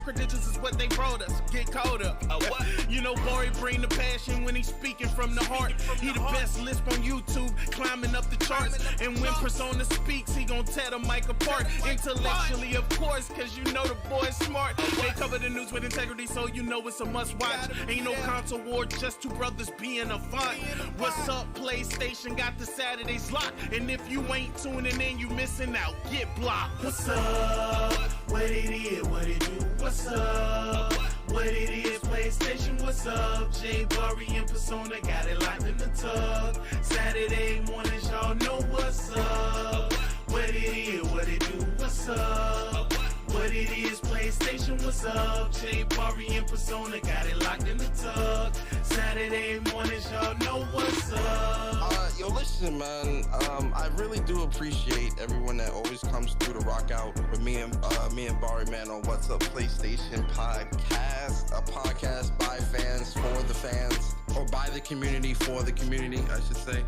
Credentials is what they brought us. Get caught up. What? You know, Bari bring the passion when he's speaking from the heart. He the best lisp on YouTube, climbing up the charts. And when Persona speaks, he gon' tear the mic apart. Intellectually, of course, cause you know the boy's smart. They cover the news with integrity, so you know it's a must watch. Ain't no console war, just two brothers being a font. What's up, PlayStation? Got the Saturdays locked. And if you ain't tuning in, you missing out. Get blocked. What's up? What it is? What it do? What's up? What it is? PlayStation, what's up? J Bari and Persona got it locked in the tub. Saturday mornings, y'all know what's up. What it is? What it do? What's up? What it is? PlayStation, what's up? J Bari and Persona got it locked in the tub. Saturday mornings, y'all know what's up. Yo, listen, man. I really do appreciate everyone that always comes through to rock out with me and Bari, man, on What's Up PlayStation podcast. A podcast by fans for the fans, or by the community for the community, I should say.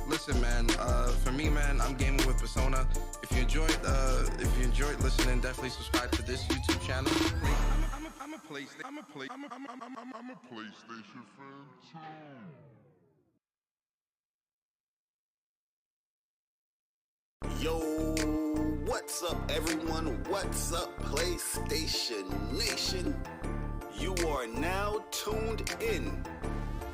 Listen, man. For me, man, I'm gaming with Persona. If you enjoyed listening, definitely subscribe to this YouTube channel. I'm a PlayStation fan too. Yo, what's up everyone? What's up PlayStation Nation? You are now tuned in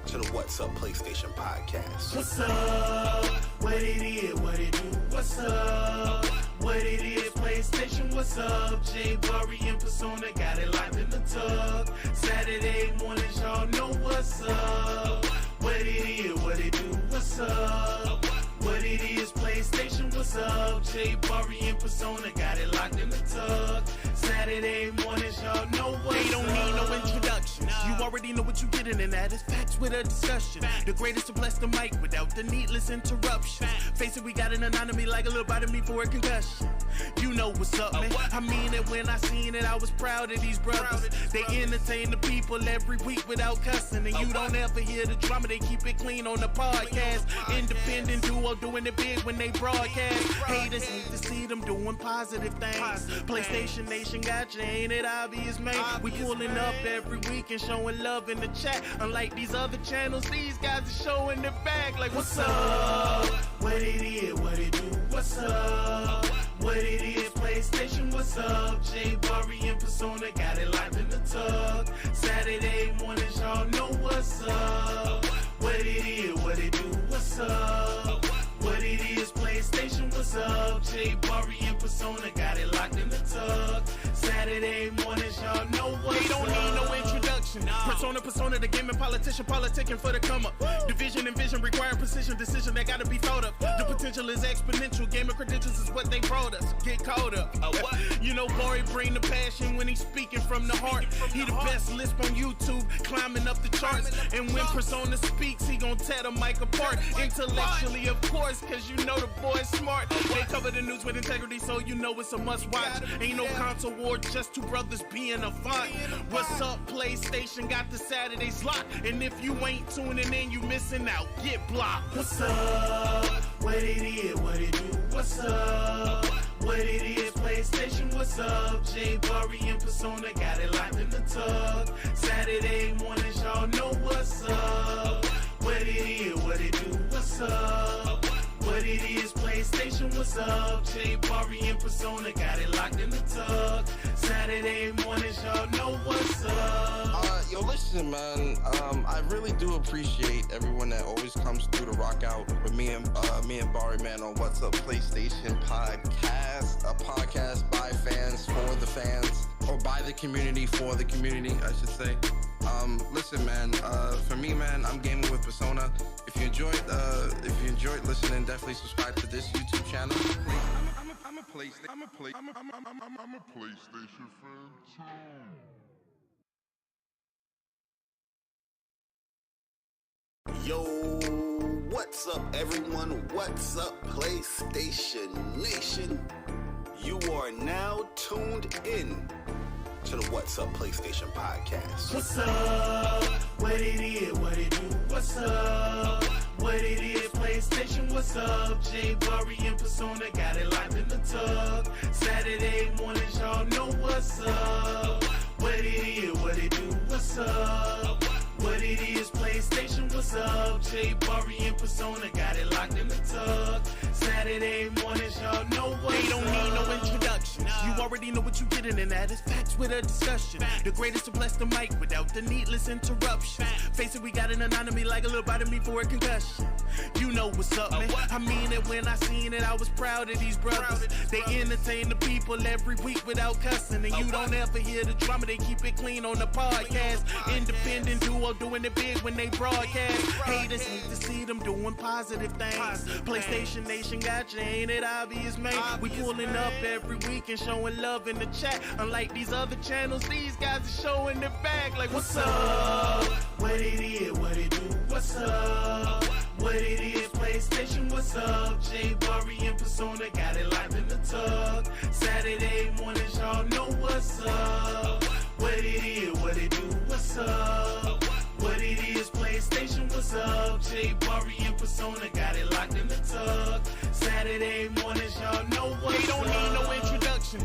to the What's Up PlayStation podcast. What's up? What it is? What it do? What's up? What it is? PlayStation, what's up? J Bari and Persona got it locked in the tub. Saturday mornings, y'all know what's up. What it is? What it do? What's up? What it is? PlayStation, what's up? J Bari and Persona got it locked in the tub. Saturday mornings, y'all know what's up. They don't need no introductions. You already know what you're getting, and that is facts with a discussion. The greatest to bless the mic without the needless interruptions. Face it, we got an anatomy like a little bite of me for a concussion. You know what's up, man. I mean it when I seen it, I was proud of these brothers. They entertain the people every week without cussing. And you don't ever hear the drama, they keep it clean on the podcast. Independent duo doing it big when they broadcast. Haters need to see them doing positive things. PlayStation Nation got you, ain't it obvious, man? We pulling up every week and showing love in the chat. Unlike these other channels, these guys are showing their bag like, what's up? What it is? What it do? What's up? What it is? PlayStation, what's up? J Bari and Persona got it locked in the tub. Saturday mornings, y'all know what's up. What it is? What it do? What's up? What it is? PlayStation, what's up? J Bari and Persona got it locked in the tub. Saturday mornings, y'all know what's up. They don't need no introduction. Persona, the gaming politician, politicking for the come up. Division and vision require precision, decision that gotta be thought of. The potential is exponential. Gamer credentials is what they brought us. Get caught up. What? You know, Bari bring the passion when he's speaking from the heart. He the best lisp on YouTube, climbing up the charts. And when Persona speaks, he gon' tear the mic apart. Intellectually, of course, cause you know the boy's smart. They cover the news with integrity, so you know it's a must watch. Ain't no console war, just two brothers being a font. What's up, PlayStation? Got the Saturdays locked. And if you ain't tuning in, you missing out. Get blocked. What's up? What it is? What it do? What's up? What it is? PlayStation, what's up? J Bari and Persona got it locked in the tub. Saturday mornings, y'all know what's up. What it is? What it do? What's up? What it is? PlayStation, what's up? J Bari and Persona got it locked in the tub. Saturday mornings, y'all know what's up. Yo, listen, man. I really do appreciate everyone that always comes through to rock out with me and Bari, man, on What's Up PlayStation podcast. A podcast by fans for the fans, or by the community for the community, I should say. Listen, man. For me, man, I'm gaming with Persona. If you enjoyed listening, definitely subscribe to this YouTube channel. I'm a PlayStation fan too. Yo, what's up everyone? What's up PlayStation Nation? You are now tuned in to the What's Up PlayStation podcast. What's up? What it is, what it do? What's up? What it is, PlayStation, what's up? Bari and Persona got it locked in the tub. Saturday mornings, y'all know what's up. What it is, what it do? What's up? What it is, PlayStation, what's up? Bari and Persona got it locked in the tub. Saturday mornings, y'all know what's up. They don't need no introduction. You already know what you're getting, and that is facts with a discussion. The greatest to bless the mic without the needless interruption. Face it, we got an anatomy like a little bite of me for a concussion. You know what's up, man. I mean it when I seen it, I was proud of these brothers. They entertain the people every week without cussing. And you don't ever hear the drama, they keep it clean on the podcast. Independent duo doing it big when they broadcast. Haters hate to see them doing positive things. PlayStation Nation got you, ain't it obvious, man? We pulling up every week and showing love in the chat. Unlike these other channels, these guys are showing their back like, what's up? What it is, what it do? What's up? What it is, PlayStation, what's up? Bari and Persona got it locked in the tub. Saturday mornings, y'all know what's up. What it is, what it do? What's up? What it is, PlayStation, what's up? Bari and Persona got it locked in the tub. Saturday mornings, y'all know what's up. They don't need no introduction.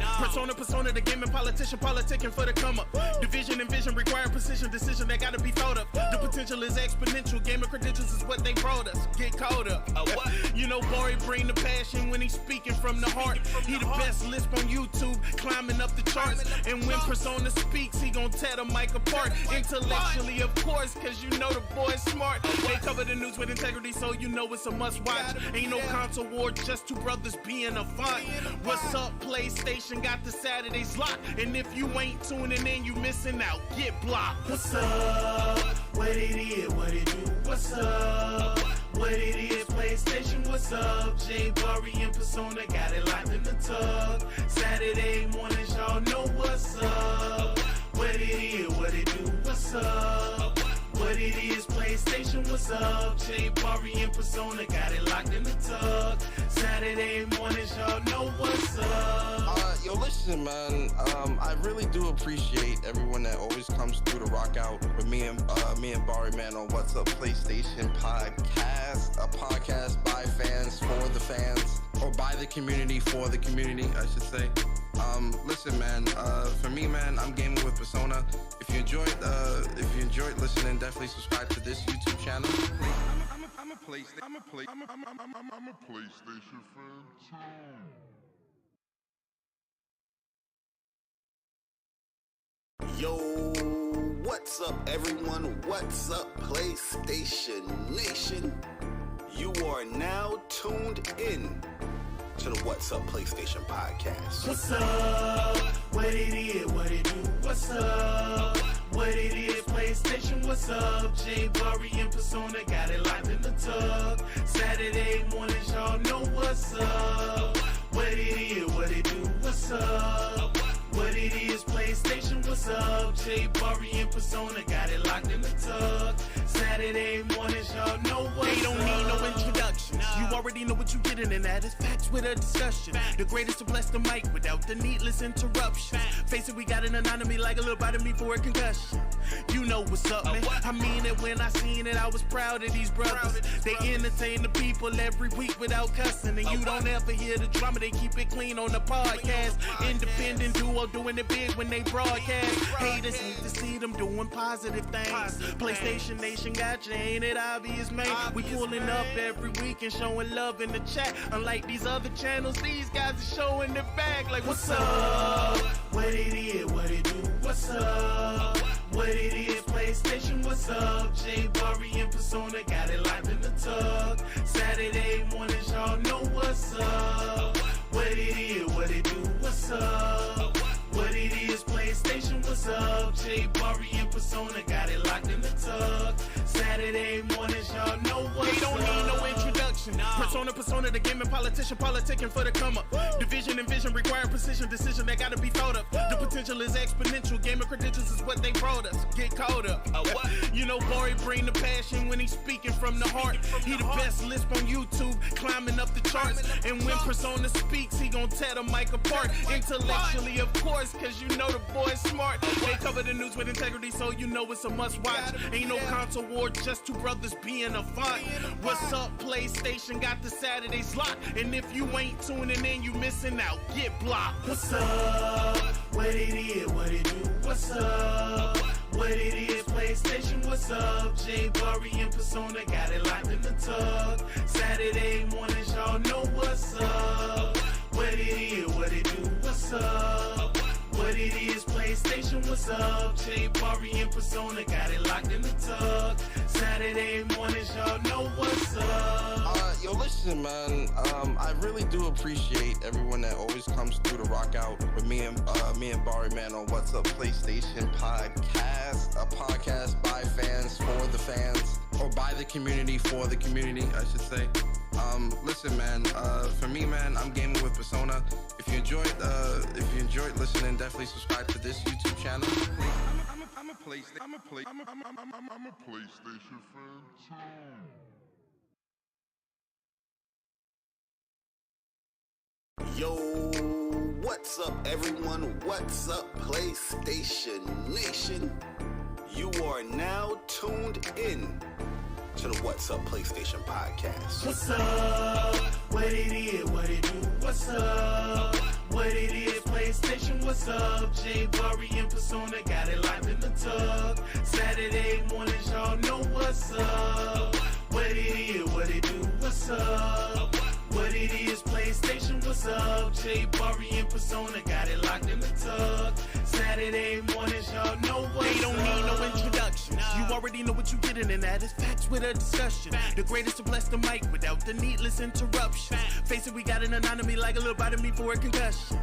Persona, the gaming politician, politicking for the come up. Division and vision require precision, decision that gotta be thought of. The potential is exponential. Gamer credentials is what they brought us. Get caught up. You know, Bari bring the passion when he's speaking from the heart. He the best lisp on YouTube, climbing up the charts. And when Persona speaks, he gon' tear the mic apart. Intellectually, of course, cause you know the boy's smart. They cover the news with integrity, so you know it's a must watch. Ain't no console war, just two brothers being a font. What's up, PlayStation? Got the Saturdays locked. And if you ain't tuning in, you missing out. Get blocked. What's up? What it is, what it do? What's up? What it is, PlayStation, what's up? Bari and Persona got it locked in the tub. Saturday mornings, y'all know what's up. What it is, what it do? What's up? What it is, PlayStation, what's up? Bari and Persona got it locked in the tub. Saturday mornings, y'all know what's up. Yo, listen, man. I really do appreciate everyone that always comes through to rock out with me and Bari, man, on What's Up PlayStation podcast, a podcast by fans for the fans, or by the community for the community, I should say. Listen, man. For me, man, I'm gaming with Persona. If you enjoyed listening, definitely subscribe to this YouTube channel. I'm a PlayStation fan too. Yo, what's up, everyone? What's up, PlayStation Nation? You are now tuned in to the What's Up PlayStation podcast. What's up? What it is, what it do? What's up? What it is, PlayStation, what's up? Bari and Persona got it locked in the tub. Saturday mornings, y'all know what's up. What it is, what it do? What's up? What it is, PlayStation, what's up? Bari and Persona got it locked in the tub. Saturday mornings, y'all know what's up. They don't need no introduction. You already know what you're getting, and that is facts with a discussion. The greatest to bless the mic without the needless interruption. Face it, we got an anatomy like a little bite of me for a concussion. You know what's up, man. I mean it when I seen it, I was proud of these brothers. They entertain the people every week without cussing. And you don't ever hear the drama, they keep it clean on the podcast. Independent duo doing it big when they broadcast. Haters hate to see them doing positive things. PlayStation Nation got you, ain't it obvious, man? We pulling up every week and showing love in the chat. Unlike these other channels, these guys are showing their back like, what's up? What it is, what it do? What's up? What it is, PlayStation, what's up? Bari and Persona got it locked in the tub. Saturday mornings, y'all know what's up. What it is, what it do? What's up? What it is, PlayStation, what's up? Bari and Persona got it locked in the tub. Saturday mornings, y'all know what's up. They don't need no introduction. introduction. Persona, the gaming politician, politicking for the come up. Division and vision require precision, decision that gotta be thought of. The potential is exponential, gamer credentials is what they brought us. Get caught up. You know, Bari bring the passion when he's speaking from the heart. He the best lisp on YouTube, climbing up the charts. And when Persona speaks, he gon' tear the mic apart. Intellectually, of course, cause you know the boy's smart. They cover the news with integrity, so you know it's a must watch. Ain't no console war, just two brothers being a font. What's up, PlayStation got the Saturdays locked. And if you ain't tuning in, you missing out. Get blocked. What's up? What it is, what it do? What's up? What it is, PlayStation, what's up? Bari and Persona got it locked in the tug. Saturday mornings, y'all know what's up. What it is, what it do? What's up? What it is, PlayStation, what's up? Bari and Persona got it locked in the tug. Saturday mornings, y'all know what's up. Yo, listen, man. I really do appreciate everyone that always comes through to rock out with me and Bari, man, on What's Up PlayStation Podcast, a podcast by fans for the fans, or by the community for the community, I should say. Listen, man. For me, man, I'm gaming with Persona. If you enjoyed listening, definitely subscribe to this YouTube channel. I'm a PlayStation fan too. Yo, what's up, everyone? What's up, PlayStation Nation? You are now tuned in to the What's Up PlayStation Podcast. What's up? What it is, what it do? What's up? What it is, PlayStation, what's up? Bari and Persona got it locked in the tug. Saturday mornings, y'all know what's up. What it is, what it do? What's up? What it is, PlayStation, what's up? Bari and Persona got it locked in the tug. Saturday mornings, y'all know what's up. They don't need no introduction. You already know what you getting, and that is facts with a discussion. The greatest to bless the mic without the needless interruption. Face it, we got an anatomy like a little bite of me for a concussion.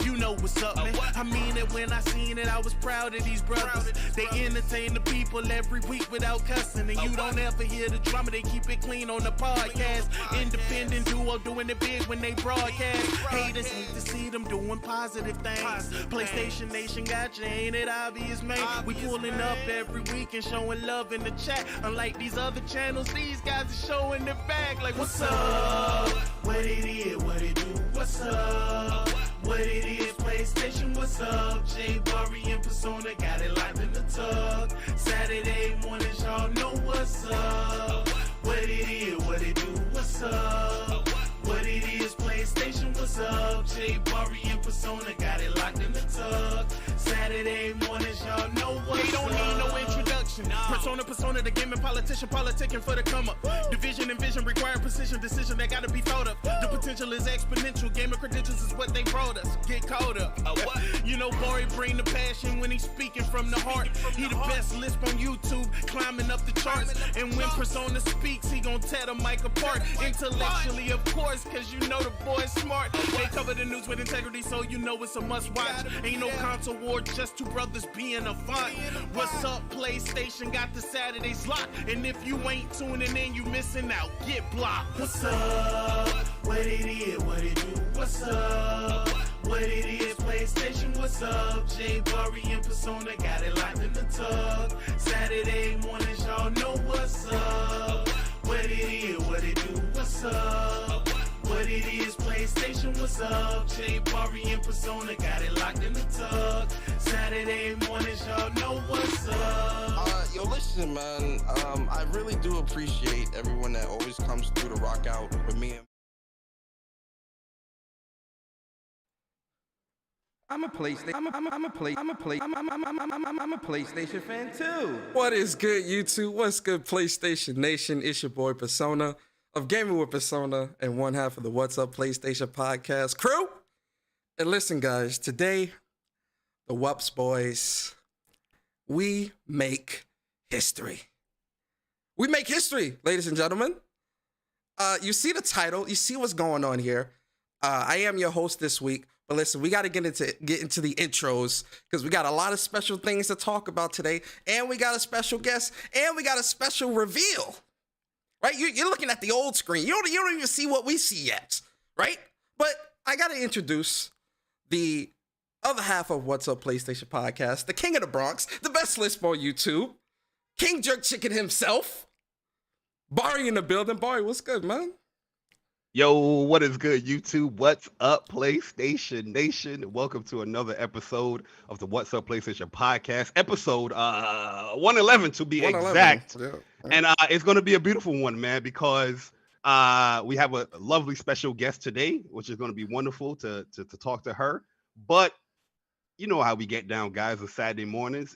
You know what's up, man. I mean it when I seen it. I was proud of these brothers. They entertain the people every week without cussing. And you don't ever hear the drama. They keep it clean on the podcast. Independent duo doing it big when they broadcast. Haters need to see them doing positive things. PlayStation Nation got you, ain't it obvious, man? We pulling up every week and showing love in the chat. Unlike these other channels, these guys are showing their back. Like, what's up? What it is, what it do? What's up? What it is, PlayStation, what's up? Bari and Persona got it locked in the tug. Saturday mornings, y'all know what's up. What it is, what it do? What's up? What it is, PlayStation, what's up? Bari and Persona got it locked in the tug. Saturday mornings, y'all know what's up. They don't need no introduction. Persona, the gaming politician, politicking for the come up. Division and vision require precision, decision that gotta be thought of. The potential is exponential, gamer credentials is what they brought us. Get caught up. You know, Bari bring the passion when he's speaking from the heart. He the best lisp on YouTube, climbing up the charts. And when Persona speaks, he gon' tear the mic apart. Intellectually, of course, cause you know the boy's smart. They cover the news with integrity, so you know it's a must watch. Ain't no console war, just two brothers being a font. What's up, PlayStation got the Saturdays locked. And if you ain't tuning in, you missing out. Get blocked. What's up? What it is, what it do? What's up? What it is, PlayStation, what's up? Bari and Persona got it locked in the tug. Saturday mornings, y'all know what's up. What it is, what it do? What's up? What it is, PlayStation, what's up? Bari and Persona got it locked in the tug. Saturday mornings, y'all know what's up. Yo, listen, man. I really do appreciate everyone that always comes through to rock out with me. I'm a PlayStation fan too. What is good, YouTube? What's good, PlayStation Nation? It's your boy Persona of Gaming with Persona and one half of the What's Up PlayStation podcast crew. And listen, guys, today, the WUPS boys, we make history. We make history, ladies and gentlemen. You see the title, you see what's going on here. I am your host this week, but listen, we got to get into the intros because we got a lot of special things to talk about today, and we got a special guest, and we got a special reveal. right? You're looking at the old screen. You don't even see what we see yet, right? But I got to introduce the other half of What's Up PlayStation Podcast, the king of the Bronx, the best lisp on YouTube, King Jerk Chicken himself, Bari in the building. Bari, what's good, man? Yo, what is good, YouTube? What's up, PlayStation Nation? Welcome to another episode of the What's Up PlayStation Podcast, episode 111 to be 111. exact. Yeah. And it's going to be a beautiful one, man, because we have a lovely special guest today, which is going to be wonderful to talk to her. But you know how we get down, guys, on Saturday mornings.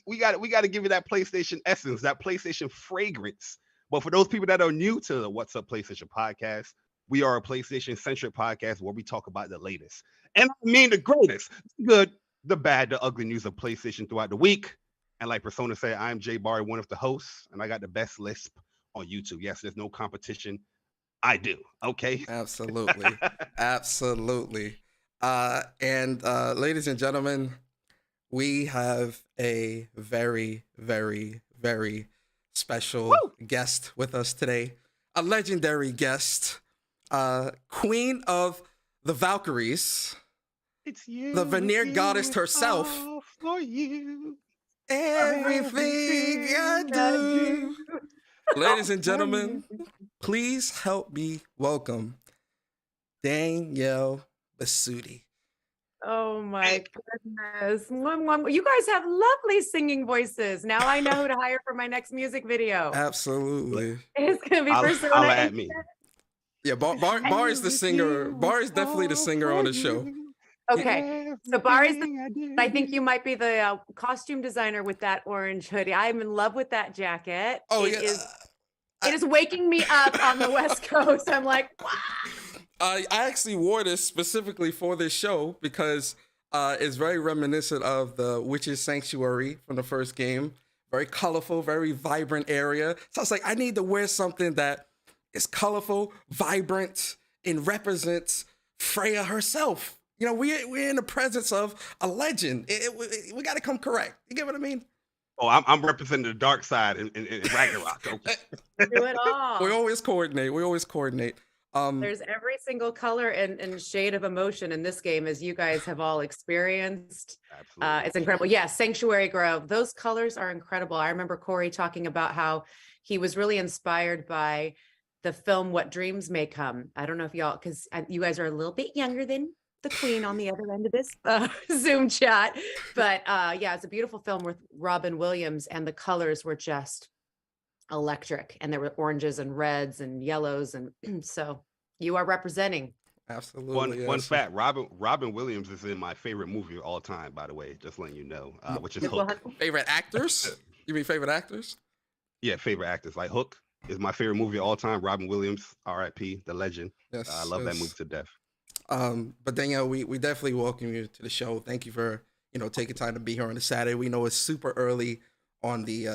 We got to give you that PlayStation essence, that PlayStation fragrance. But for those people that are new to the What's Up PlayStation Podcast, we are a PlayStation-centric podcast where we talk about the latest. And I mean the greatest, the good, the bad, the ugly news of PlayStation throughout the week. And like Persona said, I'm Jay Bari, one of the hosts, and I got the best lisp on YouTube. Yes, there's no competition. I do. Okay. Absolutely. Absolutely. And ladies and gentlemen, we have a very, very, very special guest with us today. A legendary guest. Queen of the Valkyries. It's you. The veneer goddess herself. All for you. Everything I do. Ladies and gentlemen, please help me welcome Danielle Bisutti. Oh my goodness. You guys have lovely singing voices. Now I know who to hire for my next music video. Absolutely. It's going to be Persona. Holla at me. Yeah, Bar is the singer. Bar is definitely the singer on the show. Okay, so Bari's I think you might be the costume designer with that orange hoodie. I'm in love with that jacket. Oh, it yeah. It is waking me up on the West Coast. I'm like, wow. I actually wore this specifically for this show because it's very reminiscent of the Witch's Sanctuary from the first game. Very colorful, very vibrant area. So I was like, I need to wear something that is colorful, vibrant, and represents Freya herself. You know, we're in the presence of a legend. We got to come correct. You get what I mean? Oh, I'm representing the dark side in Ragnarok. Okay. Do it all. We always coordinate. There's every single color and shade of emotion in this game, as you guys have all experienced. Absolutely. It's incredible. Yeah, Sanctuary Grove. Those colors are incredible. I remember Corey talking about how he was really inspired by the film What Dreams May Come. I don't know if y'all, because you guys are a little bit younger than the queen on the other end of this Zoom chat. But yeah, it's a beautiful film with Robin Williams, and the colors were just electric, and there were oranges and reds and yellows, and so you are representing. Absolutely. One fact: Robin Williams is in my favorite movie of all time. By the way, just letting you know, which is Hook. Favorite actors? You mean favorite actors? Yeah, favorite actors. Like Hook is my favorite movie of all time. Robin Williams, R.I.P. the legend. Yes, I love that movie to death. But Danielle, we definitely welcome you to the show. Thank you for taking time to be here on a Saturday. We know it's super early on the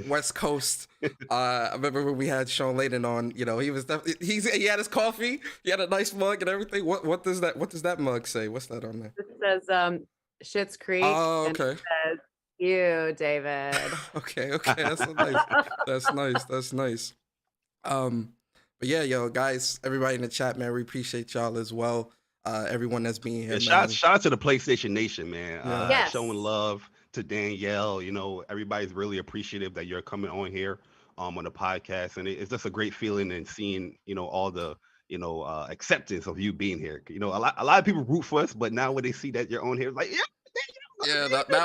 West Coast. I remember when we had Sean Layden on. He was he had his coffee. He had a nice mug and everything. What does that mug say? What's that on there? It says Schitt's Creek. Oh, okay. And it says, you, David. okay, that's nice. That's nice. But yeah, guys, everybody in the chat, man, we appreciate y'all as well. Everyone that's being here. Yeah, shout out to the PlayStation Nation, man. Yes. Showing love to Danielle. Everybody's really appreciative that you're coming on here on the podcast, and it's just a great feeling and seeing all the acceptance of you being here. A lot of people root for us, but now when they see that you're on here, it's like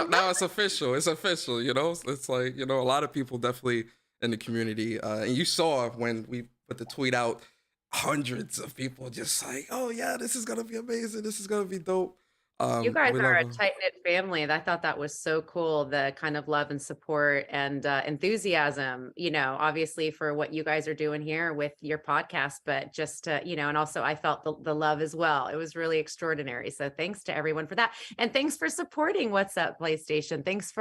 now it's official. It's official. It's like a lot of people definitely in the community, and you saw when we put the tweet out, hundreds of people just like, oh yeah, this is gonna be amazing, this is gonna be dope. You guys are a tight-knit family. I thought that was so cool, the kind of love and support and enthusiasm, obviously for what you guys are doing here with your podcast, but just and also I felt the love as well. It was really extraordinary. So thanks to everyone for that, and thanks for supporting What's Up PlayStation. Thanks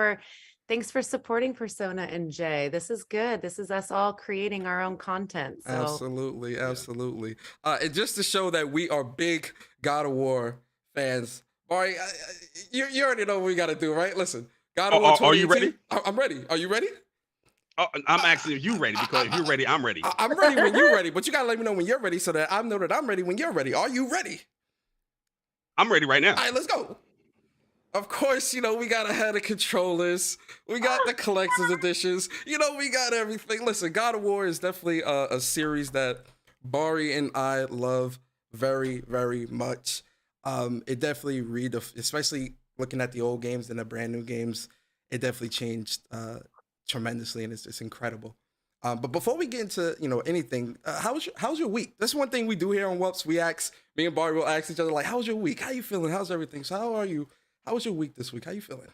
for supporting Persona and Jay. This is good. This is us all creating our own content. So. Absolutely. And just to show that we are big God of War fans, Bari, you already know what we got to do, right? Listen, God of War 2018. Are you ready? I'm ready. Are you ready? Oh, I'm asking if you ready, because if you're ready, I'm ready. I'm ready when you're ready, but you gotta let me know when you're ready so that I know that I'm ready when you're ready. Are you ready? I'm ready right now. All right, let's go. Of course, we got a head of controllers. We got the collector's editions. We got everything. Listen, God of War is definitely a series that Bari and I love very, very much. It definitely especially looking at the old games and the brand new games, it definitely changed tremendously, and it's incredible. But before we get into anything, how's your week? That's one thing we do here on WUPS. Me and Bari will ask each other, like, how's your week? How you feeling? How's everything? So how are you? How was your week this week? How you feeling?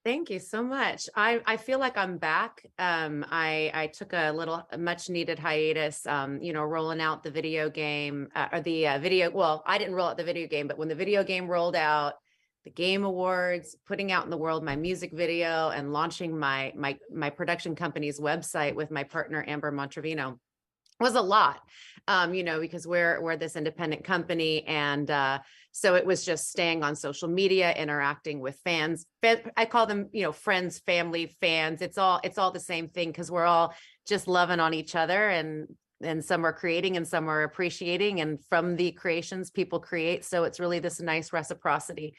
Thank you so much. I feel like I'm back. I took a much needed hiatus, rolling out the video game well, I didn't roll out the video game, but when the video game rolled out, the Game Awards, putting out in the world my music video, and launching my production company's website with my partner, Amber Montrevino, was a lot, because we're this independent company. And so it was just staying on social media, interacting with fans. I call them, friends, family, fans. It's all the same thing, because we're all just loving on each other, and some are creating and some are appreciating. And from the creations, people create. So it's really this nice reciprocity.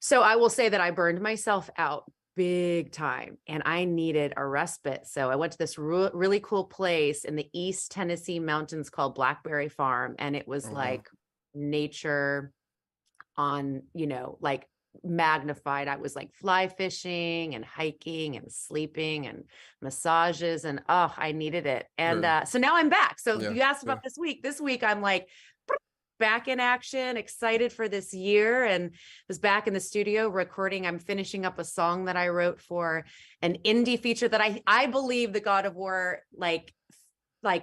So I will say that I burned myself out big time, and I needed a respite. So I went to this really cool place in the East Tennessee mountains called Blackberry Farm. And it was like nature on, like magnified. I was like fly fishing and hiking and sleeping and massages, and I needed it. And so now I'm back. So you asked about this week. This week I'm like back in action, excited for this year, and was back in the studio recording. I'm finishing up a song that I wrote for an indie feature that I believe the God of War like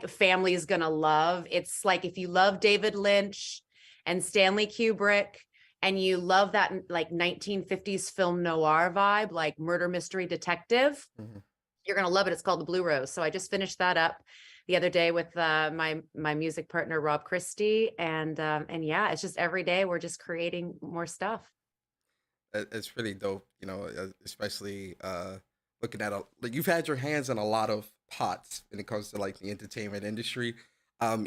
family is gonna love. It's like, if you love David Lynch and Stanley Kubrick, and you love that like 1950s film noir vibe, like murder mystery detective, you're gonna love it. It's called The Blue Rose. So I just finished that up the other day with my music partner, Rob Christie. And yeah, it's just every day we're just creating more stuff. It's really dope, especially looking at you've had your hands in a lot of pots when it comes to like the entertainment industry.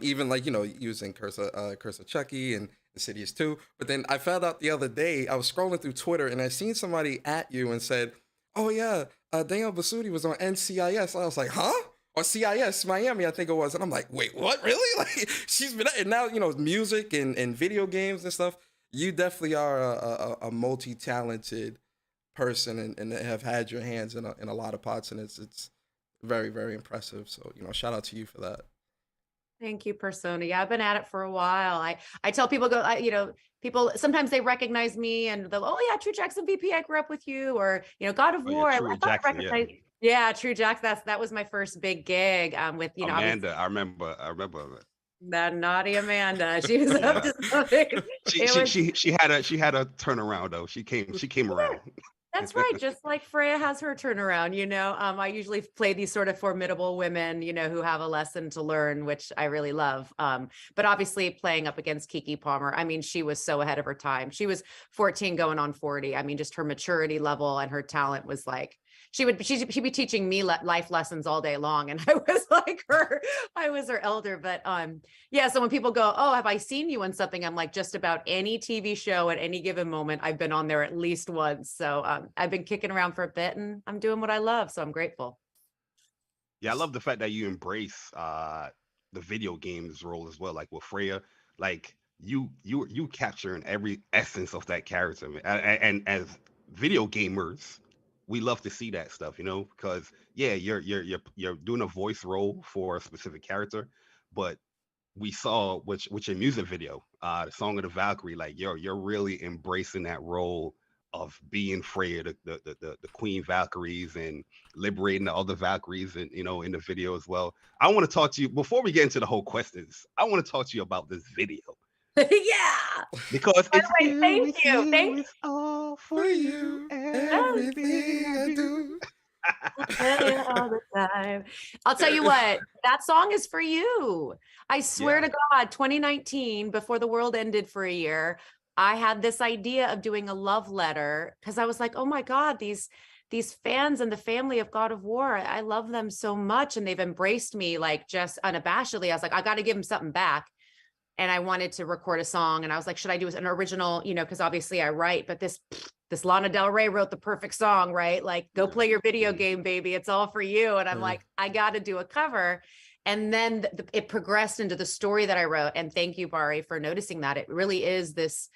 Even like, using Curse of Chucky and Insidious 2. But then I found out the other day, I was scrolling through Twitter and I seen somebody at you and said, oh yeah, Danielle Bisutti was on NCIS. I was like, huh? Or CIS Miami, I think it was. And I'm like, wait, what? Really? Like, she's been, and now, music and video games and stuff. You definitely are a multi-talented person, and have had your hands in a lot of pots, and it's very, very impressive. So, shout out to you for that. Thank you, Persona. Yeah, I've been at it for a while. I tell people, people, sometimes they recognize me and they'll, oh yeah, True Jackson VP, I grew up with you, or, God of War. True Jackson, yeah, True Jack. That was my first big gig with, Amanda. I remember that naughty Amanda. She was up to something. She had a turnaround though. She came around. That's right. Just like Freya has her turnaround, I usually play these sort of formidable women, who have a lesson to learn, which I really love. But obviously playing up against Kiki Palmer, I mean, she was so ahead of her time. She was 14 going on 40. I mean, just her maturity level and her talent was like, she'd be teaching me life lessons all day long. And I was like I was her elder. But yeah, so when people go, oh, have I seen you on something? I'm like, just about any TV show at any given moment, I've been on there at least once. So I've been kicking around for a bit, and I'm doing what I love. So I'm grateful. Yeah, I love the fact that you embrace the video games role as well. Like with Freya, like you capturing every essence of that character. And as video gamers, we love to see that stuff, because yeah, you're doing a voice role for a specific character, but we saw which your music video, the Song of the Valkyrie, like you're really embracing that role of being Freya, the Queen Valkyries, and liberating the other Valkyries, and in the video as well. I want to talk to you before we get into the whole questions. I want to talk to you about this video. Yeah, because thank you. It's all for you. Everything I do. All the time. I'll tell you what, that song is for you. I swear to God, 2019, before the world ended for a year, I had this idea of doing a love letter because I was like, oh my God, these fans and the family of God of War, I love them so much. And they've embraced me like just unabashedly. I was like, I got to give them something back. And I wanted to record a song. And I was like, should I do an original, because obviously I write, but this Lana Del Rey wrote the perfect song, right? Like, go play your video game, baby. It's all for you. And I'm like, I got to do a cover. And then it progressed into the story that I wrote. And thank you, Bari, for noticing that. It really is this,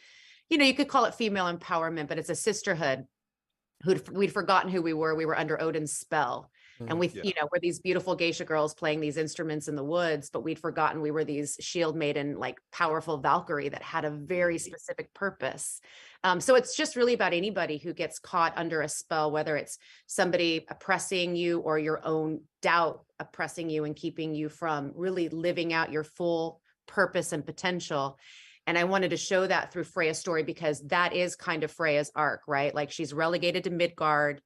you could call it female empowerment, but it's a sisterhood. We'd forgotten who we were. We were under Odin's spell. And we're these beautiful geisha girls playing these instruments in the woods, but we'd forgotten we were these shield maiden, like powerful Valkyrie that had a very specific purpose. So it's just really about anybody who gets caught under a spell, whether it's somebody oppressing you or your own doubt oppressing you and keeping you from really living out your full purpose and potential. And I wanted to show that through Freya's story, because that is kind of Freya's arc, right? Like, she's relegated to Midgard.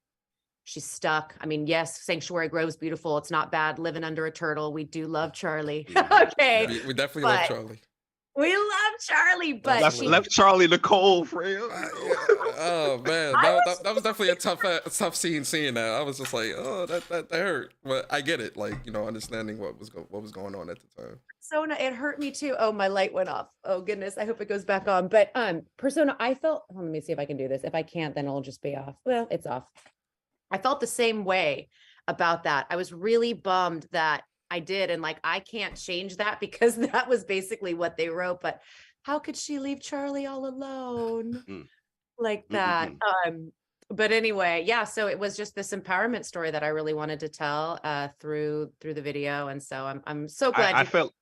She's stuck. I mean, yes, Sanctuary Grove's beautiful. It's not bad living under a turtle. We do love Charlie. Okay. We definitely love Charlie. We love Charlie, but left Charlie the cold, Freya. Oh man, that was definitely a tough scene seeing that. I was just like, oh, that hurt. But I get it, like, understanding what was going on at the time. Persona, it hurt me too. Oh, my light went off. Oh goodness, I hope it goes back on. But Persona, I felt. Let me see if I can do this. If I can't, then it'll just be off. Well, it's off. I felt the same way about that. I was really bummed that I did. And like, I can't change that because that was basically what they wrote. But how could she leave Charlie all alone like that? But anyway, yeah. So it was just this empowerment story that I really wanted to tell through the video. And so I'm so glad. I felt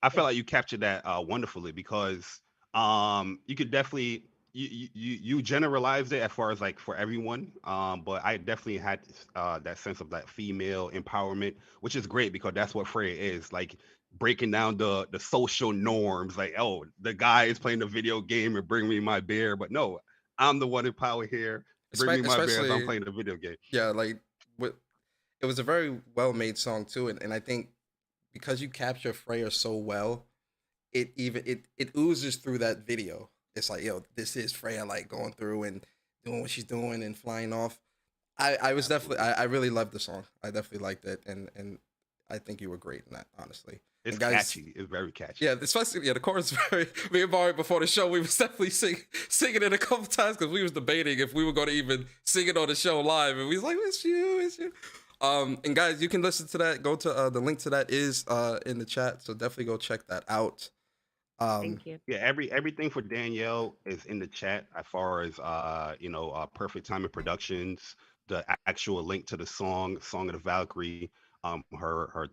like you captured that wonderfully, because you could definitely you generalized it as far as like for everyone, but I definitely had that sense of that female empowerment, which is great because that's what Freya is, like breaking down the social norms. Like, oh, the guy is playing the video game and bring me my beer, but no, I'm the one in power here. Bring me my beer as I'm playing the video game. Yeah, like it was a very well made song too, and I think because you capture Freya so well, it oozes through that video. It's like, yo, this is Freya, like going through and doing what she's doing and flying off. I was definitely, I really loved the song. I definitely liked it, and I think you were great in that, honestly. It's catchy. It's very catchy. Yeah, especially the chorus is very. Me and Bari before the show, we was definitely singing it a couple times because we was debating if we were going to even sing it on the show live, and we was like, it's you. And guys, you can listen to that. Go to the link to that is in the chat, so definitely go check that out. Thank you. Yeah, everything for Danielle is in the chat as far as Perfect Timing Productions, the actual link to the Song of the Valkyrie, her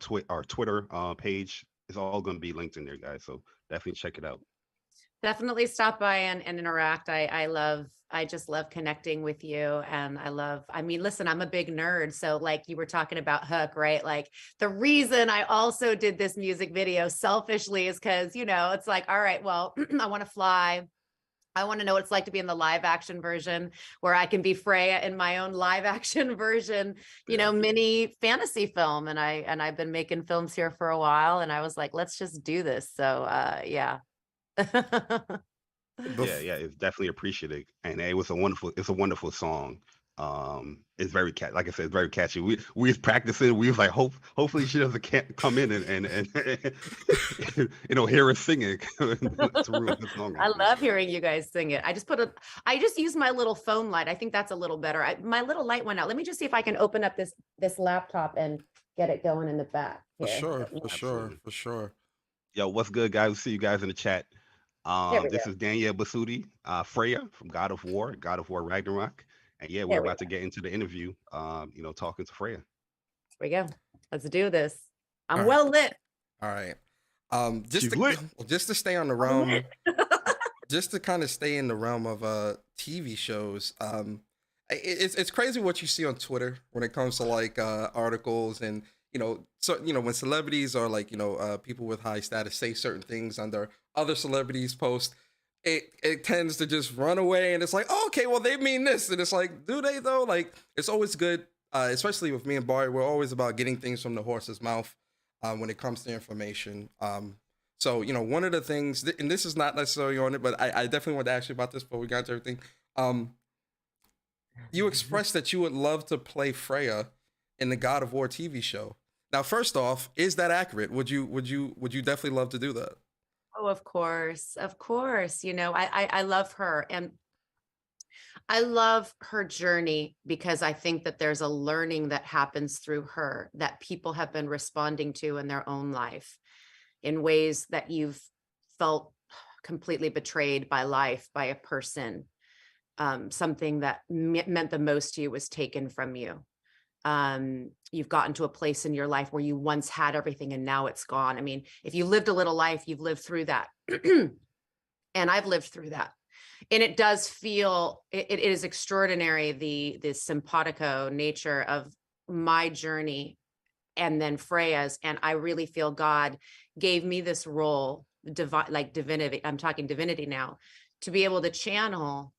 Twitter page is all going to be linked in there, guys. So definitely check it out. Definitely stop by and interact. I just love connecting with you. And listen, I'm a big nerd. So like you were talking about Hook, right? Like the reason I also did this music video selfishly is because, it's like, all right, well, I want to fly. I want to know what it's like to be in the live action version where I can be Freya in my own live action version, mini fantasy film. And I've been making films here for a while, and I was like, let's just do this. So yeah. Yeah, it's definitely appreciated, and it's a wonderful song. It's very like I said, it's very catchy. We was practicing. We was like, hopefully she doesn't come in and hear us singing. I love hearing you guys sing it. I just use my little phone light. I think that's a little better. My little light went out. Let me just see if I can open up this laptop and get it going in the back here. For sure. Yo, what's good, guys? We'll see you guys in the chat. This is Danielle Bisutti, Freya from God of War Ragnarok. And yeah, we're about to get into the interview, talking to Freya. Here we go. Let's do this. I'm well lit. All right. Just to stay on the realm, just to kind of stay in the realm of TV shows. It's crazy what you see on Twitter when it comes to like articles and when celebrities or like people with high status say certain things under other celebrities' posts. It tends to just run away, and it's like, oh, okay, well, they mean this, and it's like, do they though? Like, it's always good, especially with me and Bari. We're always about getting things from the horse's mouth when it comes to information. So, one of the things, and this is not necessarily on it, but I definitely want to ask you about this before we got to everything. You expressed that you would love to play Freya in the God of War TV show. Now, first off, is that accurate? Would you definitely love to do that? Oh, of course. Of course. I love her, and I love her journey because I think that there's a learning that happens through her that people have been responding to in their own life in ways that you've felt completely betrayed by life, by a person. Something that meant the most to you was taken from you. You've gotten to a place in your life where you once had everything and now it's gone. I mean, if you lived a little life, you've lived through that. And I've lived through that. And it does feel, it is extraordinary, the simpatico nature of my journey and then Freya's. And I really feel God gave me this role, like divinity, I'm talking divinity now, to be able to channel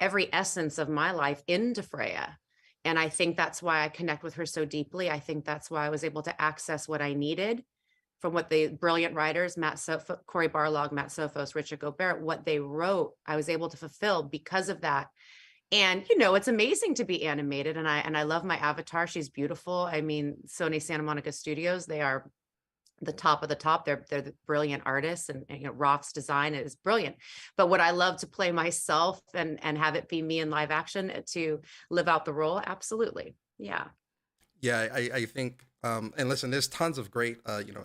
every essence of my life into Freya. And I think that's why I connect with her so deeply. I think that's why I was able to access what I needed from what the brilliant writers, Cory Barlog, Matt Sophos, Richard Gobert, what they wrote, I was able to fulfill because of that. And, it's amazing to be animated. And I love my avatar. She's beautiful. I mean, Sony Santa Monica Studios, they are the top of the top. They're the brilliant artists, and Roth's design is brilliant. But would I love to play myself and have it be me in live action to live out the role? Absolutely. Yeah. Yeah, I think, and listen, there's tons of great,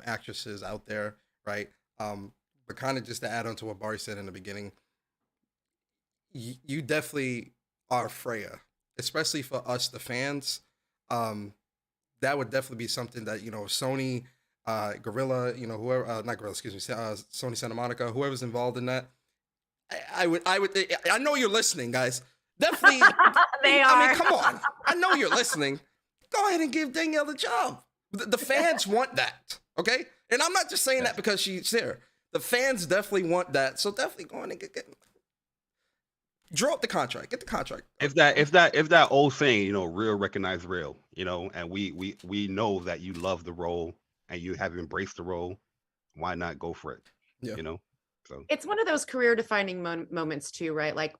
actresses out there, right? But kind of just to add on to what Bari said in the beginning, you definitely are Freya, especially for us, the fans. That would definitely be something that, Sony, Gorilla, whoever, not Gorilla, excuse me, Sony Santa Monica, whoever's involved in that. I know you're listening, guys. Definitely. They are. I mean, come on. I know you're listening. Go ahead and give Danielle the job. The fans want that, okay? And I'm not just saying that because she's there. The fans definitely want that. So definitely go on and get draw up the contract. Get the contract. If that old saying, real recognize real, and we know that you love the role and you have embraced the role, why not go for it? Yeah. So it's one of those career defining moments too, right? Like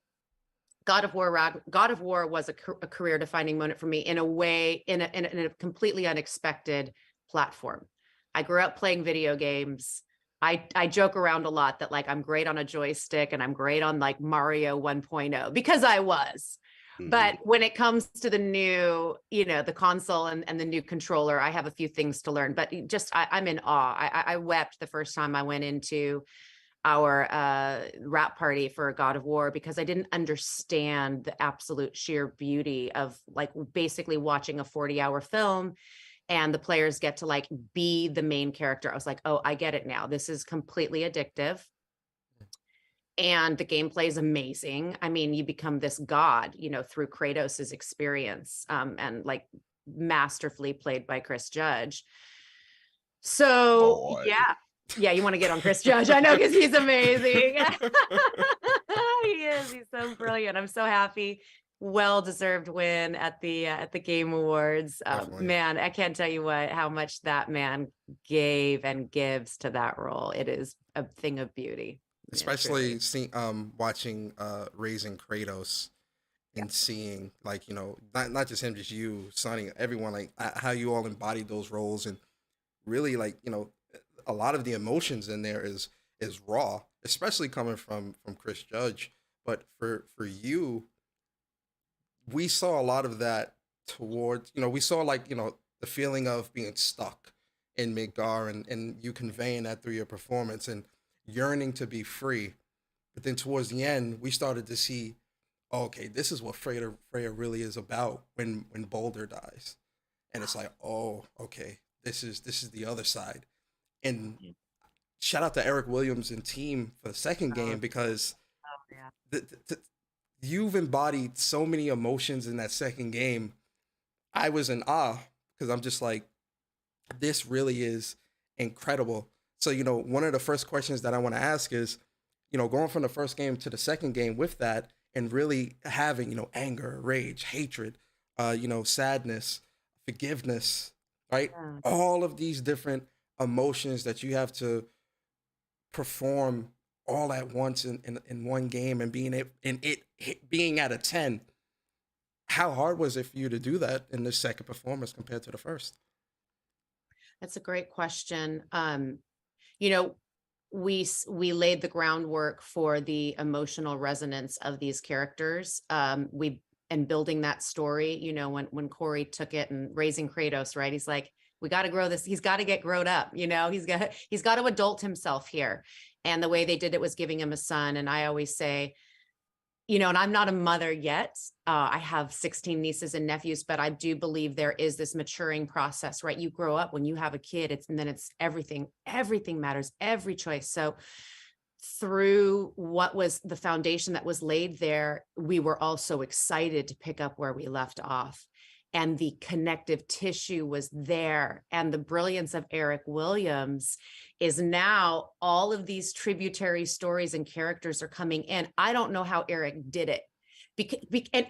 God of War was a career defining moment for me in a way, in a completely unexpected platform. I grew up playing video games. I joke around a lot that like I'm great on a joystick and I'm great on like Mario 1.0 because I was. But when it comes to the new, the console and the new controller, I have a few things to learn. But I'm in awe. I wept the first time I went into our wrap party for God of War because I didn't understand the absolute sheer beauty of like basically watching a 40-hour film and the players get to like be the main character. I was like, oh, I get it now. This is completely addictive. And the gameplay is amazing. I mean, you become this god, through Kratos's experience, and like masterfully played by Chris Judge. So yeah, you want to get on Chris Judge. I know, because he's amazing. He is. He's so brilliant. I'm so happy. Well-deserved win at the Game Awards. Man, I can't tell you how much that man gave and gives to that role. It is a thing of beauty. Especially watching Raising Kratos and seeing like, not just him, just you, Sonny, everyone, like how you all embodied those roles, and really like, a lot of the emotions in there is raw, especially coming from Chris Judge. But for you, we saw a lot of that towards, we saw like, the feeling of being stuck in Midgar and you conveying that through your performance and yearning to be free. But then towards the end, we started to see, okay, this is what Freya really is about when Boulder dies. And it's like, oh, okay, this is the other side. And shout out to Eric Williams and team for the second game, because you've embodied so many emotions in that second game. I was in awe because I'm just like, this really is incredible. So, one of the first questions that I want to ask is, going from the first game to the second game with that and really having, anger, rage, hatred, sadness, forgiveness, right? Yeah. All of these different emotions that you have to perform all at once in one game and being at a 10. How hard was it for you to do that in the second performance compared to the first? That's a great question. You know, we laid the groundwork for the emotional resonance of these characters. And building that story, you know, when Corey took it and raising Kratos, right? He's like, we got to grow this. He's got to get grown up. You know, he's got to adult himself here. And the way they did it was giving him a son. And I always say, you know, and I'm not a mother yet. I have 16 nieces and nephews, but I do believe there is this maturing process, right? You grow up when you have a kid, and then it's everything matters, every choice. So through what was the foundation that was laid there, we were also excited to pick up where we left off. And the connective tissue was there. And the brilliance of Eric Williams is now all of these tributary stories and characters are coming in. I don't know how Eric did it.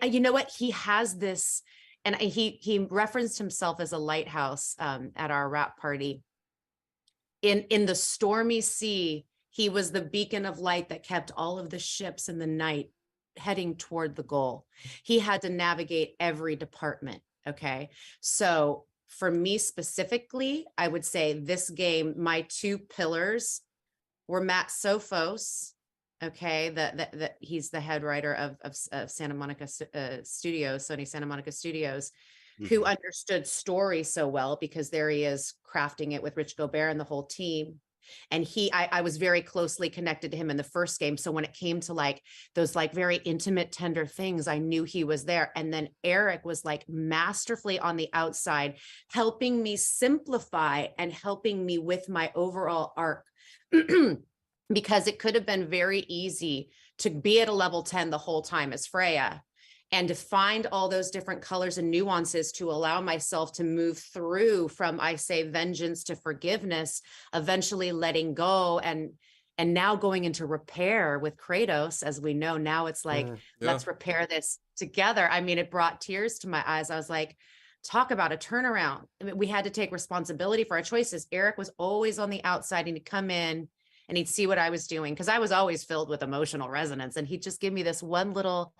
And you know what? He has this, and he referenced himself as a lighthouse at our wrap party. In the stormy sea, he was the beacon of light that kept all of the ships in the night heading toward the goal. He had to navigate every department. Okay. So for me specifically, I would say this game, my two pillars were Matt Sophos. Okay. That he's the head writer of Santa Monica Studios, Sony Santa Monica Studios, who understood story so well, because there he is crafting it with Rich Gobert and the whole team. And I was very closely connected to him in the first game. So when it came to like those like very intimate, tender things, I knew he was there. And then Eric was like masterfully on the outside, helping me simplify and helping me with my overall arc. Because it could have been very easy to be at a level 10 the whole time as Freya, and to find all those different colors and nuances to allow myself to move through from, I say, vengeance to forgiveness, eventually letting go, and now going into repair with Kratos. As we know now, it's like, let's repair this together. I mean, it brought tears to my eyes. I was like, talk about a turnaround. I mean, we had to take responsibility for our choices. Eric was always on the outside, and he'd come in and he'd see what I was doing, because I was always filled with emotional resonance, and he'd just give me this one little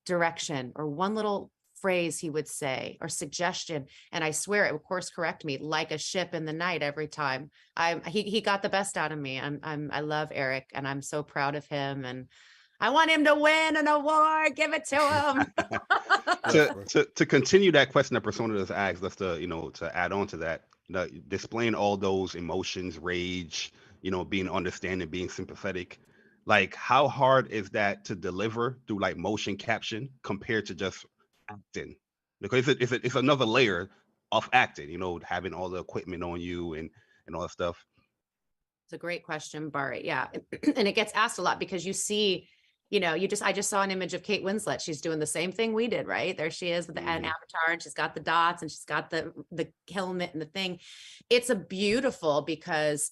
direction or one little phrase he would say or suggestion, and I swear it would course correct me like a ship in the night every time. He got the best out of me. I love Eric, and I'm so proud of him, and I want him to win an award. Give it to him. to continue that question that Persona just asked, just to add on to that, displaying all those emotions, rage, being understanding, being sympathetic. Like, how hard is that to deliver through like motion caption compared to just acting? Because it's another layer of acting, having all the equipment on you and all that stuff. It's a great question, Bari. Yeah. And it gets asked a lot because you see, I just saw an image of Kate Winslet. She's doing the same thing we did, right? There she is with an avatar, and she's got the dots, and she's got the helmet and the thing. It's a beautiful, because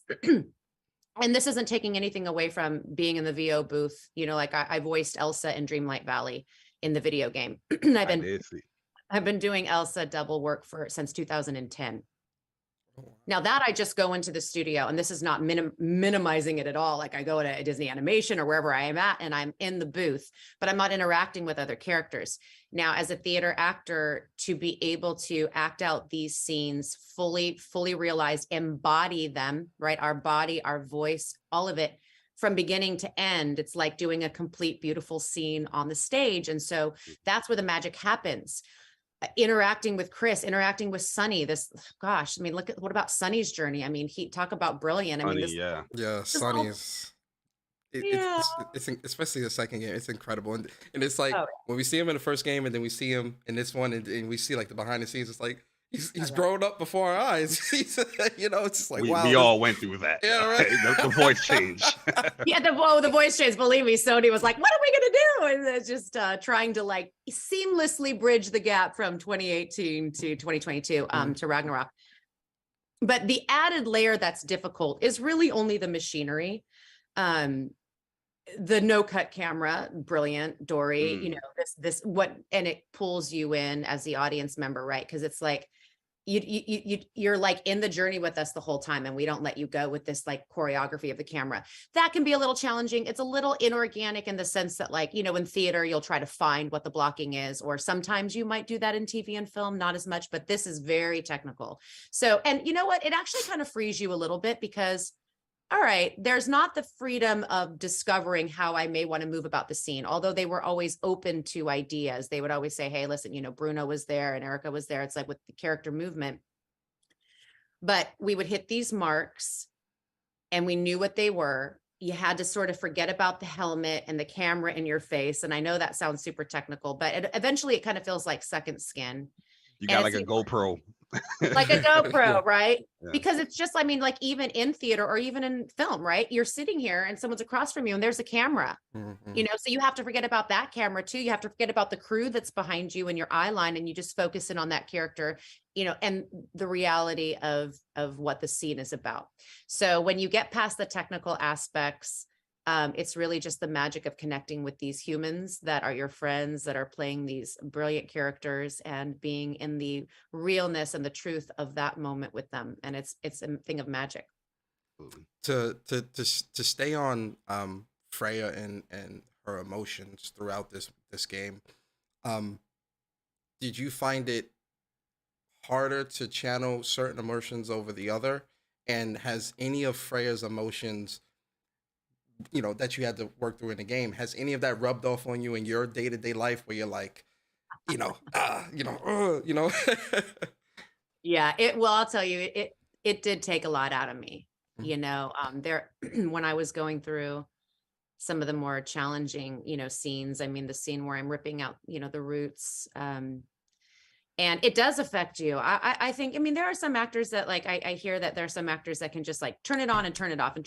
and this isn't taking anything away from being in the VO booth. Like I voiced Elsa in Dreamlight Valley in the video game. I've been doing Elsa double work since 2010. Now that I just go into the studio, and this is not minimizing it at all. Like I go to Disney Animation or wherever I am at, and I'm in the booth, but I'm not interacting with other characters. Now, as a theater actor, to be able to act out these scenes fully realized, embody them, right? Our body, our voice, all of it from beginning to end, it's like doing a complete, beautiful scene on the stage. And so that's where the magic happens. Interacting with Chris, interacting with Sunny. What about Sunny's journey? I mean, talk about brilliant. Sunny is. It's especially the second game. It's incredible, and it's like when we see him in the first game, and then we see him in this one, and we see like the behind the scenes. It's like he's grown up before our eyes. It's just like wow. We all went through that. Yeah, right. The voice change. The voice change. Believe me, Sony was like, "What are we gonna do?" And it's just trying to like seamlessly bridge the gap from 2018 to 2022 to Ragnarok. But the added layer that's difficult is really only the machinery. The no-cut camera, brilliant, Dory. And it pulls you in as the audience member, right? Because it's like you're like in the journey with us the whole time, and we don't let you go with this like choreography of the camera. That can be a little challenging. It's a little inorganic in the sense that, like, you know, in theater you'll try to find what the blocking is, or sometimes you might do that in TV and film, not as much, but this is very technical. So, and you know what, it actually kind of frees you a little bit, because all right, there's not the freedom of discovering how I may want to move about the scene, although they were always open to ideas. They would always say, hey, listen, you know, Bruno was there and Erica was there. It's like with the character movement. But we would hit these marks and we knew what they were. You had to sort of forget about the helmet and the camera in your face. And I know that sounds super technical, but eventually it kind of feels like second skin. You got like a GoPro. Like a GoPro, right? Yeah. Because it's just, I mean, like even in theater or even in film, right? You're sitting here and someone's across from you and there's a camera, you know, so you have to forget about that camera too. You have to forget about the crew that's behind you and your eye line, and you just focus in on that character, you know, and the reality of what the scene is about. So when you get past the technical aspects, it's really just the magic of connecting with these humans that are your friends, that are playing these brilliant characters, and being in the realness and the truth of that moment with them. And it's a thing of magic. To stay on Freya and her emotions throughout this game, did you find it harder to channel certain emotions over the other? And has any of Freya's emotions, you know, that you had to work through in the game, has any of that rubbed off on you in your day-to-day life, where you're like, you know, you know? Yeah, well, I'll tell you, it did take a lot out of me. You know, there, when I was going through some of the more challenging, you know, scenes, I mean, the scene where I'm ripping out, you know, the roots, and it does affect you. I think, I mean, there are some actors that, like, I hear that there are some actors that can just like turn it on and turn it off,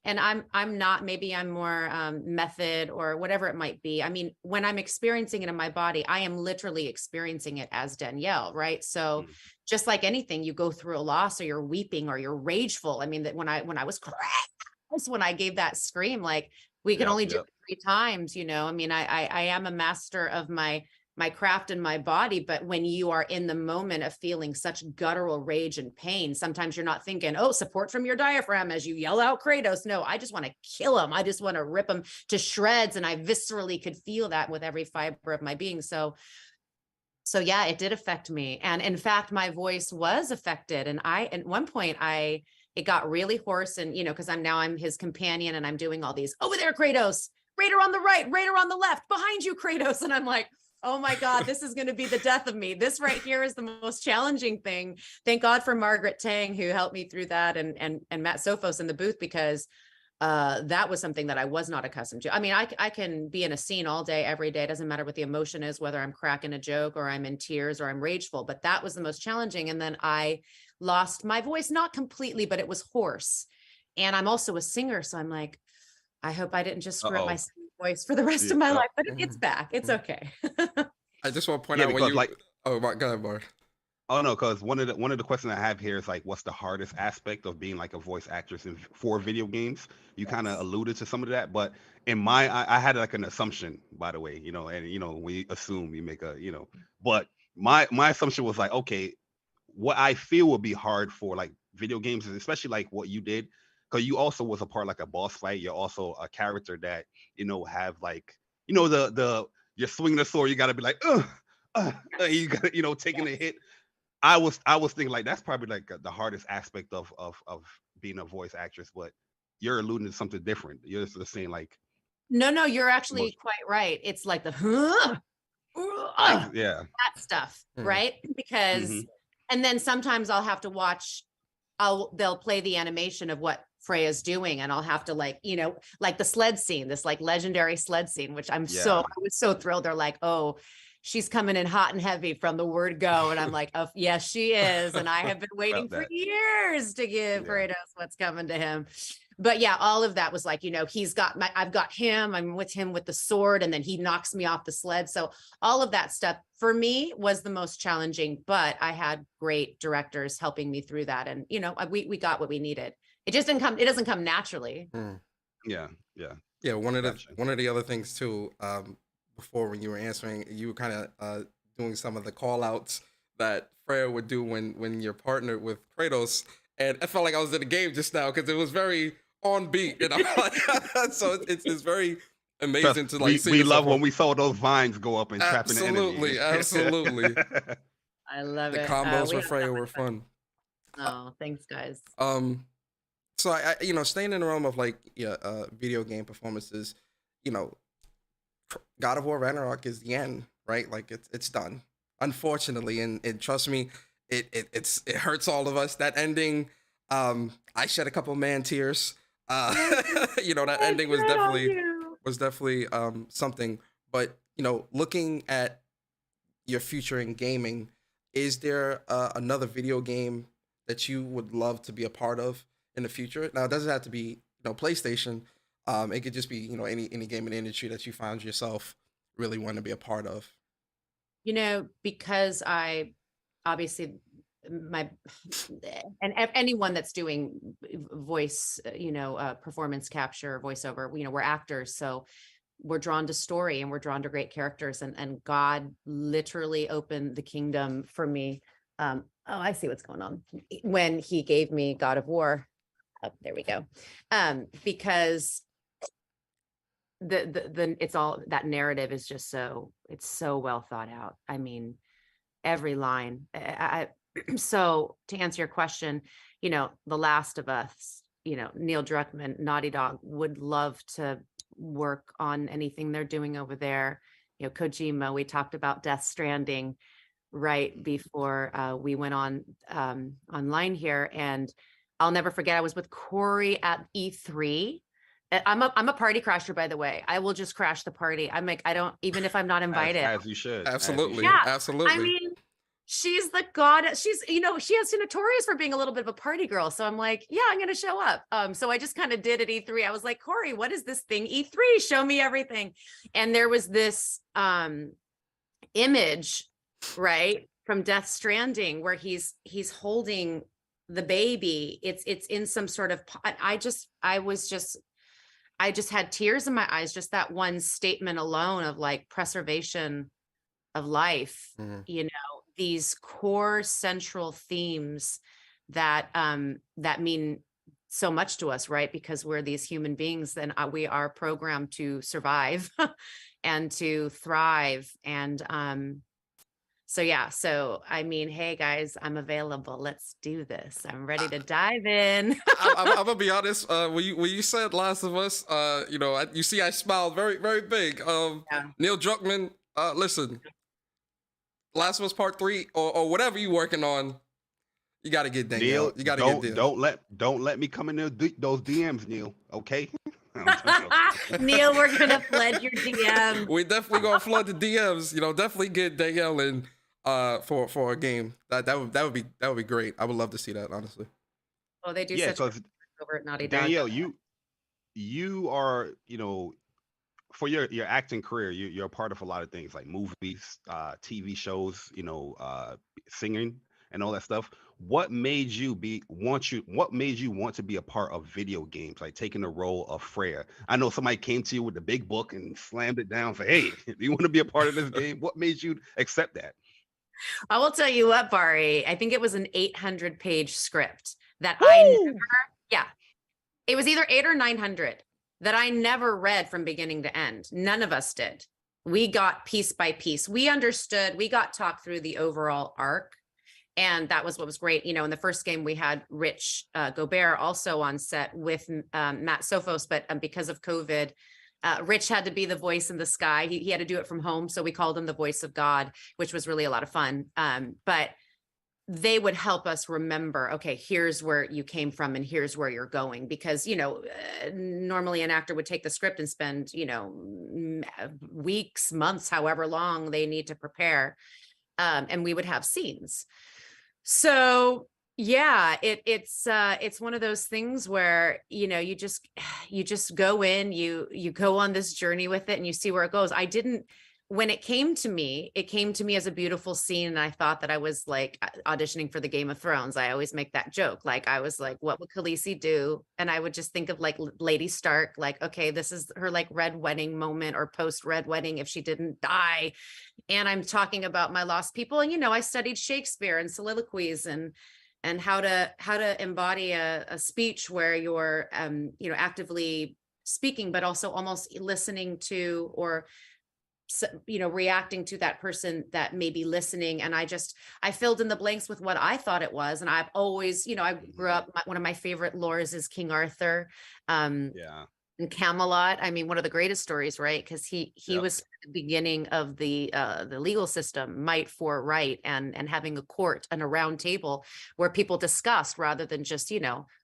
and I'm not, maybe I'm more method or whatever it might be. I mean, when I'm experiencing it in my body, I am literally experiencing it as Danielle, right? So just like anything, you go through a loss, or you're weeping, or you're rageful. I mean, that when I was cracked, when I gave that scream, like, we can only do it 3 times, you know. I mean, I am a master of my craft and my body, but when you are in the moment of feeling such guttural rage and pain, sometimes you're not thinking, oh, support from your diaphragm as you yell out Kratos. No, I just want to kill him. I just want to rip him to shreds. And I viscerally could feel that with every fiber of my being. So yeah, it did affect me. And in fact, my voice was affected. And at one point it got really hoarse, and, you know, cause I'm his companion, and I'm doing all these, over there, Kratos, Raider on the right, Raider on the left, behind you, Kratos. And I'm like, oh my God, this is going to be the death of me. This right here is the most challenging thing. Thank God for Margaret Tang, who helped me through that, and Matt Sophos in the booth, because that was something that I was not accustomed to. I mean, I can be in a scene all day, every day. It doesn't matter what the emotion is, whether I'm cracking a joke or I'm in tears or I'm rageful, but that was the most challenging. And then I lost my voice, not completely, but it was hoarse. And I'm also a singer. So I'm like, I hope I didn't just screw up my voice for the rest of my life, but it's back. It's okay. I just want to point out when you, like, oh my God, Bar. Oh no, because one of the questions I have here is like, what's the hardest aspect of being like a voice actress for video games? You kind of alluded to some of that, but in I had like an assumption, by the way, you know, and you know, we assume you make a, you know, but my assumption was like, okay, what I feel would be hard for like video games is especially like what you did, because you also was a part like a boss fight. You're also a character that, you know, have like, you know, you're swinging the sword, you got to be like, you got, you know, taking a hit. I was thinking like that's probably like the hardest aspect of being a voice actress, but you're alluding to something different. You're just saying like, no, you're actually quite right. It's like the yeah, that stuff, right? Because and then sometimes I'll have to watch. They'll play the animation of what Freya's doing, and I'll have to, like, you know, like the sled scene, this like legendary sled scene, which I was so thrilled. They're like, oh, she's coming in hot and heavy from the word go. And I'm like, oh, yes, she is. And I have been waiting for years to give Kratos what's coming to him. But yeah, all of that was like, you know, I've got him, I'm with him with the sword, and then he knocks me off the sled. So all of that stuff for me was the most challenging, but I had great directors helping me through that. And, you know, we got what we needed. It doesn't come naturally. Yeah. One of the other things too, before when you were answering, you were kind of doing some of the call outs that Freya would do when you're partnered with Kratos, and I felt like I was in a game just now because it was very on beat, and I'm like, so it's very amazing to like see. We this love up when we saw those vines go up and trapping the enemy. Absolutely. I love The it. combos We with had Freya so were much fun. fun. Oh, thanks, guys. So I staying in the realm of like video game performances, God of War Ragnarok is the end, right? Like it's done, unfortunately, and trust me, it hurts all of us. That ending, I shed a couple man tears. That ending was definitely something. But looking at your future in gaming, is there another video game that you would love to be a part of in the future? Now, it doesn't have to be PlayStation. It could just be any game in the industry that you found yourself really want to be a part of. Because I obviously anyone that's doing voice, performance capture, voiceover, we're actors, so we're drawn to story and we're drawn to great characters, and God literally opened the kingdom for me. Oh, I see what's going on. When he gave me God of War, there we go. Because the it's all, that narrative is just it's so well thought out. I mean, every line. So to answer your question, The Last of Us, Neil Druckmann, Naughty Dog would love to work on anything they're doing over there. Kojima, we talked about Death Stranding right before we went on online here, and I'll never forget, I was with Corey at E3. I'm a party crasher, by the way. I will just crash the party. I'm like, I don't, even if I'm not invited. As you should. Absolutely. Yeah, Absolutely. I mean, she's the goddess. She's, she has notorious for being a little bit of a party girl. So I'm like, yeah, I'm going to show up. So I just kind of did at E3. I was like, Corey, what is this thing? E3, show me everything. And there was this image, right, from Death Stranding where he's holding the baby. It's in some sort of, I just had tears in my eyes, just that one statement alone of like preservation of life, these core central themes that mean so much to us, right? Because we're these human beings, then we are programmed to survive and to thrive. And so I mean, hey guys, I'm available. Let's do this. I'm ready to dive in. I'm gonna be honest. When you said Last of Us, you see, I smiled very, very big. Neil Druckmann, listen, Last of Us Part 3 or whatever you working on, you got to get Danielle. You got to get Danielle. Don't let me come in there those DMs, Neil. Okay. Neil, we're gonna flood your DMs. We definitely gonna flood the DMs. Definitely get Danielle in for a game. That would be great. I would love to see that, honestly. Oh, they do such over at Naughty Dog. Danielle, you are, for your acting career, you're a part of a lot of things like movies, TV shows, singing and all that stuff. What made you want to be a part of video games, like taking the role of Freya? I know somebody came to you with the big book and slammed it down for, hey, if you want to be a part of this game, what made you accept that? I will tell you what, Bari, I think it was an 800-page script that it was either 800 or 900 that I never read from beginning to end. None of us did. We got piece by piece. We understood, we got talked through the overall arc. And that was what was great. In the first game, we had Rich Gobert also on set with Matt Sophos, but because of COVID, Rich had to be the voice in the sky. He had to do it from home. So we called him the voice of God, which was really a lot of fun. But they would help us remember, okay, here's where you came from and here's where you're going. Because, normally an actor would take the script and spend, weeks, months, however long they need to prepare. And we would have scenes. So yeah, it's one of those things where, you just go in, you go on this journey with it and you see where it goes. when it came to me as a beautiful scene. And I thought that I was like auditioning for the Game of Thrones. I always make that joke. Like I was like, what would Khaleesi do? And I would just think of like Lady Stark, like, okay, this is her like red wedding moment or post red wedding if she didn't die. And I'm talking about my lost people. And, I studied Shakespeare and soliloquies and how to embody a speech where you're, actively speaking, but also almost listening to, or reacting to that person that may be listening. And I filled in the blanks with what I thought it was. And I've always, I grew up, one of my favorite lores is King Arthur. Yeah. And Camelot. I mean, one of the greatest stories, right? Because he Yep. was the beginning of the legal system, might for right, and having a court and a round table where people discussed rather than just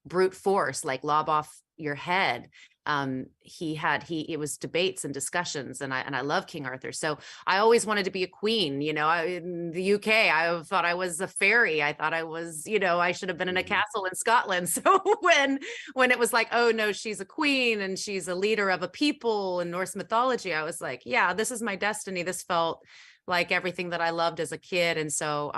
brute force, like lob off your head. It was debates and discussions, and I love King Arthur. So I always wanted to be a queen. In the UK, I thought I was a fairy. I thought I was, I should have been in a castle in Scotland. So when it was like, oh no, she's a queen and she's a leader of a people in Norse mythology, I was like, yeah, this is my destiny. This felt like everything that I loved as a kid. And so,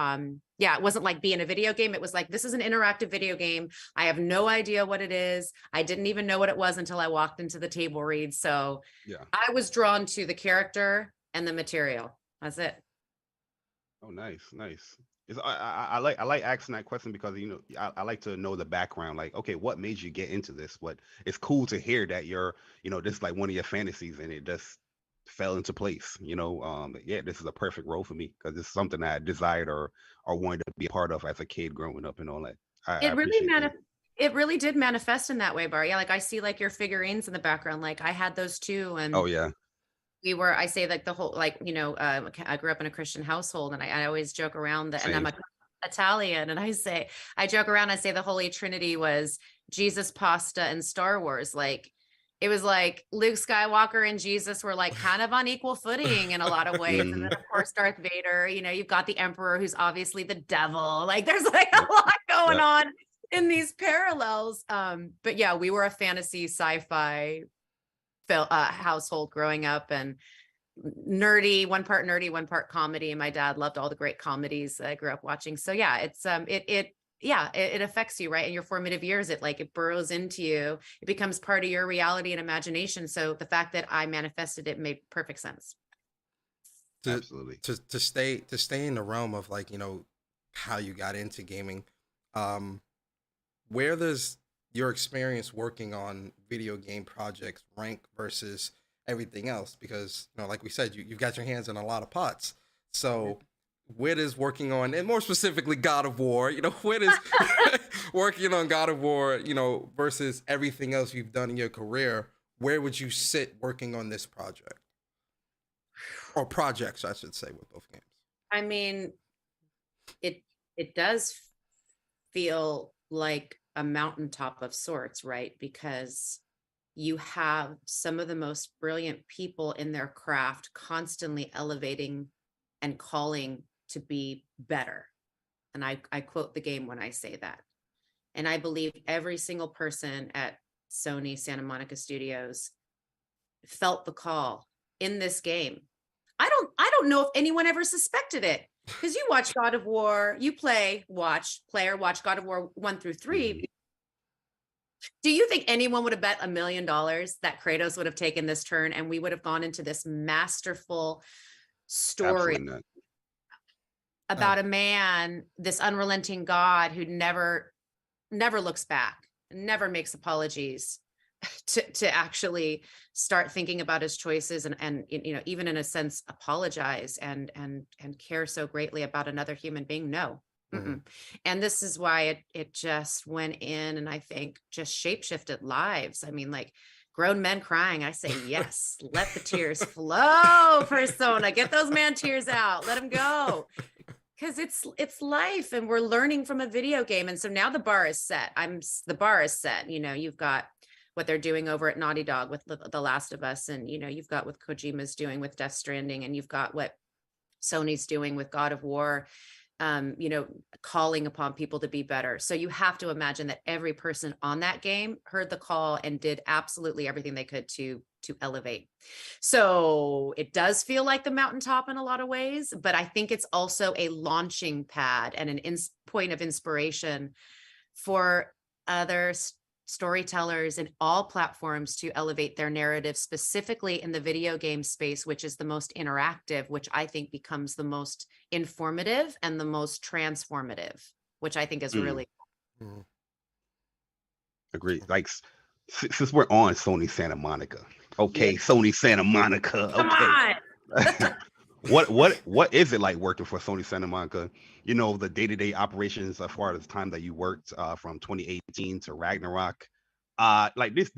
it wasn't like being a video game. It was like, this is an interactive video game. I have no idea what it is. I didn't even know what it was until I walked into the table read. So Yeah. I was drawn to the character and the material. That's it. Oh, nice. I like asking that question because I like to know the background. Like, okay, what made you get into this? But it's cool to hear that you're, this is like one of your fantasies, and it just fell into place. This is a perfect role for me because it's something that I desired or wanted to be a part of as a kid growing up and all that. It really did manifest in that way, Bari. Yeah, like I see like your figurines in the background. Like I had those too, and oh yeah. I say like the whole, like, I grew up in a Christian household, and I always joke around that, and I'm Italian, and I joke around, I say the Holy Trinity was Jesus, pasta, and Star Wars. Like it was like Luke Skywalker and Jesus were like kind of on equal footing in a lot of ways. And then of course, Darth Vader, you've got the Emperor, who's obviously the devil. Like there's like a lot going on in these parallels. But yeah, we were a fantasy sci-fi household growing up, and nerdy, one part comedy. And my dad loved all the great comedies I grew up watching. So yeah, it's it affects you, right? In your formative years, it burrows into you. It becomes part of your reality and imagination. So the fact that I manifested it made perfect sense. Absolutely. To stay in the realm of like, how you got into gaming, where does your experience working on video game projects rank versus everything else? Because, like we said, you've got your hands in a lot of pots. So where does working on, and more specifically God of War, where does working on God of War, versus everything else you've done in your career, where would you sit working on this project? Or projects, I should say, with both games. I mean, it does feel like a mountaintop of sorts, right? Because you have some of the most brilliant people in their craft constantly elevating and calling to be better. And I quote the game when I say that. And I believe every single person at Sony Santa Monica Studios felt the call in this game. I don't know if anyone ever suspected it, because you watch God of War, watch God of War 1 through 3. Do you think anyone would have bet $1 million that Kratos would have taken this turn and we would have gone into this masterful story about a man, this unrelenting God who never looks back, never makes apologies, to actually start thinking about his choices and even in a sense apologize and care so greatly about another human being? No. And this is why it just went in, and I think just shapeshifted lives. I mean, like grown men crying. I say, yes, let the tears flow, Persona. Get those man tears out. Let them go. Because it's life, and we're learning from a video game. And so now the bar is set. The bar is set. You've got what they're doing over at Naughty Dog with The Last of Us, and you've got what Kojima's doing with Death Stranding, and you've got what Sony's doing with God of War. calling upon people to be better. So you have to imagine that every person on that game heard the call and did absolutely everything they could to elevate. So it does feel like the mountaintop in a lot of ways, but I think it's also a launching pad and an point of inspiration for other storytellers in all platforms to elevate their narrative, specifically in the video game space, which is the most interactive, which I think becomes the most informative and the most transformative, which I think is really Mhm. Agree. Like since we're on Sony Santa Monica, okay, Yeah. Sony Santa Monica, Come okay. on. What is it like working for Sony Santa Monica? The day-to-day operations as far as the time that you worked from 2018 to Ragnarok. Like this,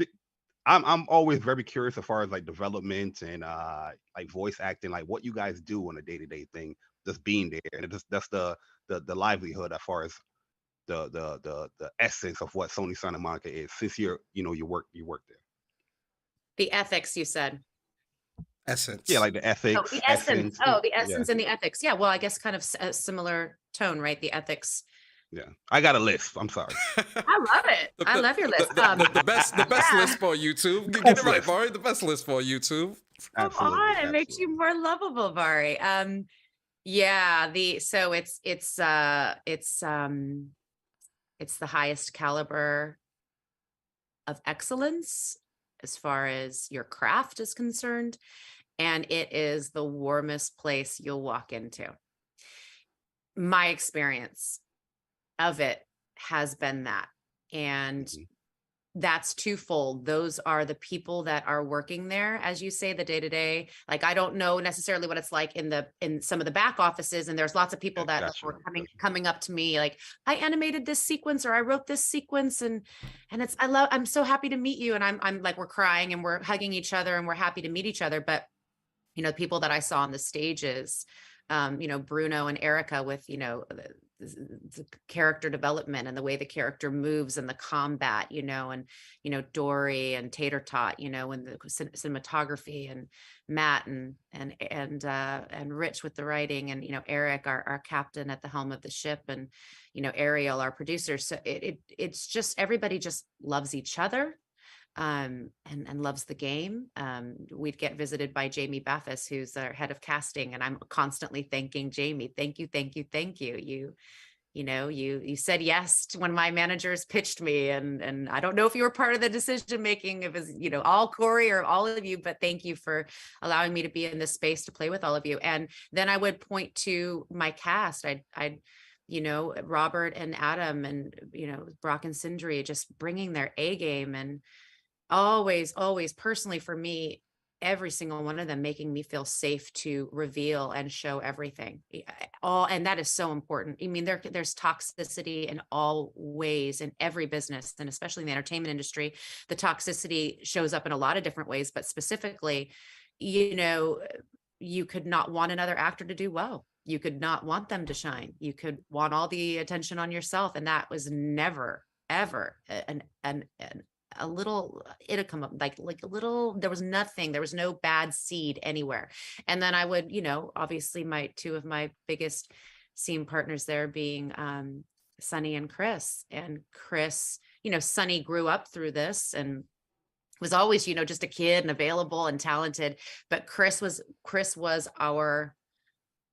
I'm always very curious as far as like development and like voice acting, like what you guys do on a day-to-day thing, just being there, and that's the livelihood as far as the essence of what Sony Santa Monica is. Since you work there. The ethics, you said. Essence. Yeah, like the ethics. Oh, the essence. Oh, the Yeah. essence and the ethics. Yeah. Well, I guess kind of a similar tone, right? The ethics. Yeah, I got a list. I'm sorry. I love it. I love your list. The best list for YouTube. Get it right, Bari. The best list for YouTube. Come Absolutely, on, it makes you absolutely. more lovable, Bari. Yeah, so it's the highest caliber of excellence as far as your craft is concerned, and it is the warmest place you'll walk into. My experience of it has been that, and Mhm. that's twofold. Those are the people that are working there, as you say, the day-to-day. Like, I don't know necessarily what it's like in some of the back offices, and there's lots of people Yeah, that gotcha, were gotcha. coming up to me like, I animated this sequence or I wrote this sequence, and I'm so happy to meet you, and I'm like, we're crying and we're hugging each other and we're happy to meet each other. But people that I saw on the stages, Bruno and Erica with the character development and the way the character moves and the combat, and Dory and Tater Tot, and the cinematography, and Matt and Rich with the writing, and Eric, our captain at the helm of the ship, and Ariel, our producer. So it's just, everybody just loves each other. And loves the game. We'd get visited by Jamie Baffis, who's our head of casting, and I'm constantly thanking Jamie. Thank you, thank you, thank you. You said yes to when my managers pitched me, and I don't know if you were part of the decision making, if it's all Corey or all of you, but thank you for allowing me to be in this space to play with all of you. And then I would point to my cast. I'd Robert and Adam and Brock and Sindri, just bringing their A game, and always personally for me, every single one of them making me feel safe to reveal and show everything. And that is so important. I mean, there's toxicity in all ways in every business, and especially in the entertainment industry. The toxicity shows up in a lot of different ways, but specifically, you could not want another actor to do well. You could not want them to shine. You could want all the attention on yourself, and that was never ever a little, it'll come up like a little, there was nothing, there was no bad seed anywhere. And then I would, obviously two of my biggest scene partners there being Sunny and Chris. And Chris, Sunny grew up through this and was always, just a kid and available and talented. But Chris was our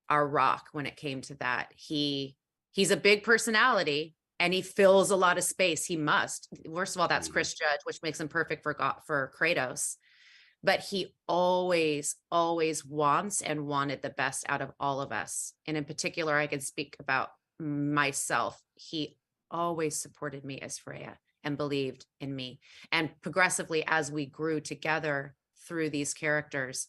rock when it came to that. He's a big personality, and he fills a lot of space. He must. First of all, that's Chris Judge, which makes him perfect for Kratos. But he always wants and wanted the best out of all of us. And in particular, I can speak about myself. He always supported me as Freya and believed in me. And progressively, as we grew together through these characters,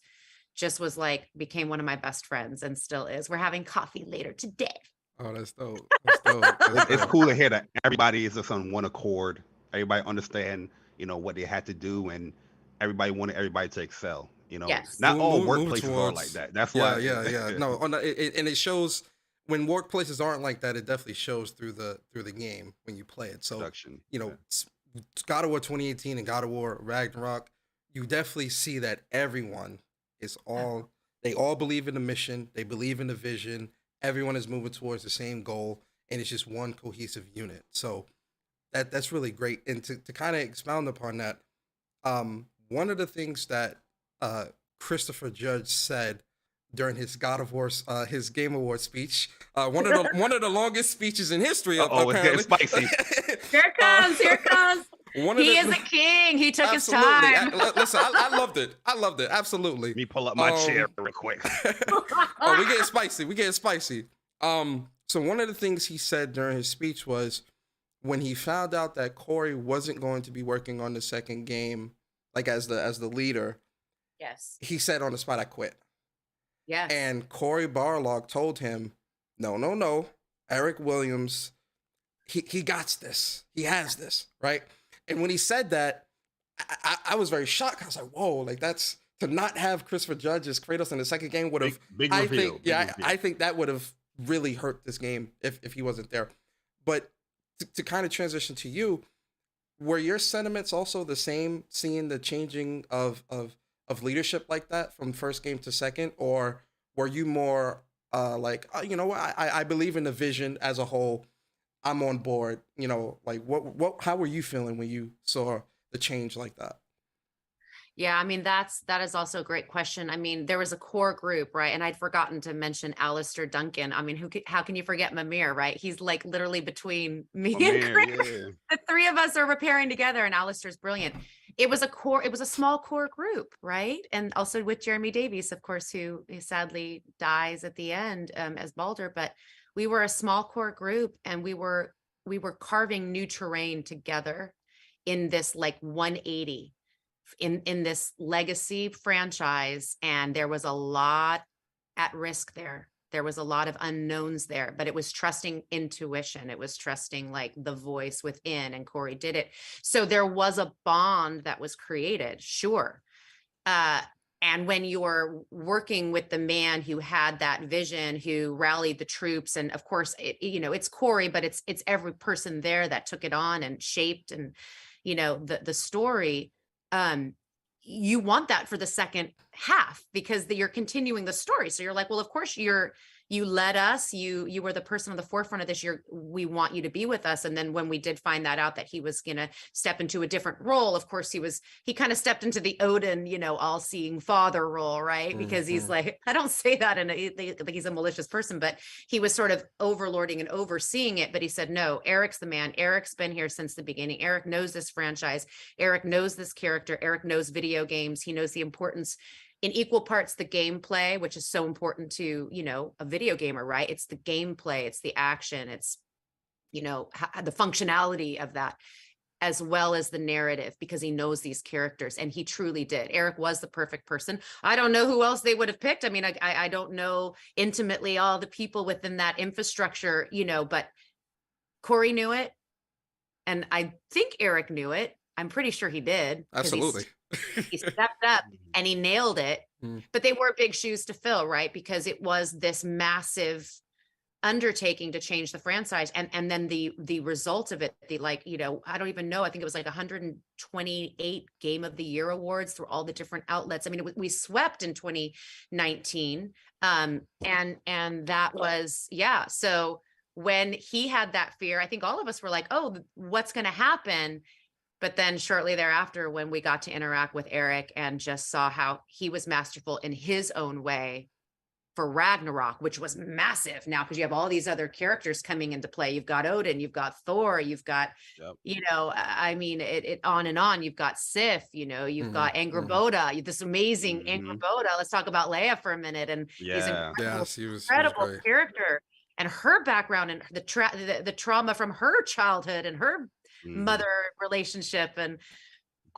just was became one of my best friends, and still is. We're having coffee later today. Oh, that's dope. That's dope. It's cool to hear that everybody is just on one accord. Everybody understand, what they had to do, and everybody wanted everybody to excel. Yes. Not all Move workplaces are like that. That's why. Yeah. No, and it shows when workplaces aren't like that. It definitely shows through the game when you play it. So Production. God of War 2018 and God of War Ragnarok, you definitely see that everyone is they all believe in the mission, they believe in the vision. everyone is moving towards the same goal, and it's just one cohesive unit. So that's really great. And to kind of expound upon that, one of the things that Christopher Judge said during his God of War, his Game Award speech, one of the longest speeches in history. Oh, it's getting spicy. Here it comes. Here it comes. He is a king. He took his time. Listen, I loved it. I loved it. Absolutely. Let me pull up my chair real quick. Oh, we getting spicy. We getting spicy. So one of the things he said during his speech was when he found out that Corey wasn't going to be working on the second game, like as the leader. Yes. He said on the spot, "I quit." Yes. And Corey Barlog told him, no. Eric Williams, he got this. He has this, right? And when he said that, I was very shocked. I was like, whoa, like that's to not have Christopher Judge as Kratos in the second game would have big reveal. I think that would have really hurt this game if he wasn't there. But to kind of transition to you, were your sentiments also the same, seeing the changing of leadership like that from first game to second, or were you more like, you know what, I believe in the vision as a whole, I'm on board, you know, like what how were you feeling when you saw the change like that? Yeah, I mean, that is also a great question. I mean, there was a core group, right? And I'd forgotten to mention Alistair Duncan. I mean, how can you forget Mimir, right? He's like literally between me and Chris. Yeah. The three of us are repairing together, and Alistair's brilliant. It was a small core group, right? And also with Jeremy Davies, of course, who sadly dies at the end as Baldur. But we were a small core group, and we were carving new terrain together in this like 180. In this legacy franchise, and there was a lot at risk there. There was a lot of unknowns there, but it was trusting intuition. It was trusting like the voice within, and Corey did it. So there was a bond that was created, sure. And when you're working with the man who had that vision, who rallied the troops, and of course, it's Corey, but it's every person there that took it on and shaped, and the story. You want that for the second half because you're continuing the story. So you're like, well, of course you led us, you were the person on the forefront of this. We want you to be with us. And then when we did find that out that he was going to step into a different role, of course he kind of stepped into the Odin, all-seeing father role, right? Because he's like, I don't say that he's a malicious person, but he was sort of overlording and overseeing it. But he said, no, Eric's the man. Eric's been here since the beginning. Eric knows this franchise. Eric knows this character. Eric knows video games. He knows the importance in equal parts, the gameplay, which is so important to, a video gamer, right? It's the gameplay, it's the action, it's, the functionality of that, as well as the narrative, because he knows these characters, and he truly did. Eric was the perfect person. I don't know who else they would have picked. I mean, I don't know intimately all the people within that infrastructure, but Corey knew it. And I think Eric knew it. I'm pretty sure he did. Absolutely. He stepped up and he nailed it, but they were big shoes to fill, right? Because it was this massive undertaking to change the franchise, and then the result of it, I don't even know. I think it was like 128 Game of the Year awards through all the different outlets. I mean, we swept in 2019, and that was So when he had that fear, I think all of us were like, "Oh, what's going to happen?" But then shortly thereafter, when we got to interact with Eric and just saw how he was masterful in his own way for Ragnarok, which was massive now because you have all these other characters coming into play. You've got Odin, you've got Thor, you've got, I mean, it on and on. You've got Sif, you've got Angrboda, this amazing Angrboda. Let's talk about Leia for a minute. And he's incredible character. And her background and the trauma from her childhood and her mother relationship, and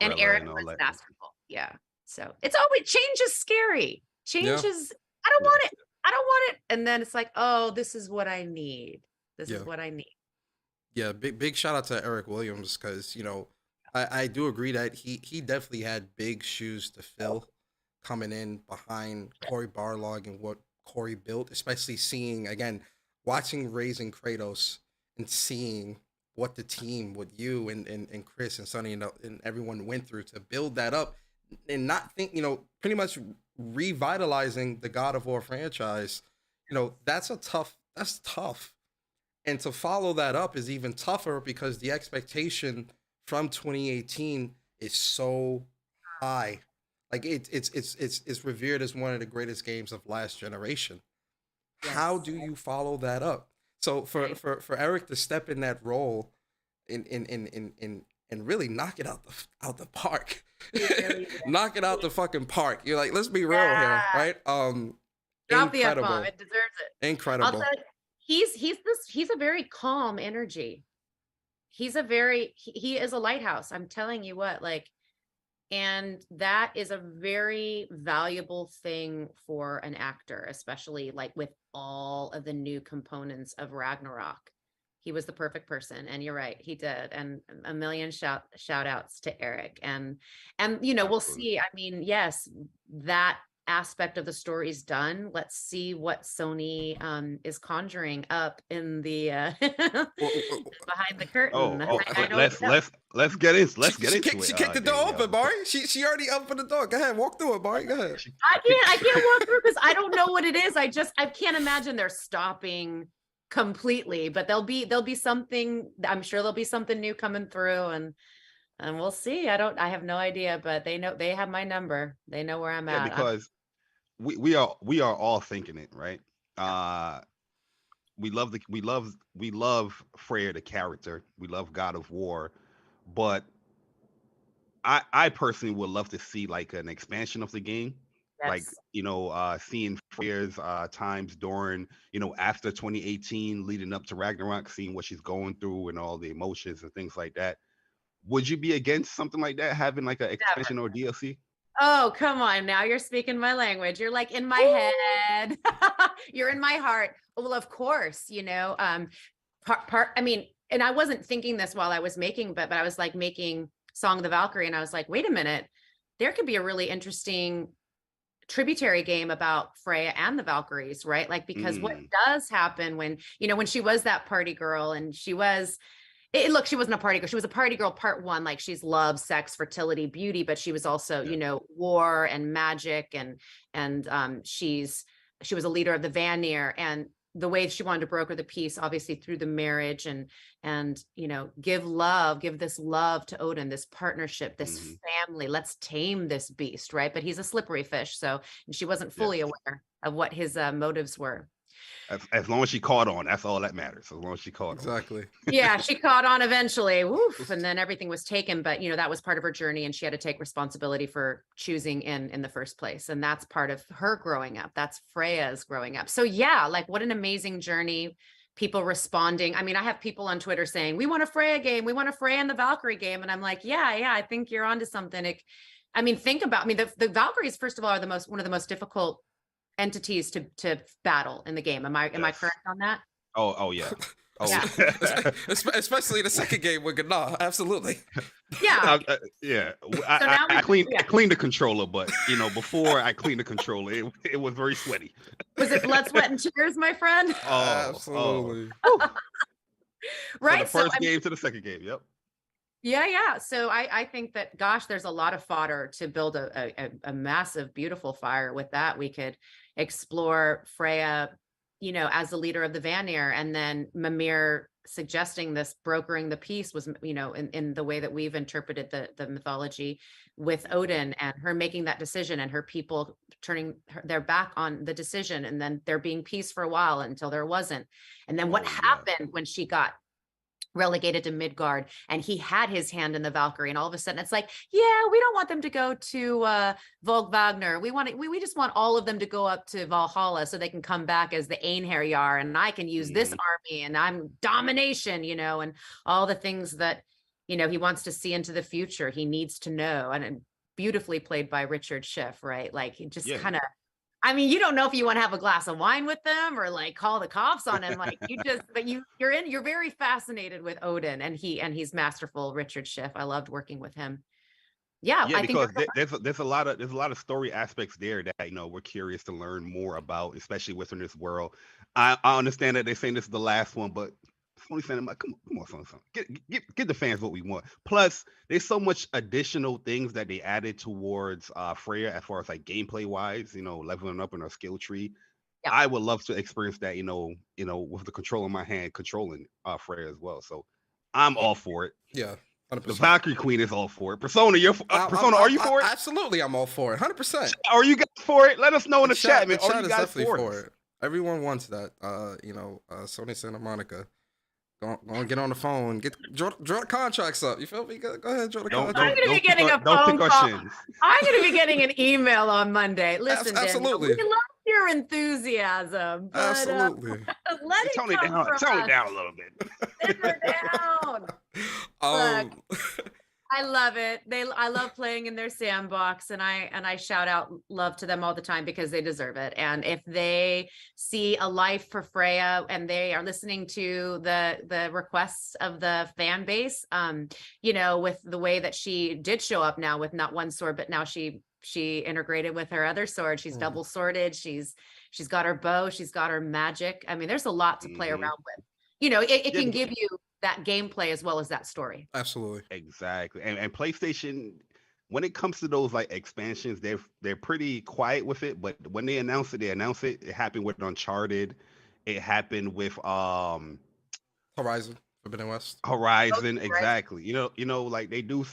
Eric was masterful. Yeah. So it's always, change is scary. Change is, I don't want it. And then it's like, oh, this is what I need. This is what I need. Yeah. Big shout out to Eric Williams. Cause I do agree that he definitely had big shoes to fill coming in behind Corey Barlog and what Corey built, especially watching Raising Kratos and seeing what the team with you and Chris and Sonny and everyone went through to build that up, and not think, pretty much revitalizing the God of War franchise. That's a tough That's tough. And to follow that up is even tougher because the expectation from 2018 is so high. Like it's revered as one of the greatest games of last generation. How Yes. do you follow that up? So for Eric to step in that role and really knock it out the park. He really did. Knock it out the fucking park. You're like, let's be real here, Yeah. right? Drop the F-bomb. Incredible. It deserves it. I'll Incredible. tell you, he's a very calm energy. He is a lighthouse. I'm telling you what, like, and that is a very valuable thing for an actor, especially like with all of the new components of Ragnarok. He was the perfect person, and you're right, he did. And a million shout outs to Eric. And we'll see. I mean, yes, that aspect of the story is done. Let's see what Sony is conjuring up in the behind the curtain. Let's get into it. She kicked the door open, Bari. She already opened the door. Go ahead, walk through it, Bari. Go ahead. I can't walk through because I don't know what it is. I can't imagine they're stopping completely, but there'll be something. I'm sure there'll be something new coming through, and we'll see. I have no idea, but they know, they have my number. They know where I'm at. Because we are all thinking it, right? We love Freya the character. We love God of War, but I personally would love to see like an expansion of the game. Like, seeing Freya's times during, after 2018, leading up to Ragnarok, seeing what she's going through and all the emotions and things like that. Would you be against something like that, having like an expansion or DLC? Oh, come on. Now you're speaking my language. You're like in my head. You're in my heart. Well, of course, I mean, and I wasn't thinking this while I was making, but I was like making Song of the Valkyrie, and I was like, wait a minute, there could be a really interesting tributary game about Freya and the Valkyries, right? Like, because what does happen when she was that party girl, and she wasn't a party girl. She was a party girl part one. Like, she's love, sex, fertility, beauty, but she was also, war and magic. And she was a leader of the Vanir, and the way she wanted to broker the peace, obviously through the marriage and give this love to Odin, this partnership, this family. Let's tame this beast, right? But he's a slippery fish. So she wasn't fully aware of what his motives were. As long as she caught on, that's all that matters. As long as she caught on. Exactly. Yeah, she caught on eventually. Woof, and then everything was taken. But that was part of her journey, and she had to take responsibility for choosing in the first place. And that's part of her growing up. That's Freya's growing up. So yeah, like, what an amazing journey. People responding. I mean, I have people on Twitter saying, we want a Freya game. We want a Freya and the Valkyrie game. And I'm like, yeah, I think you're onto something. Think about the Valkyries, first of all, are one of the most difficult entities to battle in the game. Am I correct on that? Oh yeah. Oh yeah. Especially the second game with Gnar. Absolutely. Yeah. Yeah. I cleaned the controller, but before I cleaned the controller, it was very sweaty. Was it blood, sweat, and tears, my friend? Oh, absolutely. Right. From the first game to the second game. Yep. Yeah. So I think that, gosh, there's a lot of fodder to build a massive, beautiful fire with that. We could explore Freya, as the leader of the Vanir, and then Mimir suggesting this, brokering the peace was, in the way that we've interpreted the mythology with Odin, and her making that decision, and her people turning their back on the decision, and then there being peace for a while until there wasn't. And then what happened when she got relegated to Midgard, and he had his hand in the Valkyrie, and all of a sudden it's like, yeah, we don't want them to go to Volk-Wagner. We just want all of them to go up to Valhalla so they can come back as the Einherjar, and I can use this army, and I'm domination, and all the things that he wants to see into the future. He needs to know, and beautifully played by Richard Schiff, right? Like, he just kind of, you don't know if you want to have a glass of wine with them or like call the cops on him. Like, you're very fascinated with Odin, and he's masterful. Richard Schiff. I loved working with him. Yeah, I because think there's a lot of story aspects there that we're curious to learn more about, especially within this world. I understand that they're saying this is the last one, but Sony saying, like, come on, Sony. Get the fans what we want. Plus, there's so much additional things that they added towards Freya as far as like gameplay wise, leveling up in her skill tree. Yeah. I would love to experience that, with the control in my hand, controlling Freya as well. So I'm all for it. Yeah. 100%. The Valkyrie Queen is all for it. Persona, Persona, I'm- are you for it? Absolutely, I'm all for it. 100%. Are you guys for it? Let us know in the chat, man. The Are chat you is guys definitely for for it? it. Everyone wants that. Sony Santa Monica. Go and get on the phone. Draw the contracts up. You feel me? Go ahead, draw the contracts. I'm gonna be getting a phone call. I'm gonna be getting an email on Monday. Listen, Absolutely. Danielle, we love your enthusiasm. But, Absolutely. let it Tone it come down. from Tone it us. down a little bit. Simmer down. I love it. I love playing in their sandbox, and I shout out love to them all the time because they deserve it. And if they see a life for Freya and they are listening to the requests of the fan base, with the way that she did show up now with not one sword, but now she integrated with her other sword. She's double sworded. She's got her bow. She's got her magic. I mean, there's a lot to play around with. It can give you that gameplay as well as that story. Absolutely. Exactly. And PlayStation, when it comes to those like expansions, they're pretty quiet with it. But when they announce it, It happened with Uncharted. It happened with Horizon Forbidden West. Horizon, exactly. Like they do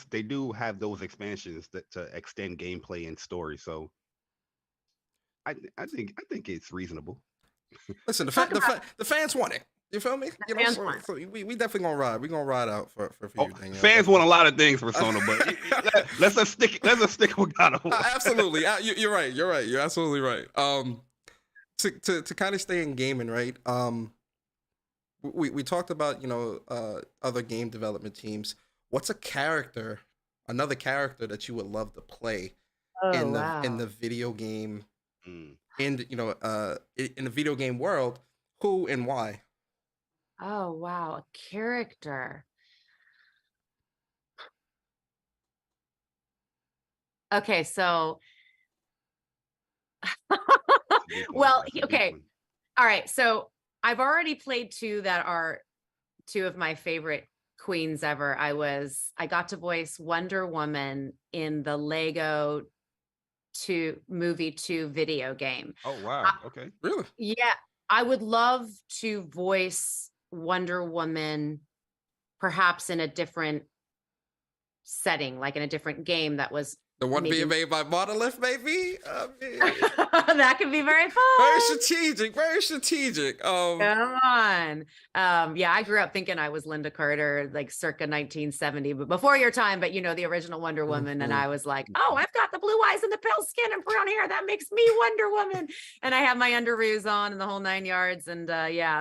have those expansions to extend gameplay and story. So I think it's reasonable. Listen, the fans want it. You feel me? So we definitely gonna ride. We're gonna ride out for a few things. Fans want a lot of things, Persona, but let's just stick with God of War. Absolutely. You're right. You're absolutely right. To kind of stay in gaming, right? We talked about other game development teams. What's another character that you would love to play in the video game, in the video game world? Who and why? Oh, wow. A character. Okay, so well, okay. All right. So I've already played two that are two of my favorite queens ever. I got to voice Wonder Woman in the Lego Movie 2 video game. Oh, wow. Okay. Really? Yeah. I would love to voice Wonder Woman perhaps in a different setting, like in a different game that was the one being made by Monolith, maybe. That could be very fun. Very strategic. Come on. Yeah, I grew up thinking I was Linda Carter, like circa 1970, but before your time. But the original Wonder Woman, and I was like, oh, I've got the blue eyes and the pale skin and brown hair. That makes me Wonder Woman. And I have my underoos on and the whole 9 yards. And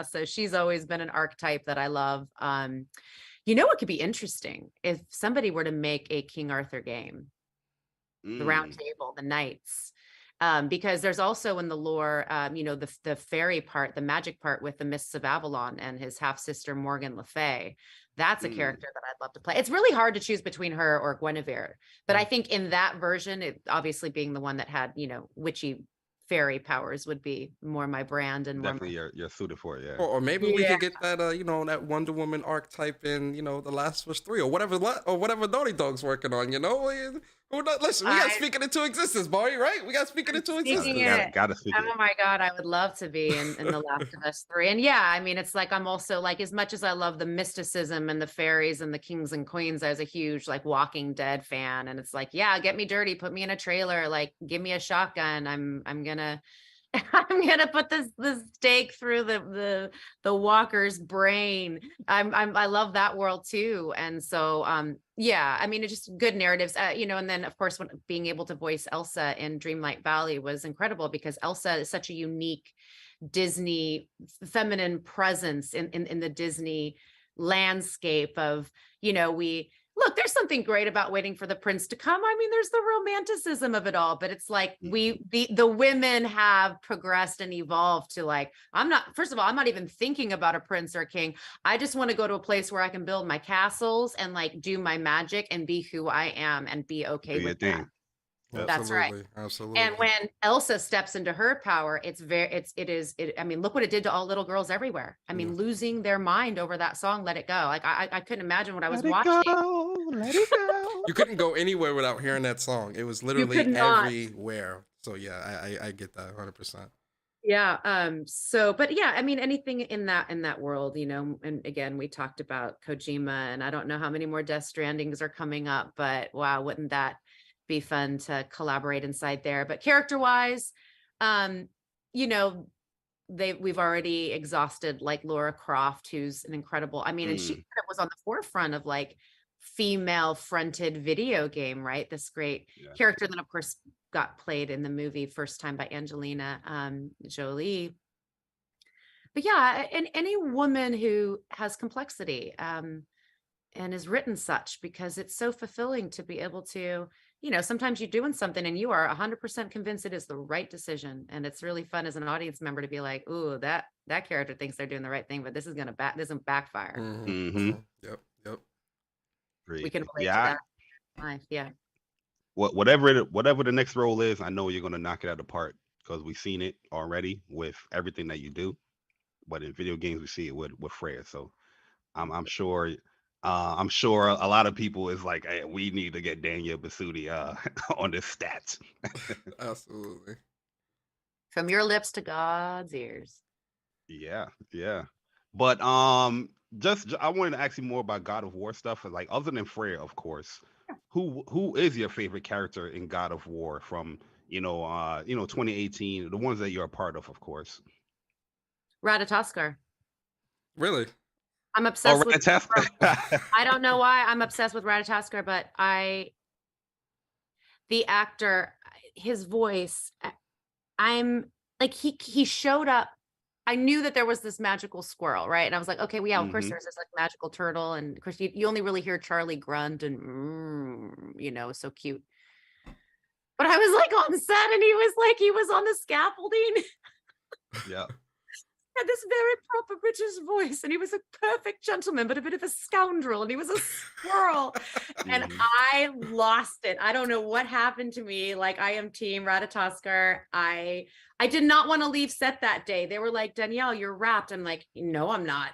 so she's always been an archetype that I love. What could be interesting if somebody were to make a King Arthur game. The round table, the knights, because there's also in the lore, the fairy part, the magic part with the Mists of Avalon and his half sister Morgan Le Fay. That's a character that I'd love to play. It's really hard to choose between her or Guinevere, but I think in that version, it obviously being the one that had witchy fairy powers would be more my brand and definitely you're suited for it. Yeah. Or maybe we could get that that Wonder Woman archetype in The Last of Us 3 or whatever Naughty Dog's working on. Listen, we got to speak it into existence, Bari, right? We got to speak it into existence. Gotta speak it. Oh my God, I would love to be in The Last of Us 3. And it's like I'm also like, as much as I love the mysticism and the fairies and the kings and queens, I was a huge like Walking Dead fan. And it's like, get me dirty, put me in a trailer, like give me a shotgun. I'm gonna put this stake through the walker's brain. I love that world too. And so it's just good narratives, and then of course being able to voice Elsa in Dreamlight Valley was incredible because Elsa is such a unique Disney feminine presence in the Disney landscape of, look, there's something great about waiting for the prince to come. I mean, there's the romanticism of it all, but it's like the women have progressed and evolved to like, I'm not even thinking about a prince or a king. I just want to go to a place where I can build my castles and like do my magic and be who I am and be okay with that. That's right. Absolutely. And when Elsa steps into her power, look what it did to all little girls everywhere. I mean, losing their mind over that song, Let It Go. Like I couldn't imagine what I was watching. Let it go. You couldn't go anywhere without hearing that song. It was literally everywhere. So yeah, I get that 100%. But yeah, I mean, anything in that world, you know, and again, we talked about Kojima, and I don't know how many more Death Strandings are coming up, but wow, wouldn't that be fun to collaborate inside there? But character wise, you know, we've already exhausted like Laura Croft, who's an incredible, I mean, and she was on the forefront of like female fronted video game, right? This great character that of course got played in the movie first time by Angelina Jolie. But yeah, and any woman who has complexity and is written such, because it's so fulfilling to be able to, you know, sometimes you're doing something and you are 100% convinced it is the right decision, and it's really fun as an audience member to be like, ooh, that character thinks they're doing the right thing, but this is gonna backfire. Yep. We can relate to that. Yeah. Whatever the next role is, I know you're gonna knock it out of the park because we've seen it already with everything that you do. But in video games, we see it with Freya. So I'm sure a lot of people is like, hey, we need to get Danielle Bisutti on this stats. Absolutely. From your lips to God's ears. Yeah. But just I wanted to ask you more about God of War stuff. Like, other than Freya, of course, who is your favorite character in God of War from 2018, the ones that you're a part of course? Ratatoskr. Really? I'm obsessed with Ratatoskr. I don't know why I'm obsessed with Ratatoskr, but the actor, his voice, I'm like, he showed up. I knew that there was this magical squirrel, right? And I was like, okay, of course there's this like magical turtle, and of course you only really hear Charlie grunt and so cute. But I was like on set, and he was on the scaffolding. Yeah. Had this very proper British voice, and he was a perfect gentleman, but a bit of a scoundrel, and he was a squirrel. And I lost it. I don't know what happened to me. Like, I am team Ratatoskr. I did not want to leave set that day. They were like, Danielle, you're wrapped. I'm like, no, I'm not.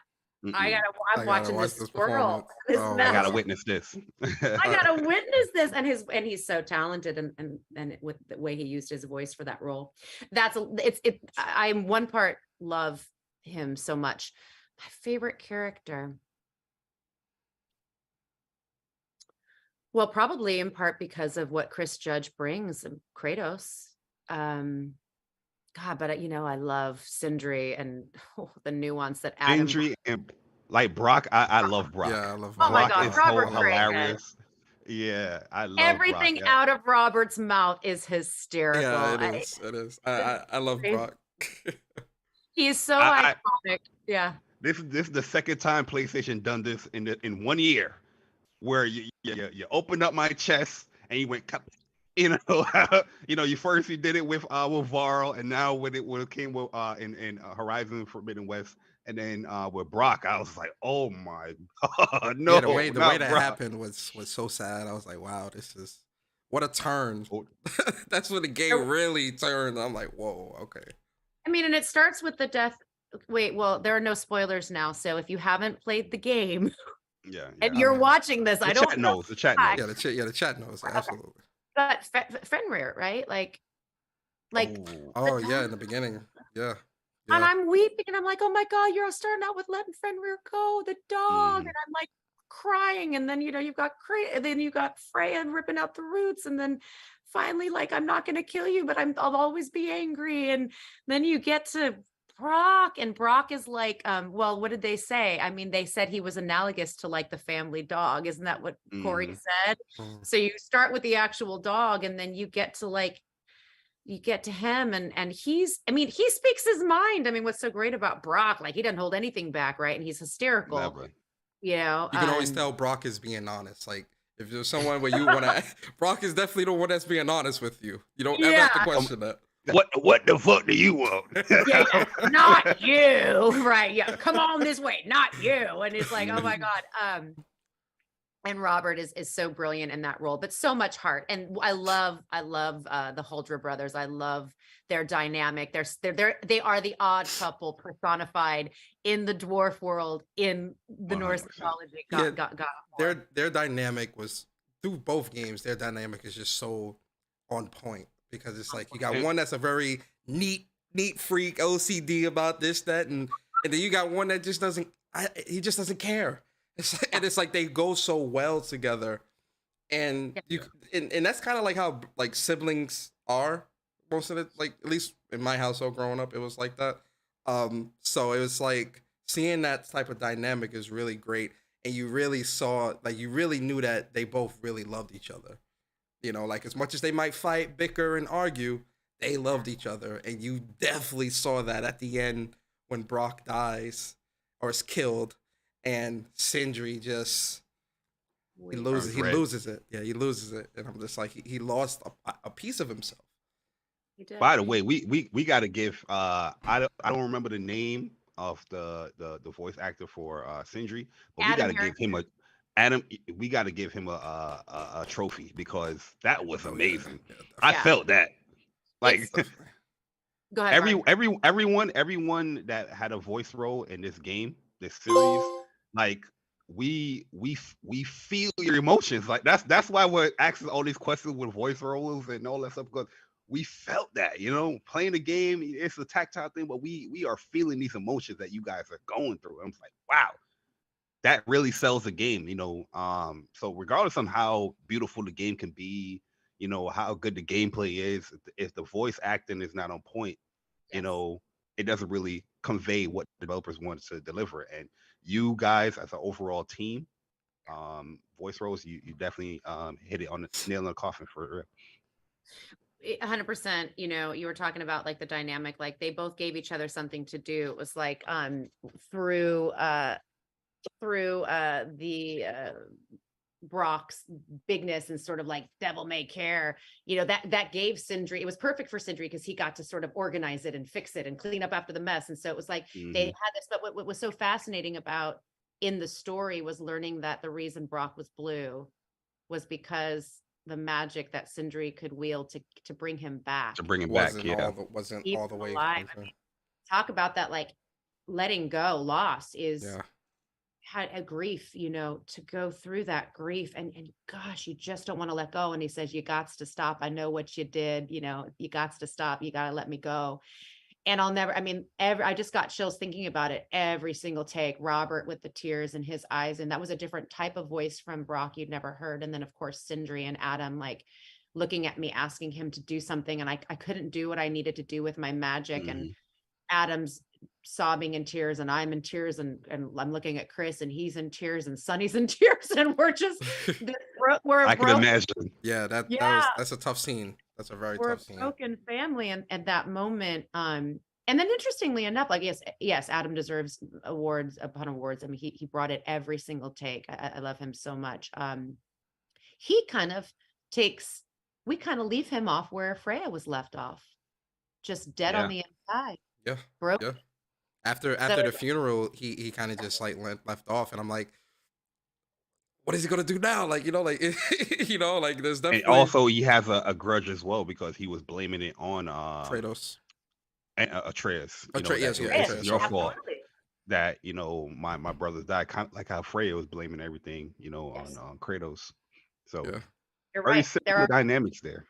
I'm watching this squirrel. I gotta witness this. I gotta witness this. And he's so talented, and with the way he used his voice for that role. I'm one part love him so much. My favorite character, well, probably in part because of what Chris Judge brings, Kratos. God, but I love Sindri and the nuance that Adam. Sindri and like Brock, I love Brock. Yeah, I love Brock. Oh my God, Robert hilarious. Yeah, I love everything Brock, out of Robert's mouth is hysterical. Yeah, it is. I love Brock. He's so iconic. Yeah. This is the second time PlayStation done this in 1 year, where you opened up my chest and you went, you first you did it with Varl, and now when it came with in Horizon Forbidden West, and then with Brock, I was like, oh my God, no. Yeah, the way that happened was so sad. I was like, wow, this is what a turn. That's when the game really turned. I'm like, whoa, okay. I mean, and it starts with the death. Wait, well, there are no spoilers now, so if you haven't played the game, and you're watching this, I don't know. The chat knows. The chat knows. Absolutely. But Fenrir, right? Like. Yeah, in the beginning, yeah. And I'm weeping, and I'm like, oh my God, you're starting out with letting Fenrir go, the dog, and I'm like crying, and then you've got Freya ripping out the roots, and then finally, like, I'm not going to kill you, but I'll always be angry. And then you get to Brock, and Brock is like, well, what did they say? I mean, they said he was analogous to like the family dog. Isn't that what Corey said? So you start with the actual dog, and then you get to him, and he speaks his mind. I mean, what's so great about Brock, like, he doesn't hold anything back, right? And he's hysterical. Never. You can always tell Brock is being honest. Like, if there's someone where you want to, Brock is definitely the one that's being honest with you. You don't ever have to question that. What the fuck do you want? Yeah, not you, right? Yeah, come on this way, not you. And it's like, oh my God. And Robert is so brilliant in that role, but so much heart. And I love the Huldra brothers. I love their dynamic. They are the odd couple personified in the dwarf world, in the 100%. Norse mythology. God. Their dynamic was through both games. Their dynamic is just so on point, because it's like you got one that's a very neat neat freak, OCD about this, that, and then you got one that just doesn't. He just doesn't care. And it's like they go so well together, and and that's kind of like how like siblings are most of it. Like at least in my household growing up, it was like that. So it was like seeing that type of dynamic is really great, and you really saw like you really knew that they both really loved each other. You know, like as much as they might fight, bicker, and argue, they loved each other, and you definitely saw that at the end when Brock dies or is killed, and Sindri just he loses it. Yeah, he loses it, and I'm just like he lost a piece of himself. He did. By the way, we got to give I don't remember the name of the voice actor for Sindri, but we got to give him we got to give him a trophy because that was amazing. I felt that. Like go ahead. Everyone that had a voice role in this game, this series, like we feel your emotions. Like that's why we're asking all these questions with voice roles and all that stuff, because we felt that, you know, playing the game, it's a tactile thing, but we are feeling these emotions that you guys are going through. I'm like, wow, that really sells the game, you know. So regardless on how beautiful the game can be, you know, how good the gameplay is, if the voice acting is not on point, you know, it doesn't really convey what developers want to deliver. And you guys as an overall team, voice roles, you definitely hit it on the nail in the coffin for real. 100%. You know, you were talking about like the dynamic, like they both gave each other something to do. It was like through the Brock's bigness and sort of like devil may care, you know, that gave Sindri, it was perfect for Sindri because he got to sort of organize it and fix it and clean up after the mess. And so it was like they had this, but what was so fascinating about in the story was learning that the reason Brock was blue was because the magic that Sindri could wield to bring him back. To bring him back, wasn't all the way. I mean, talk about that, like letting go, loss is had a grief, you know, to go through that grief and gosh, you just don't want to let go. And he says, you got to stop. I know what you did, you know, you got to stop. You got to let me go. And I'll never, I mean, I just got chills thinking about it. Every single take, Robert with the tears in his eyes. And that was a different type of voice from Brock you'd never heard. And then of course, Sindri and Adam, like looking at me, asking him to do something. And I couldn't do what I needed to do with my magic. And Adam's sobbing in tears and I'm in tears and I'm looking at Chris and he's in tears and Sonny's in tears. And we're just, I can imagine. Yeah, that's a tough scene. That's a very tough scene. We're a broken family and that moment. And then interestingly enough, like, yes, Adam deserves awards upon awards. I mean, he brought it every single take. I love him so much. He kind of we kind of leave him off where Freya was left off, just dead on the inside. Yeah. Broke. Yeah. After the funeral, he kind of just like left off, and I'm like, what is he gonna do now? Like, you know, like you know, like there's definitely. And also, he has a grudge as well because he was blaming it on Kratos. Atreus. Yes, it's your fault that, you know, my brothers died. Kind of like how Freya was blaming everything, you know, on Kratos. So you're very right. similar dynamics there.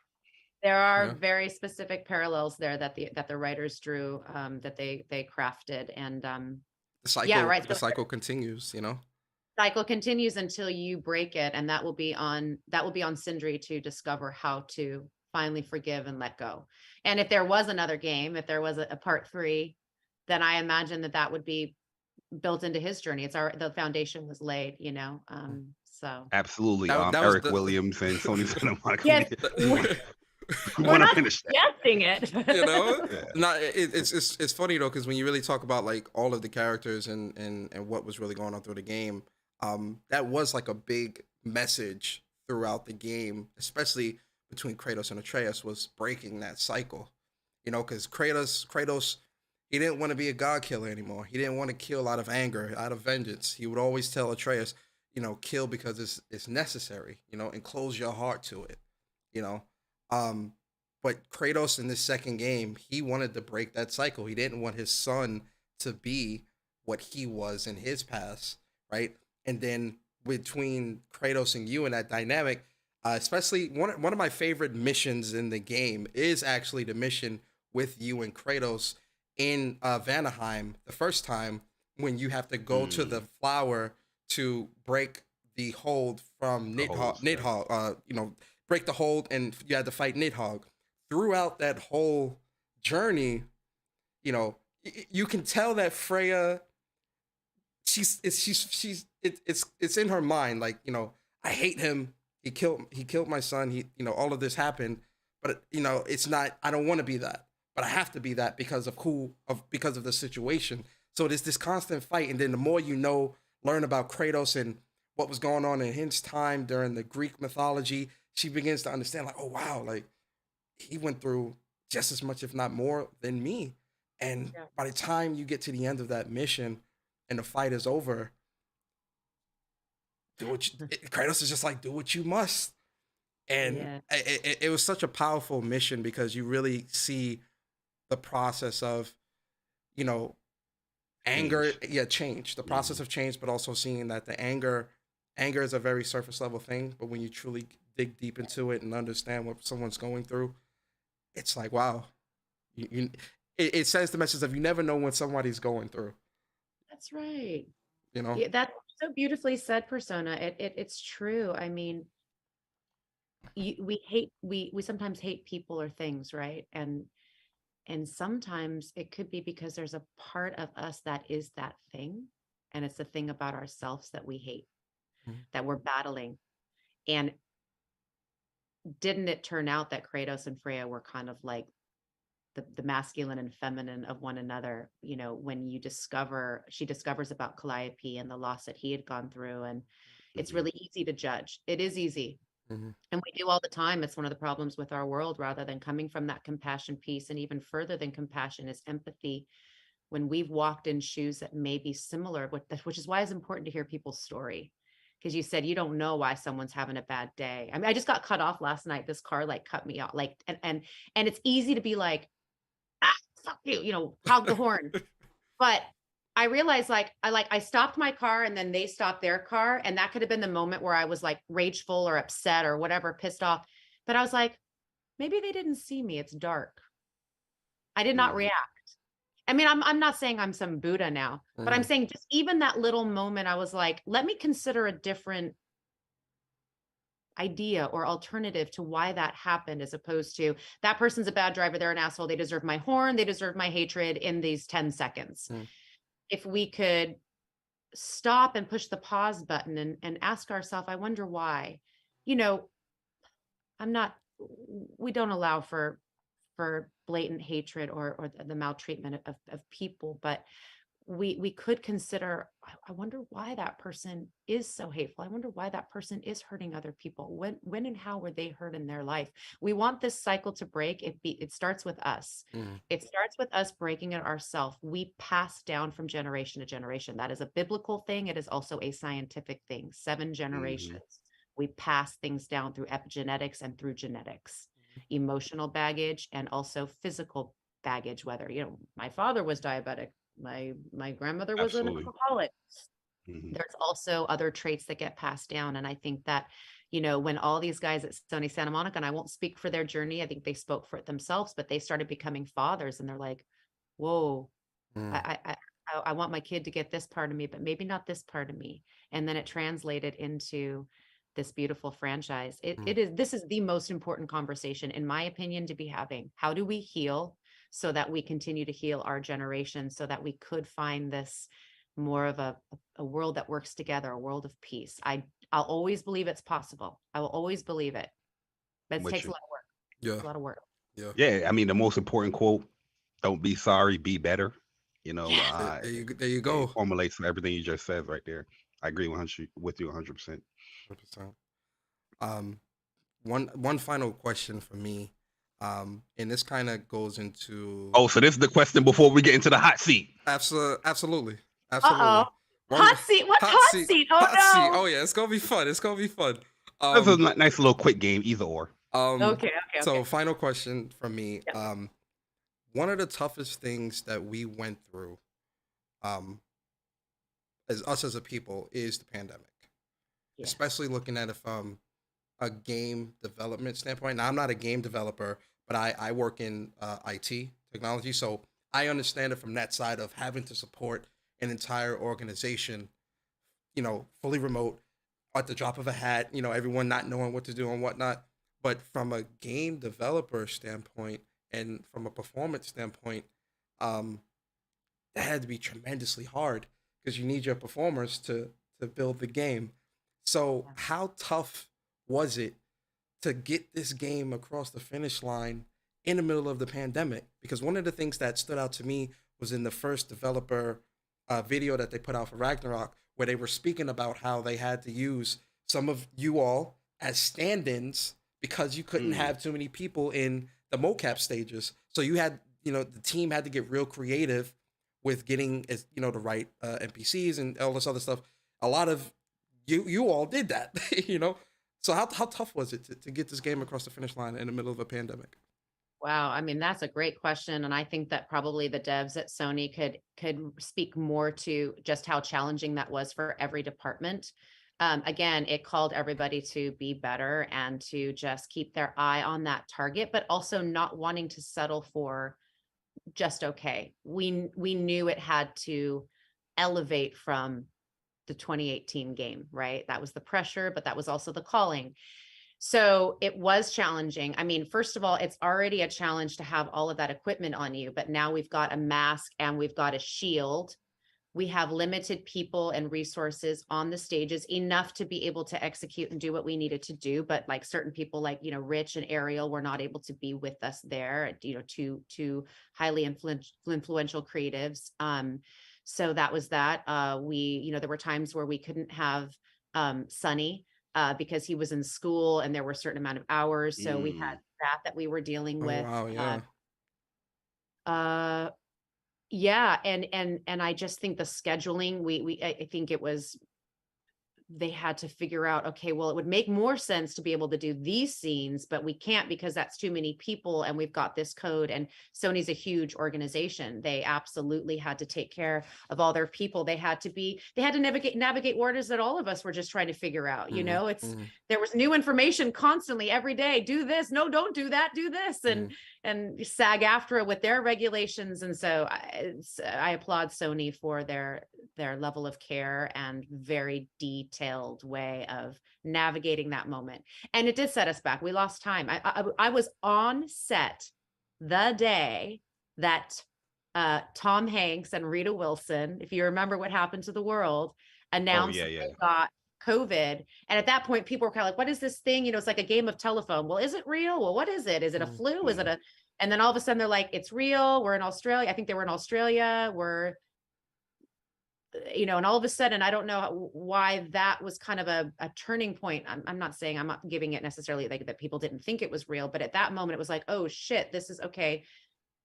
There are very specific parallels there that the writers drew, that they crafted, and the cycle. The cycle continues, you know. Cycle continues until you break it, and that will be on Sindri to discover how to finally forgive and let go. And if there was another game, if there was a part 3, then I imagine that would be built into his journey. The foundation was laid, you know. So absolutely, Eric Williams and Sony Santa Monica. Yes. We're not suggesting it. You know, it's funny though, because when you really talk about like all of the characters and what was really going on through the game, that was like a big message throughout the game, especially between Kratos and Atreus, was breaking that cycle. You know, because Kratos, he didn't want to be a god killer anymore. He didn't want to kill out of anger, out of vengeance. He would always tell Atreus, you know, kill because it's necessary. You know, and close your heart to it. You know. But Kratos in this second game, he wanted to break that cycle. He didn't want his son to be what he was in his past, right? And then between Kratos and you and that dynamic, especially one of my favorite missions in the game is actually the mission with you and Kratos in Vanaheim the first time, when you have to go to the flower to break the hold from Nidhogg, break the hold, and you had to fight Nidhogg. Throughout that whole journey, you can tell that Freya, it's in her mind, like, I hate him. He killed my son. All of this happened, but it's not. I don't want to be that, but I have to be that because of the situation. So there's this constant fight, and then the more learn about Kratos and what was going on in his time during the Greek mythology, she begins to understand, like, oh wow, like he went through just as much, if not more, than me. And by the time you get to the end of that mission and the fight is over, Kratos is just like, do what you must. And it was such a powerful mission because you really see the process of, anger, change, the process of change, but also seeing that the anger is a very surface level thing. But when you truly dig deep into it and understand what someone's going through, it's like, wow, it says the message of you never know what somebody's going through. That's right. That's so beautifully said, Persona. It's true. I mean, we sometimes hate people or things, right? And sometimes it could be because there's a part of us that is that thing, and it's the thing about ourselves that we hate, that we're battling. And didn't it turn out that Kratos and Freya were kind of like the masculine and feminine of one another? When she discovers about Calliope and the loss that he had gone through, and it's really easy to judge. It is easy. And we do all the time. It's one of the problems with our world. Rather than coming from that compassion piece, and even further than compassion is empathy. When we've walked in shoes that may be similar, which is why it's important to hear people's story. Because you said you don't know why someone's having a bad day. I mean, I just got cut off last night. This car cut me off. And it's easy to be like, fuck you, hog the horn. But I realized I stopped my car and then they stopped their car. And that could have been the moment where I was like rageful or upset or whatever, pissed off. But I was like, maybe they didn't see me. It's dark. I did not react. I mean, I'm not saying I'm some Buddha now, but I'm saying just even that little moment, I was like, let me consider a different idea or alternative to why that happened, as opposed to that person's a bad driver, they're an asshole, they deserve my horn, they deserve my hatred in these 10 seconds. If we could stop and push the pause button and ask ourselves, I wonder why. We don't allow for blatant hatred or the maltreatment of people, but we could consider, I wonder why that person is so hateful. I wonder why that person is hurting other people. When and how were they hurt in their life? We want this cycle to break. It starts with us. It starts with us breaking it ourselves. We pass down from generation to generation. That is a biblical thing. It is also a scientific thing. 7 generations. We pass things down through epigenetics and through genetics, emotional baggage, and also physical baggage, whether, my father was diabetic. My grandmother was an alcoholic. There's also other traits that get passed down. And I think that, when all these guys at Sony Santa Monica, and I won't speak for their journey, I think they spoke for it themselves, but they started becoming fathers and they're like, whoa, I want my kid to get this part of me, but maybe not this part of me. And then it translated into this beautiful franchise. This is the most important conversation, in my opinion, to be having. How do we heal so that we continue to heal our generation, so that we could find this more of a world that works together, a world of peace? I'll always believe it's possible. I will always believe it. But it takes a lot of work. Yeah. A lot of work. Yeah. I mean, the most important quote, don't be sorry, be better. There you go. It formulates everything you just said right there. I agree with you 100%. 100%. One final question for me. And this kind of goes into. Oh, so this is the question before we get into the hot seat. Absolutely. Uh-oh. Hot seat. What hot seat? Oh, hot no. seat. Oh yeah, it's gonna be fun. It's gonna be fun. This is a nice little quick game, either or. Okay. So final question from me. One of the toughest things that we went through, as us as a people, is the pandemic. Yes. Especially looking at it from a game development standpoint. Now, I'm not a game developer, but I work in IT technology. So I understand it from that side of having to support an entire organization, fully remote at the drop of a hat, everyone not knowing what to do and whatnot. But from a game developer standpoint and from a performance standpoint, um, that had to be tremendously hard because you need your performers to build the game. So how tough was it to get this game across the finish line in the middle of the pandemic? Because one of the things that stood out to me was in the first developer video that they put out for Ragnarok, where they were speaking about how they had to use some of you all as stand-ins because you couldn't have too many people in the mocap stages. So you had, the team had to get real creative with getting, the right NPCs and all this other stuff. A lot of you all did that, So how tough was it to get this game across the finish line in the middle of a pandemic? Wow, I mean, that's a great question, and I think that probably the devs at Sony could speak more to just how challenging that was for every department. Again, it called everybody to be better and to just keep their eye on that target, but also not wanting to settle for just okay. We knew it had to elevate from the 2018 game, right? That was the pressure, but that was also the calling. So it was challenging. I mean, first of all, it's already a challenge to have all of that equipment on you, but now we've got a mask and we've got a shield. We have limited people and resources on the stages, enough to be able to execute and do what we needed to do. But like certain people like, Rich and Ariel were not able to be with us there, two highly influential creatives. So that was that. There were times where we couldn't have Sunny because he was in school and there were a certain amount of hours. So we had that we were dealing with. Wow, yeah. Yeah. And I just think the scheduling, I think it was, they had to figure out, okay, well, it would make more sense to be able to do these scenes, but we can't because that's too many people and we've got this code. And Sony's a huge organization. They absolutely had to take care of all their people. They had to navigate waters that all of us were just trying to figure out, there was new information constantly every day. Do this. No, don't do that. Do this. And SAG-AFTRA with their regulations. And so I applaud Sony for their level of care and very detailed way of navigating that moment. And it did set us back. We lost time. I was on set the day that Tom Hanks and Rita Wilson, if you remember what happened to the world, announced that they got COVID. And at that point, people were kind of like, what is this thing? It's like a game of telephone. Well, is it real? Well, what is it? Is it a flu? Is it and then all of a sudden they're like, it's real. We're in Australia. I think they were in Australia. And all of a sudden, I don't know why that was kind of a turning point. I'm not saying, I'm not giving it necessarily like that people didn't think it was real, but at that moment it was like, oh shit, this is okay.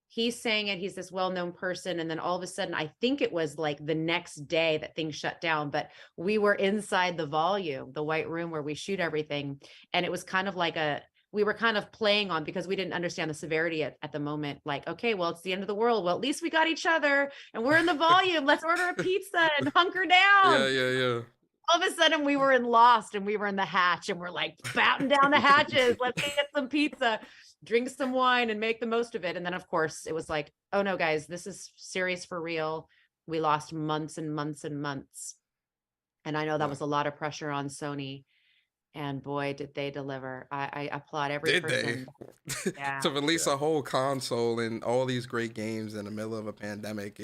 He's saying it, he's this well-known person. And then all of a sudden, I think it was like the next day that things shut down, but we were inside the volume, the white room where we shoot everything. And it was kind of like we were kind of playing on, because we didn't understand the severity at the moment. Like, okay, well, it's the end of the world. Well, at least we got each other and we're in the volume. Let's order a pizza and hunker down. Yeah. All of a sudden we were in Lost and we were in the hatch and we're like batten down the hatches. Let's get some pizza, drink some wine and make the most of it. And then of course it was like, oh no, guys, this is serious for real. We lost months and months and months. And I know that was a lot of pressure on Sony. And boy, did they deliver. I applaud every person. Yeah. To release a whole console and all these great games in the middle of a pandemic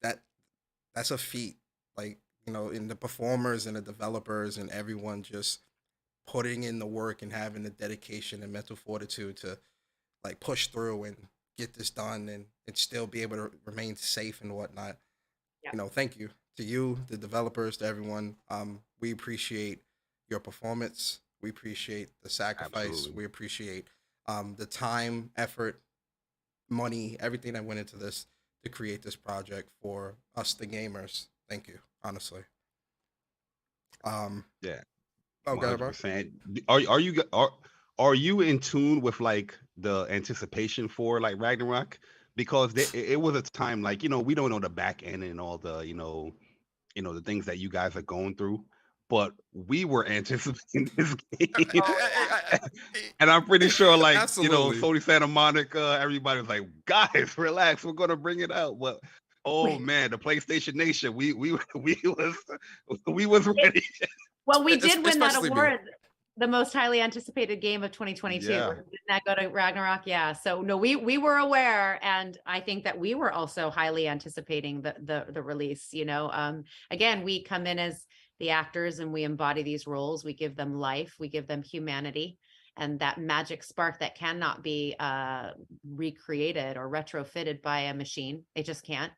that's a feat. Like, in the performers and the developers and everyone just putting in the work and having the dedication and mental fortitude to like push through and get this done and still be able to remain safe and whatnot. Yeah. Thank you to you, the developers, to everyone. We appreciate your performance. We appreciate the sacrifice. Absolutely. We appreciate the time, effort, money, everything that went into this to create this project for us, the gamers. Thank you, honestly. Yeah. Oh, God, bro. 100%. Are you in tune with like the anticipation for like Ragnarok? Because it was a time like, we don't know the back end and all the, the things that you guys are going through. but we were anticipating this game. And I'm pretty sure, like, Absolutely. Sony Santa Monica, everybody was like, guys, relax, we're gonna bring it out. But oh man, the PlayStation Nation, we was ready. Well, we did win that Especially me. award, the most highly anticipated game of 2022. Yeah. Didn't that go to Ragnarok? Yeah. So no, we were aware, and I think that we were also highly anticipating the release. Again, we come in as the actors and we embody these roles. We give them life, we give them humanity, and that magic spark that cannot be recreated or retrofitted by a machine. It just can't.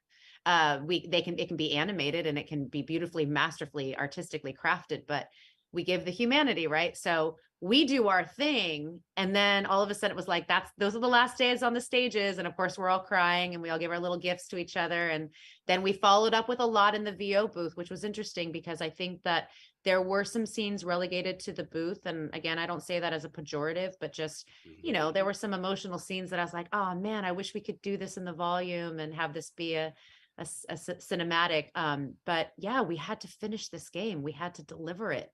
It can be animated and it can be beautifully, masterfully, artistically crafted, but we give the humanity, right? So we do our thing, and then all of a sudden it was like, those are the last days on the stages, and of course we're all crying and we all give our little gifts to each other, and then we followed up with a lot in the VO booth, which was interesting because I think that there were some scenes relegated to the booth, and again, I don't say that as a pejorative, but just there were some emotional scenes that I was like, oh man, I wish we could do this in the volume and have this be a cinematic. But yeah, we had to finish this game. We had to deliver it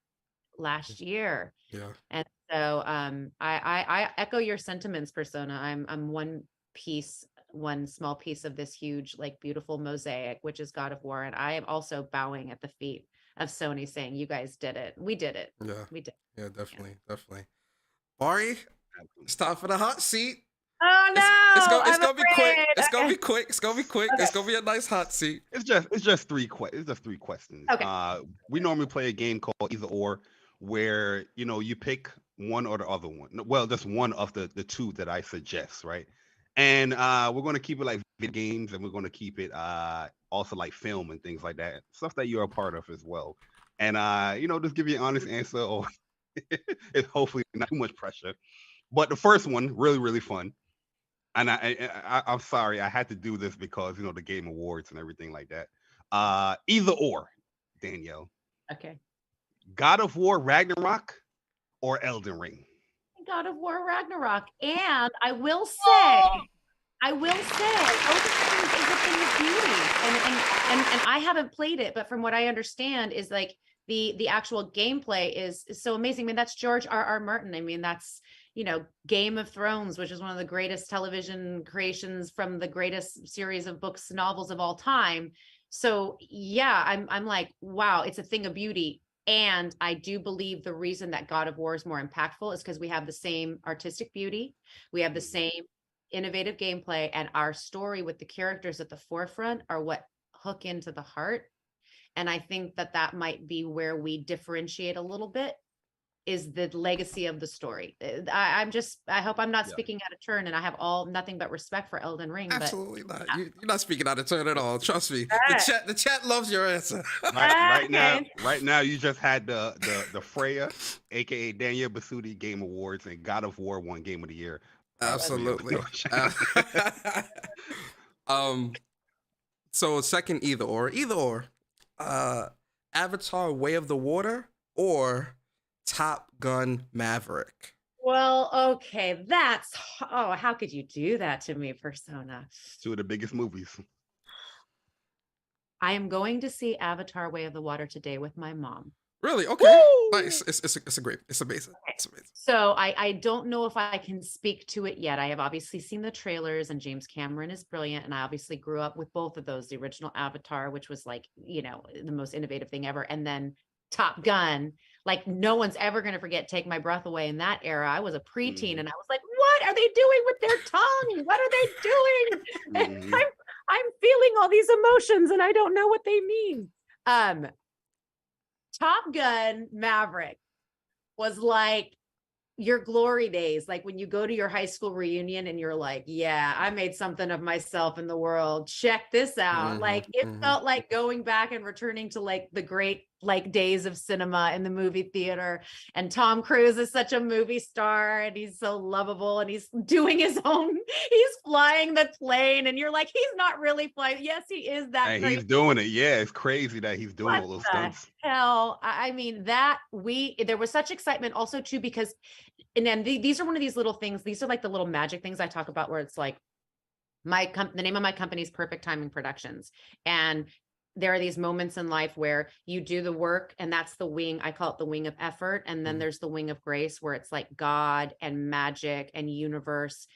last year. Yeah. And so I echo your sentiments, Persona. I'm one small piece of this huge, like, beautiful mosaic, which is God of War. And I am also bowing at the feet of Sony, saying, you guys did it. We did it. Yeah. We did. Yeah, definitely. Bari, it's time for the hot seat. Oh no! It's gonna be quick. afraid. It's gonna be quick. It's gonna be quick. Okay. It's gonna be a nice hot seat. It's just three questions. Okay. We normally play a game called Either Or, where you pick one or the other one. Well, just one of the two that I suggest, right? And we're gonna keep it like video games, and we're gonna keep it also like film and things like that, stuff that you're a part of as well. And just give you an honest answer, or it's hopefully not too much pressure. But the first one, really, really fun. And I'm sorry, I had to do this because the Game Awards and everything like that. Either or, Danielle. Okay. God of War Ragnarok or Elden Ring? God of War Ragnarok. And I will say, Elden Ring is a thing of beauty. And I haven't played it, but from what I understand is like the actual gameplay is so amazing. I mean, that's George R.R. Martin. I mean, that's Game of Thrones, which is one of the greatest television creations from the greatest series of books, novels of all time. So yeah, I'm like, wow, it's a thing of beauty. And I do believe the reason that God of War is more impactful is because we have the same artistic beauty, we have the same innovative gameplay, and our story with the characters at the forefront are what hook into the heart. And I think that might be where we differentiate a little bit, is the legacy of the story. I hope I'm not speaking out of turn, and I have nothing but respect for Elden Ring. Absolutely not. You're not speaking out of turn at all. Trust me. The chat loves your answer. Right now, you just had the Freya, aka Danielle Bisutti Game Awards, and God of War won Game of the Year. Absolutely. So second either or. Avatar: Way of the Water or Top Gun: Maverick? Well, okay, how could you do that to me, Persona? Two of the biggest movies. I am going to see Avatar: Way of the Water today with my mom. Really? Okay. Woo! Nice. It's amazing. It's amazing. So I don't know if I can speak to it yet. I have obviously seen the trailers, and James Cameron is brilliant. And I obviously grew up with both of those, the original Avatar, which was like, the most innovative thing ever. And then Top Gun, like no one's ever going to forget Take My Breath Away in that era. I was a preteen and I was like, what are they doing with their tongue? What are they doing? And I'm feeling all these emotions and I don't know what they mean. Top Gun Maverick was like your glory days, like when you go to your high school reunion and you're like, yeah, I made something of myself in the world. Check this out. Like it felt like going back and returning to like the great like days of cinema in the movie theater. And Tom Cruise is such a movie star and he's so lovable and he's doing his own, he's flying the plane and you're like, he's not really flying. Yes, he is that. And he's doing it. Yeah, it's crazy that he's doing all those stunts. Hell, I mean, there was such excitement also too, because, and then these are one of these little things. These are like the little magic things I talk about where it's like the name of my company is Perfect Timing Productions. And there are these moments in life where you do the work, and that's the wing. I call it the wing of effort. And then there's the wing of grace, where it's like God and magic and universe,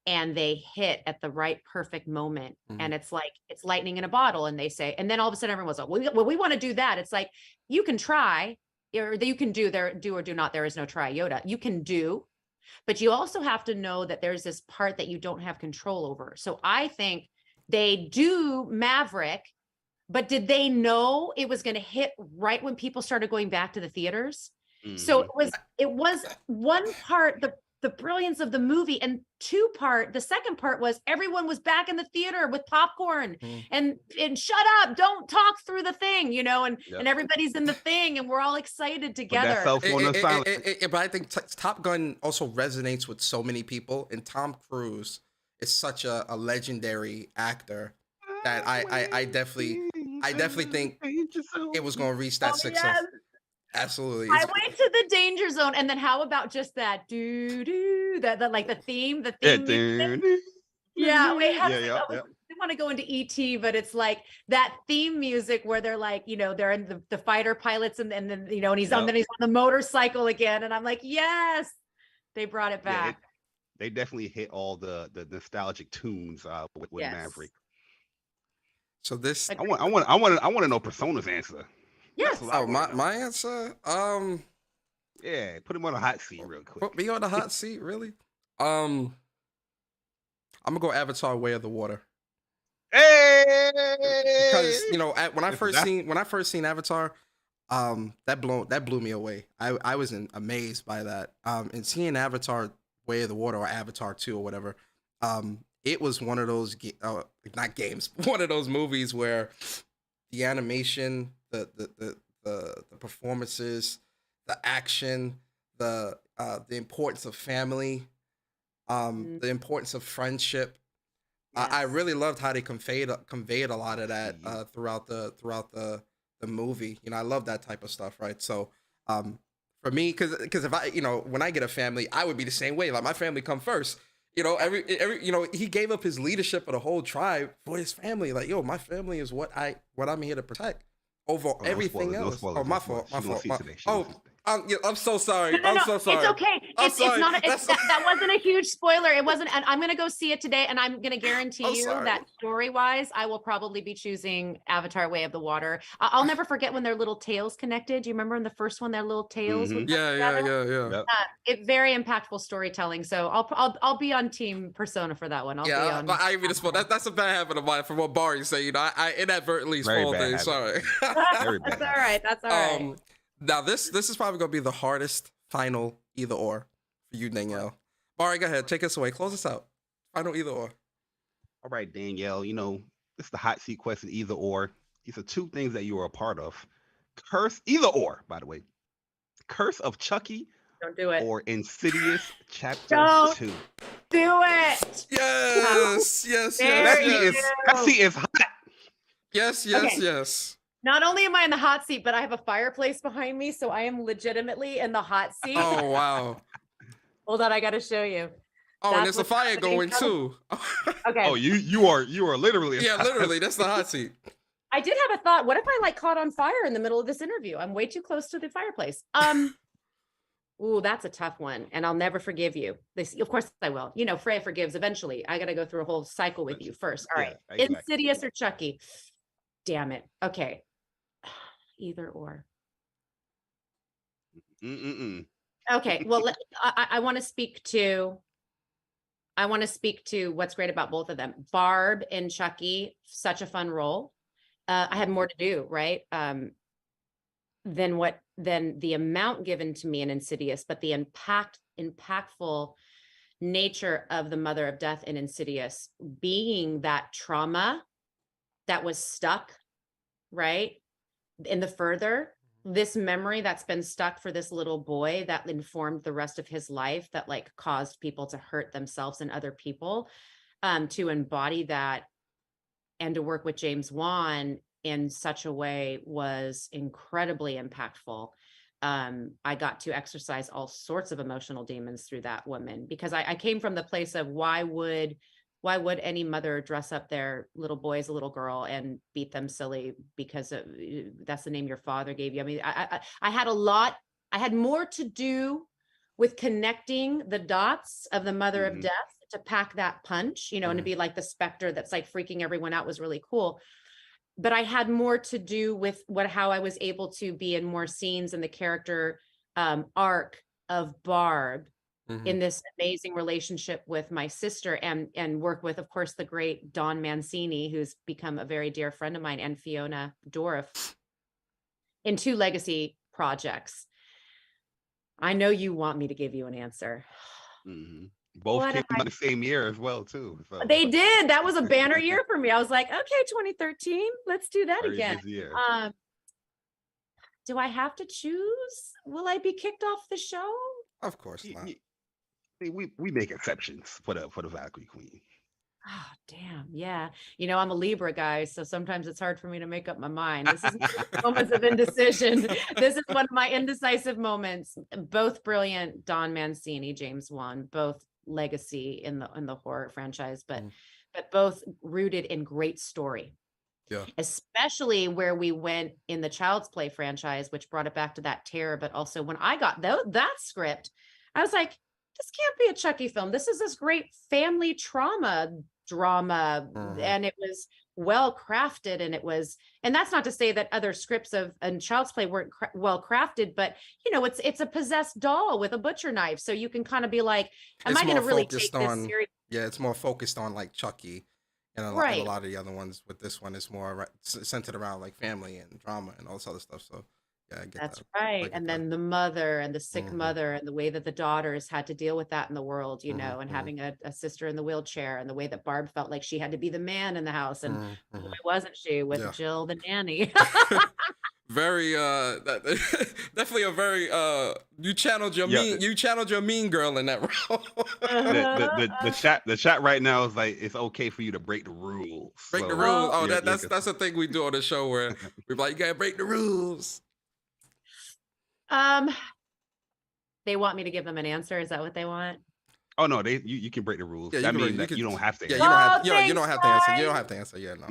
and they hit at the right perfect moment. And it's like, it's lightning in a bottle. And they say, and then all of a sudden everyone's like, well, we want to do that. It's like, you can try, or you can do or do not. There is no try iota. You can do, but you also have to know that there's this part that you don't have control over. So I think they do Maverick, but did they know it was going to hit right when people started going back to the theaters? So it was one part, the brilliance of the movie, and the second part was everyone was back in the theater with popcorn and shut up, don't talk through the thing, and everybody's in the thing and we're all excited together. But I think Top Gun also resonates with so many people, and Tom Cruise is such a legendary actor that I definitely think it was going to reach that success. Yes. Absolutely. I went to the danger zone. And then how about just that that like the theme yeah, wait, I want to go into ET, but it's like that theme music where they're like, they're in the fighter pilots, and then and he's on the motorcycle again, and I'm like, yes, they brought it back. They definitely hit all the nostalgic tunes with Maverick. So this, I want to know Persona's answer. Yes. Oh, my answer. Yeah, put him on a hot seat real quick. Put me on the hot seat, really? I'm gonna go Avatar: Way of the Water. Hey! Because when I first seen Avatar, that blew me away. I was amazed by that. And seeing Avatar: Way of the Water, or Avatar 2 or whatever, it was one of those not games, one of those movies where the animation, the performances, the action, the importance of family, the importance of friendship. Yes. I really loved how they conveyed a lot of that throughout the movie. I love that type of stuff, right? So for me, because if I when I get a family, I would be the same way. Like, my family come first. Every he gave up his leadership of the whole tribe for his family. Like, my family is what I'm here to protect over everything else. My fault. I'm so sorry. No, I'm so sorry. It's okay. It's not. That wasn't a huge spoiler. It wasn't. And I'm gonna go see it today, and I'm gonna guarantee you that story-wise, I will probably be choosing Avatar: Way of the Water. I'll never forget when their little tails connected. Do you remember in the first one, their little tails? Yeah. It very impactful storytelling. So I'll be on Team Persona for that one. I didn't mean to spoil. That's a bad habit of mine from what Bari said. I inadvertently spoiled things. Sorry. That's all right. That's all right. Now, this is probably going to be the hardest final either or for you, Danielle. Bari, go ahead. Take us away. Close us out. Final either or. All right, Danielle. This is the hot seat question, either or. These are two things that you are a part of. Either or, by the way. Curse of Chucky. Don't do it. Or Insidious Chapter 2. Do it. Yes. That seat is hot. Yes. Okay. Yes. Not only am I in the hot seat, but I have a fireplace behind me, so I am legitimately in the hot seat. Oh, wow. Hold on, I got to show you. Oh, and there's a fire going too. Okay. Oh, you are literally. Yeah, literally. That's the hot seat. I did have a thought. What if I caught on fire in the middle of this interview? I'm way too close to the fireplace. Ooh, that's a tough one, and I'll never forgive you. Of course I will. Freya forgives eventually. I got to go through a whole cycle with you first. All right. Exactly. Insidious or Chucky? Damn it. Okay. Either or. Okay. Well, I want to speak to what's great about both of them. Barb and Chucky, such a fun role. I had more to do, right? Than the amount given to me in Insidious, but the impactful nature of the Mother of Death in Insidious being that trauma that was stuck, right? In the further, this memory that's been stuck for this little boy that informed the rest of his life, that caused people to hurt themselves and other people, to embody that and to work with James Wan in such a way was incredibly impactful. I got to exercise all sorts of emotional demons through that woman, because I came from the place of, why would why would any mother dress up their little boy as a little girl and beat them silly because that's the name your father gave you? I mean, I had more to do with connecting the dots of the mother of death to pack that punch, you know, and to be like the specter that's like freaking everyone out was really cool. But I had more to do with how I was able to be in more scenes in the character arc of Barb in this amazing relationship with my sister, and work with, of course, the great Don Mancini, who's become a very dear friend of mine, and Fiona Dourif in 2 legacy projects. I know you want me to give you an answer. Both came out the same year as well, too. So. They did. That was a banner year for me. I was like, okay, 2013, let's do that again. Do I have to choose? Will I be kicked off the show? Of course not. We make exceptions for the Valkyrie Queen. Oh, damn. Yeah. You know, I'm a Libra guy, so sometimes it's hard for me to make up my mind. This is moments of indecision. This is one of my indecisive moments. Both brilliant. Don Mancini, James Wan, both legacy in the horror franchise, but both rooted in great story. Yeah. Especially where we went in the Child's Play franchise, which brought it back to that terror. But also when I got that script, I was like, this can't be a Chucky film. This is this great family drama, and it was well crafted, and that's not to say that other scripts of Child's Play weren't well crafted, but you know, it's a possessed doll with a butcher knife, so you can kind of be like, am I going to really take this serious? Yeah, it's more focused on like Chucky, and a lot of the other ones. With this one, it's more centered around like family and drama and all this other stuff. So. Yeah, I get That's that. right. And then the mother and the sick mother, and the way that the daughters had to deal with that in the world, you know, and having a sister in the wheelchair, and the way that Barb felt like she had to be the man in the house. And boy, wasn't she, with Jill the nanny. Very definitely a very you channeled your mean girl in that role. The chat right now is like, it's okay for you to break the rules. Break the rules. Oh, that's a thing we do on the show, where we're like, you gotta break the rules. They want me to give them an answer. Is that what they want? Oh no, you can break the rules. Yeah, that means that you don't have to. Yeah, you don't have to answer. You don't have to answer. Yeah, no.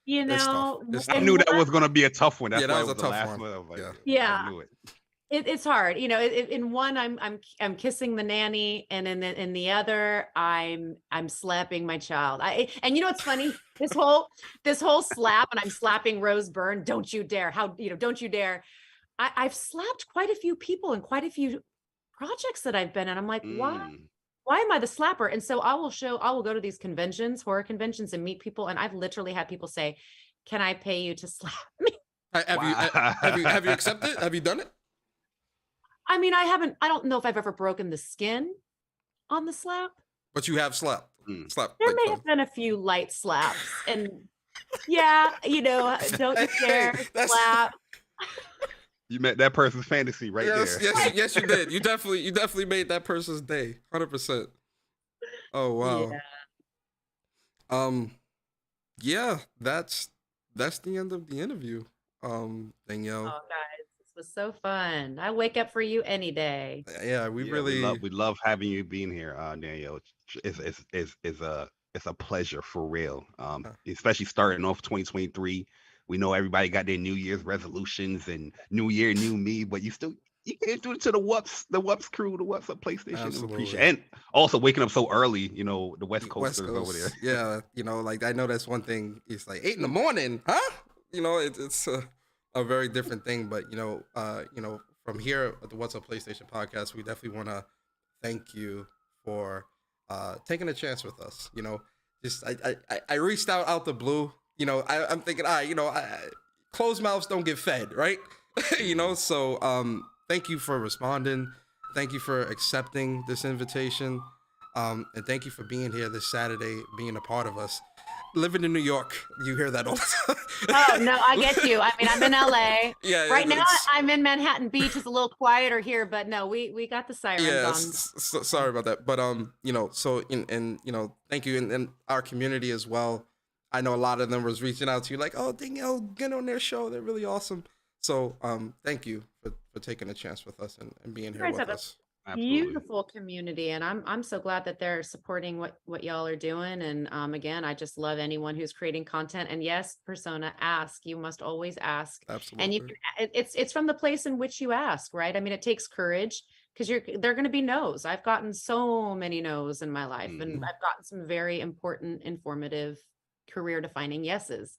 You know, I knew that was going to be a tough one. That's that why was it was a tough last one. Like, yeah. I knew it. It's hard, you know. In one, I'm kissing the nanny, and in the other, I'm slapping my child. And you know what's funny? This whole slap, and I'm slapping Rose Byrne. Don't you dare! Don't you dare! I've slapped quite a few people in quite a few projects that I've been in. I'm like, why am I the slapper? And so I will go to these conventions, horror conventions, and meet people. And I've literally had people say, can I pay you to slap me? Have you accepted? Have you done it? I mean, I don't know if I've ever broken the skin on the slap. But you have slapped. There may have been a few light slaps. And yeah, you know, don't you dare slap. You met that person's fantasy right there. Yes, you did. You definitely made that person's day. 100%. Oh wow. Yeah. That's the end of the interview. Danielle. Oh guys, this was so fun. I wake up for you any day. Yeah, we love having you being here, Danielle. It's a pleasure for real. Especially starting off 2023. We know everybody got their New Year's resolutions and New Year, new me, but you can't do it to the WUPS crew, the WUPS up PlayStation. Absolutely. Appreciate it. And also waking up so early, you know, the West Coasters over there. Yeah, you know, like I know that's one thing. It's like 8 a.m, huh? You know, it's a very different thing. But you know, from here at the What's Up PlayStation podcast, we definitely want to thank you for taking a chance with us. You know, just I reached out the blue. You know, I'm thinking, closed mouths don't get fed, right? You know, so thank you for responding. Thank you for accepting this invitation. And thank you for being here this Saturday, being a part of us. Living in New York, you hear that all the time. Oh, no, I get you. I mean, I'm in LA. Yeah. Right now, I'm in Manhattan Beach. It's a little quieter here, but no, we got the sirens on. Sorry about that. But, you know, so, and you know, thank you. And our community as well. I know a lot of them was reaching out to you like, oh, Danielle, get on their show. They're really awesome. So thank you for taking a chance with us and being here with us. beautiful community, and I'm so glad that they're supporting what y'all are doing. And again, I just love anyone who's creating content. And yes, Persona, ask. You must always ask. Absolutely. And you it's from the place in which you ask, right? I mean, it takes courage, because they're going to be no's. I've gotten so many no's in my life, and I've gotten some very important, informative, career defining yeses.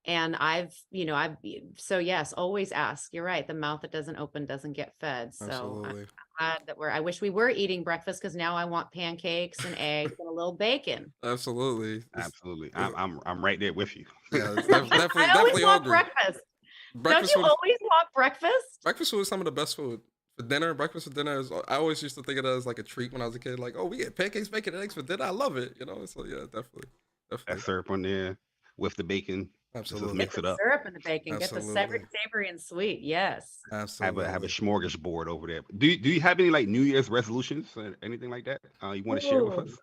And I've so yes, always ask. You're right. The mouth that doesn't open doesn't get fed. So Absolutely. I'm glad that I wish we were eating breakfast, because now I want pancakes and eggs and a little bacon. Absolutely. I'm right there with you. Yeah, it's I definitely always want hungry. breakfast. Breakfast Don't you food, always want breakfast? breakfast food is some of the best food. For dinner, breakfast for dinner is. I always used to think of it as like a treat when I was a kid. Like, oh, we get pancakes, bacon, and eggs for dinner. I love it. So yeah, definitely. That syrup on there with the bacon. Absolutely. Just mix Get it the up. syrup and the bacon. Get the Absolutely. savory and sweet. Yes. Absolutely. Have a smorgasbord over there. Do you have any like New Year's resolutions or anything like that you want to share with us?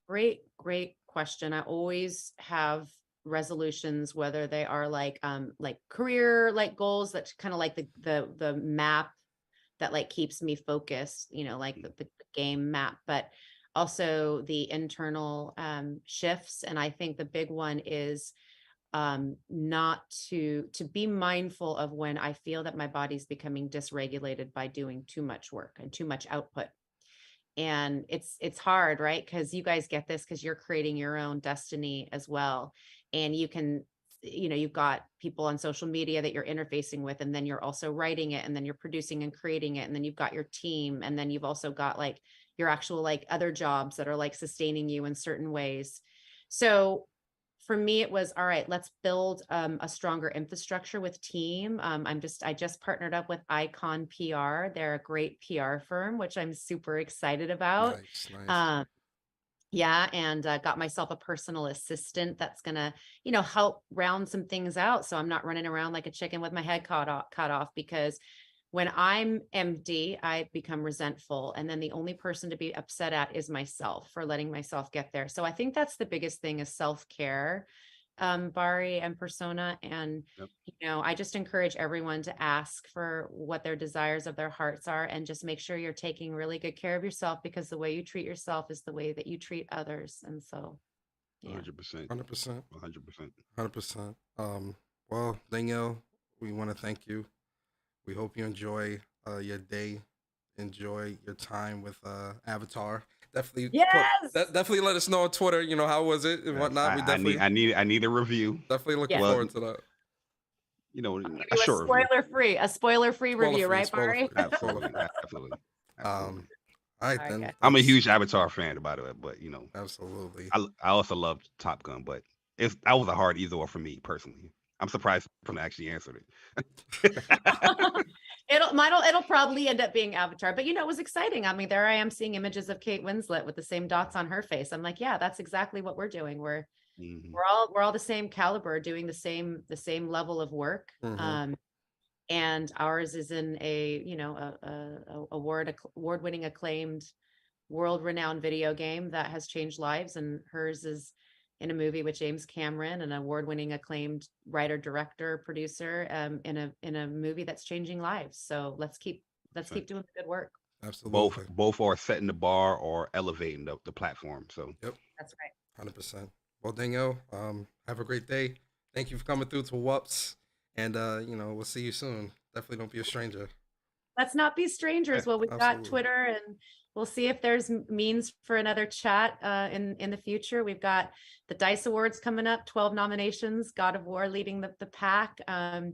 Great question. I always have resolutions, whether they are like career goals, that kind of like the map that like keeps me focused, like the game map, but also the internal shifts. And I think the big one is not to be mindful of when I feel that my body's becoming dysregulated by doing too much work and too much output. And it's hard, right? Because you guys get this, because you're creating your own destiny as well. And you can, you've got people on social media that you're interfacing with, and then you're also writing it, and then you're producing and creating it, and then you've got your team, and then you've also got like your actual like other jobs that are like sustaining you in certain ways. So for me, it was, all right, let's build a stronger infrastructure with team. I just partnered up with Icon PR. They're a great PR firm, which I'm super excited about. Nice. And got myself a personal assistant that's gonna, help round some things out, so I'm not running around like a chicken with my head cut off. Because when I'm empty, I become resentful, and then the only person to be upset at is myself for letting myself get there. So I think that's the biggest thing, is self-care, Bari and Persona. And I just encourage everyone to ask for what their desires of their hearts are, and just make sure you're taking really good care of yourself, because the way you treat yourself is the way that you treat others. And so 100%. 100%. 100%. 100%. Well, Danielle, we want to thank you. We hope you enjoy your day, enjoy your time with Avatar. Definitely, definitely let us know on Twitter. How was it and whatnot. We definitely, I need a review. Definitely looking forward to that. A spoiler-free review, right, Bari? Absolutely. All right, then. I'm a huge Avatar fan, by the way, but absolutely. I also love Top Gun, but that was a hard either or for me personally. I'm surprised someone actually answered it. It'll probably end up being Avatar, but it was exciting. I mean, there I am seeing images of Kate Winslet with the same dots on her face. I'm like, yeah, that's exactly what we're doing. We're all the same caliber, doing the same level of work. And ours is in a award-winning, acclaimed, world-renowned video game that has changed lives, and hers is in a movie with James Cameron, an award-winning, acclaimed writer, director, producer, in a movie that's changing lives. So let's keep doing the good work. Absolutely. Both are setting the bar or elevating the platform. So that's right. 100%. Well, Danielle, have a great day. Thank you for coming through to WUPS, and we'll see you soon. Definitely don't be a stranger. Let's not be strangers. Well, we've got Twitter, and we'll see if there's means for another chat in the future. We've got the DICE Awards coming up, 12 nominations, God of War leading the pack.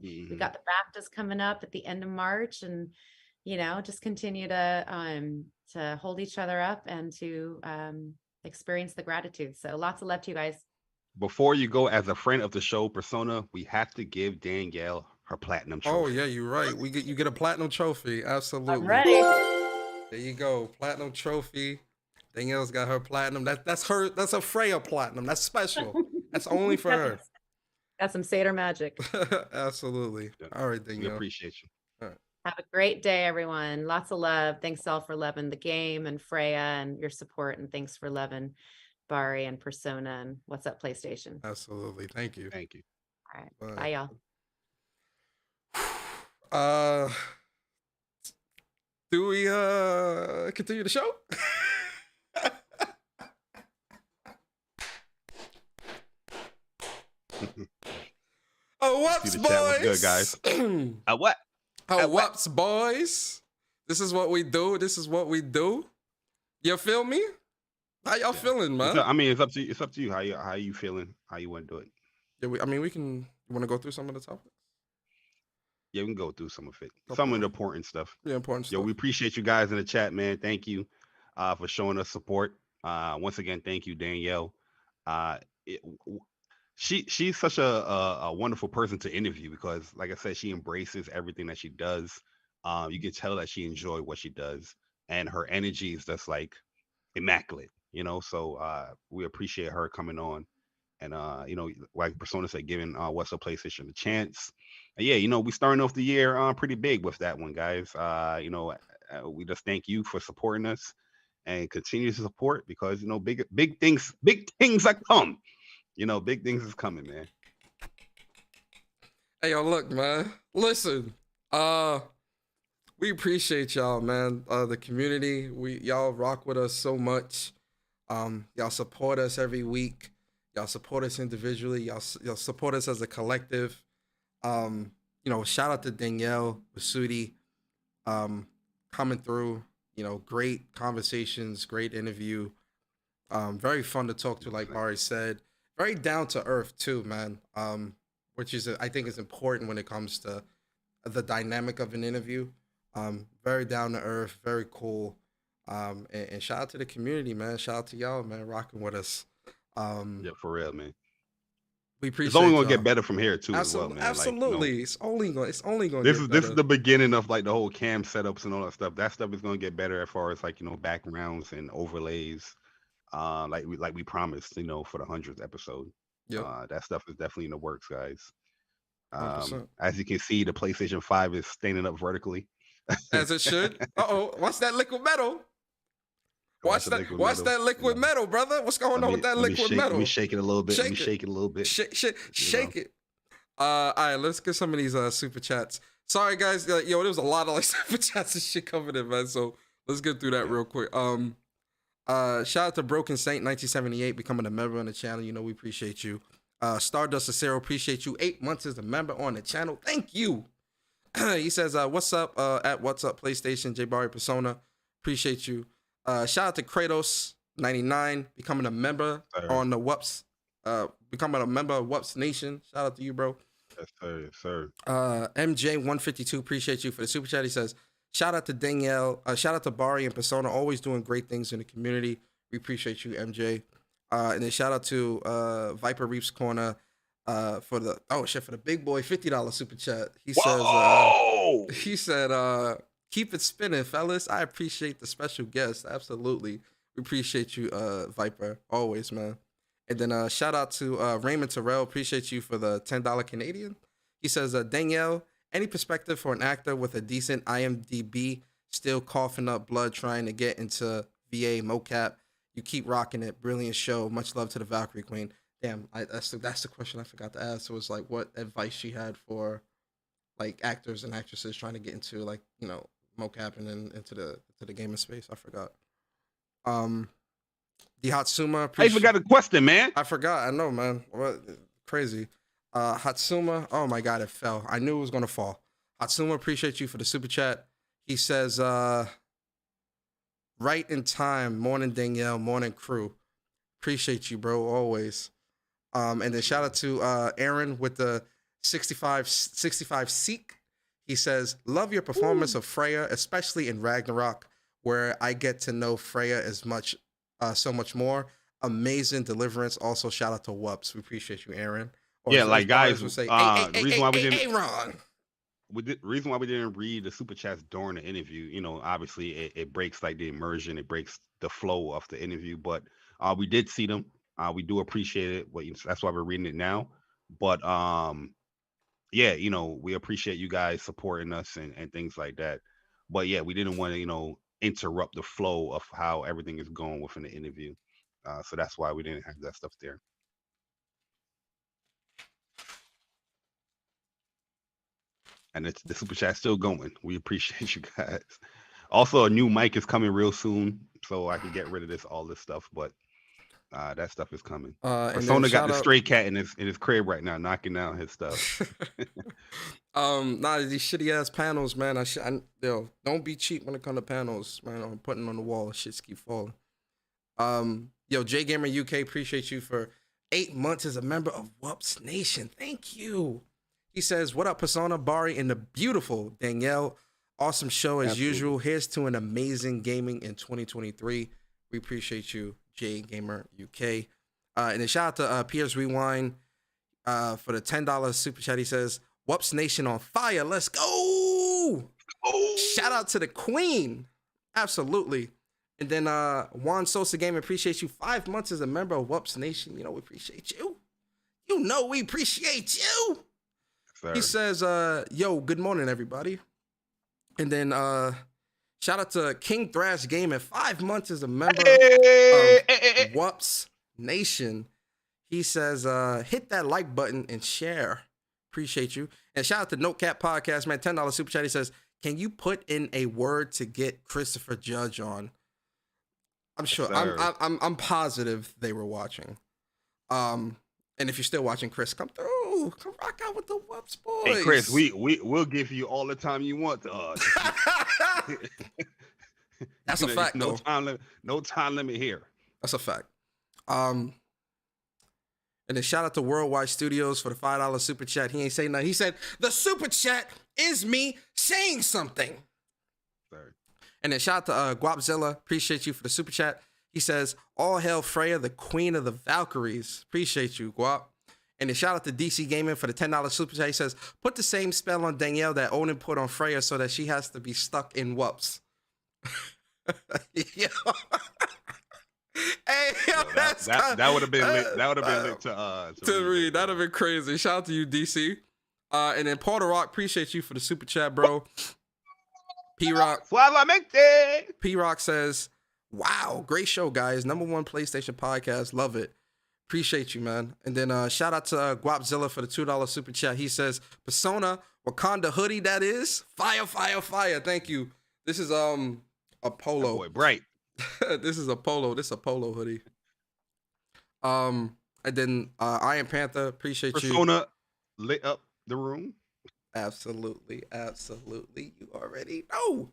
We've got the BAFTAs coming up at the end of March, and just continue to hold each other up and to experience the gratitude. So lots of love to you guys. Before you go, as a friend of the show, Persona, we have to give Danielle her platinum trophy. Oh yeah, you're right. You get a platinum trophy. Absolutely. I'm ready. There you go, platinum trophy. Danielle's got her platinum. That's her. That's a Freya platinum. That's special. That's only for her. Got some Seder magic. Absolutely. All right, Danielle. We appreciate you. All right. Have a great day, everyone. Lots of love. Thanks all for loving the game and Freya and your support, and thanks for loving Bari and Persona and What's Up PlayStation. Absolutely. Thank you. Thank you. All right. Bye y'all. Do we continue the show? Oh, whoops, See the boys. chat. What's good, guys? What? Oh, what? whoops, boys. This is what we do. This is what we do. You feel me? How y'all feeling, man? I mean, it's up to you. It's up to you. How you feeling? How you want to do it? Yeah, we can. You want to go through some of the topics? Yeah, we can go through some of it. Some of the important stuff. Yeah, important Yo, stuff. we appreciate you guys in the chat, man. Thank you for showing us support. Once again, thank you, Danielle. She's such a wonderful person to interview because, like I said, she embraces everything that she does. You can tell that she enjoys what she does, and her energy is just like immaculate. So we appreciate her coming on, and like Persona said, giving What's Up PlayStation a chance. And yeah, we starting off the year pretty big with that one, guys. We just thank you for supporting us and continue to support because big things that come. Big things is coming, man. Hey, yo, look, man. Listen, we appreciate y'all, man. The community, y'all rock with us so much. Y'all support us every week. Y'all support us individually. Y'all support us as a collective. Shout out to Danielle Bisutti, coming through. Great conversations, great interview. Very fun to talk to, like Bari said. Very down to earth too, man. Which is I think is important when it comes to the dynamic of an interview. Very down to earth, very cool. And shout out to the community, man. Shout out to y'all, man, rocking with us. Yeah, for real, man. We appreciate. It's only gonna get better from here too, as well, man. Absolutely, it's only going. This is the beginning of like the whole cam setups and all that stuff. That stuff is gonna get better as far as like backgrounds and overlays. Like we promised, for the 100th episode. Yeah, that stuff is definitely in the works, guys. 100%. As you can see, the PlayStation 5 is standing up vertically, as it should. What's that liquid metal? Watch that liquid metal, brother. What's going on with that liquid metal? Let me shake it a little bit. Shake it a little bit. Shake it. All right, let's get some of these super chats. Sorry, guys. There was a lot of like super chats and shit coming in, man. So let's get through that real quick. Shout out to Broken Saint 1978 becoming a member on the channel. We appreciate you. Stardust Acero, appreciate you. 8 months as a member on the channel. Thank you. He says, what's up at What's Up PlayStation, J Bari Persona. Appreciate you. Shout out to Kratos 99 becoming a member on the WUPS. Becoming a member of WUPS Nation. Shout out to you, bro. Yes, sir. MJ 152, appreciate you for the super chat. He says, shout out to Danielle. Shout out to Bari and Persona, always doing great things in the community. We appreciate you, MJ. And then shout out to Viper Reefs Corner for the big boy $50 super chat. He said, keep it spinning, fellas. I appreciate the special guest. Absolutely. We appreciate you, Viper. Always, man. And then shout out to Raymond Terrell. Appreciate you for the $10 Canadian. He says, Danielle, any perspective for an actor with a decent IMDb still coughing up blood trying to get into VA mocap? You keep rocking it. Brilliant show. Much love to the Valkyrie Queen. Damn, that's the question I forgot to ask. It was like what advice she had for like actors and actresses trying to get into like, mocap and then into the gaming space. I forgot. The Hatsuma. I forgot a question, man. I forgot. I know, man. What crazy. Hatsuma. Oh my God, it fell. I knew it was gonna fall. Hatsuma, appreciate you for the super chat. He says, right in time. Morning, Danielle. Morning, crew. Appreciate you, bro. Always. And then shout out to Aaron with the 65 Seek. He says, love your performance of Freya, especially in Ragnarok, where I get to know Freya so much more. Amazing deliverance. Also, shout out to WUPS. We appreciate you, Aaron. Or like guys, would say, reason why we didn't Aaron. Reason why we didn't read the super chats during the interview, obviously it breaks like the immersion, it breaks the flow of the interview, but we did see them. We do appreciate it. That's why we're reading it now. But yeah, we appreciate you guys supporting us and things like that. But yeah, we didn't want to, interrupt the flow of how everything is going within the interview. So that's why we didn't have that stuff there. And the super chat's still going. We appreciate you guys. Also, a new mic is coming real soon, so I can get rid of all this stuff. But that stuff is coming. And Persona got the shout stray cat in his crib right now, knocking down his stuff. Nah, these shitty ass panels, man. Yo, don't be cheap when it comes to panels, man. I'm putting on the wall, shits keep falling. Yo, J Gamer UK, appreciate you for 8 months as a member of WUPS Nation. Thank you. He says, "What up, Persona, Bari, and the beautiful Danielle? Awesome show as usual. Here's to an amazing gaming in 2023. We appreciate you, J Gamer UK." And then shout out to Piers Rewind for the $10 super chat. He says, "WUPS Nation on fire. Let's go." Oh. Shout out to the Queen. Absolutely. And then Juan Sosa Game, appreciate you 5 months as a member of WUPS Nation. You know, we appreciate you. You know we appreciate you. Sir. He says, yo, good morning, everybody. And then shout out to King Thrash Game at 5 months as a member of WUPS Nation. He says, hit that like button and share. Appreciate you. And shout out to NoteCap Podcast, man. $10 super chat. He says, can you put in a word to get Christopher Judge on? I'm sure. I'm positive they were watching. And if you're still watching, Chris, come through. Come rock out with the WUPS boys. Hey, Chris, we'll give you all the time you want to. That's a fact. No time limit here. That's a fact. And then shout out to Worldwide Studios for the $5 super chat. He ain't saying nothing. He said the super chat is me saying something. Sorry. And then shout out to Guapzilla. Appreciate you for the super chat. He says, all hail Freya, the queen of the Valkyries. Appreciate you, Guap. And then shout out to DC Gaming for the $10 super chat. He says, put the same spell on Danielle that Odin put on Freya so that she has to be stuck in WUPS. Yo. Hey, yo, that would have been lit. That would have been lit to read. That'd have been crazy. Shout out to you, DC. And then Porter Rock, appreciate you for the super chat, bro. P-Rock says, wow, great show, guys. #1 PlayStation podcast. Love it. Appreciate you, man. And then shout out to Guapzilla for the $2 super chat. He says, Persona, Wakanda hoodie, that is. Fire, fire, fire. Thank you. This is a polo. That boy, bright. This is a polo. This is a polo hoodie. And then Iron Panther, appreciate Persona lit up the room. Absolutely, absolutely. You already know.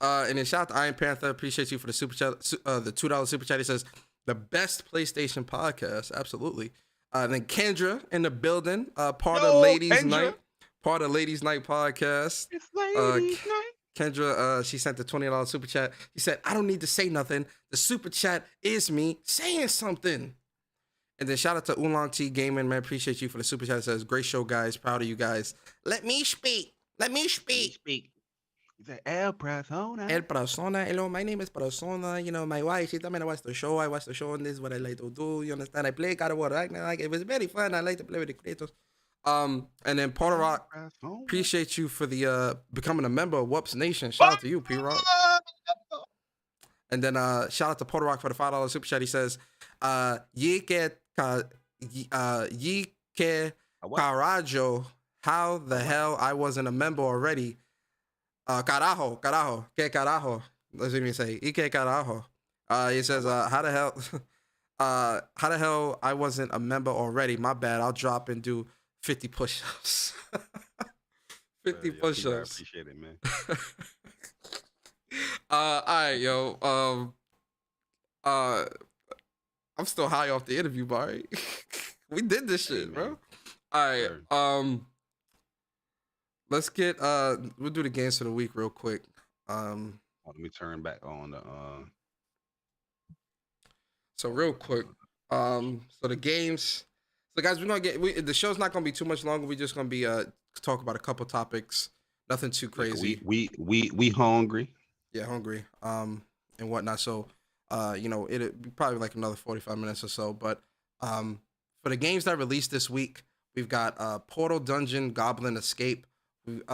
And then shout out to Iron Panther. Appreciate you for the super chat, the $2 super chat. He says the best PlayStation podcast. Absolutely. Then Kendra in the building. Part of Ladies Night. Part of Ladies Night podcast. It's Ladies Night. Kendra, she sent the $20 super chat. He said, I don't need to say nothing. The super chat is me saying something. And then shout out to Oolong T Gaming, man. Appreciate you for the super chat. It says, great show, guys. Proud of you guys. Let me speak. Let me speak. He said, El Persona. El Persona. Hello, my name is Persona. You know, my wife, she told me to watch the show. I watch the show, and this is what I like to do. You understand? I play God of War Ragnarok. It was very fun. I like to play with the creators. And then Porter Rock, appreciate you for the becoming a member of WUPS Nation. Shout out to you, P-Rock. And then shout out to Porter Rock for the $5 super chat. He says, Ye que carajo, how the hell I wasn't a member already? Carajo, que carajo. Let's even say, y que carajo. He says, how the hell I wasn't a member already? My bad. I'll drop and do 50 push-ups. 50 push-ups. I appreciate it, man. All right, yo. I'm still high off the interview, Bari. We did this shit, bro. All right. Let's get we'll do the games for the week real quick. Let me turn back on the So real quick. So the games. So guys, we're gonna get the show's not gonna be too much longer. We're just gonna be talk about a couple topics. Nothing too crazy. We hungry. Yeah, hungry. And whatnot. So you know, it'll be probably like another 45 minutes or so. But for the games that released this week, we've got Portal Dungeon Goblin Escape. We've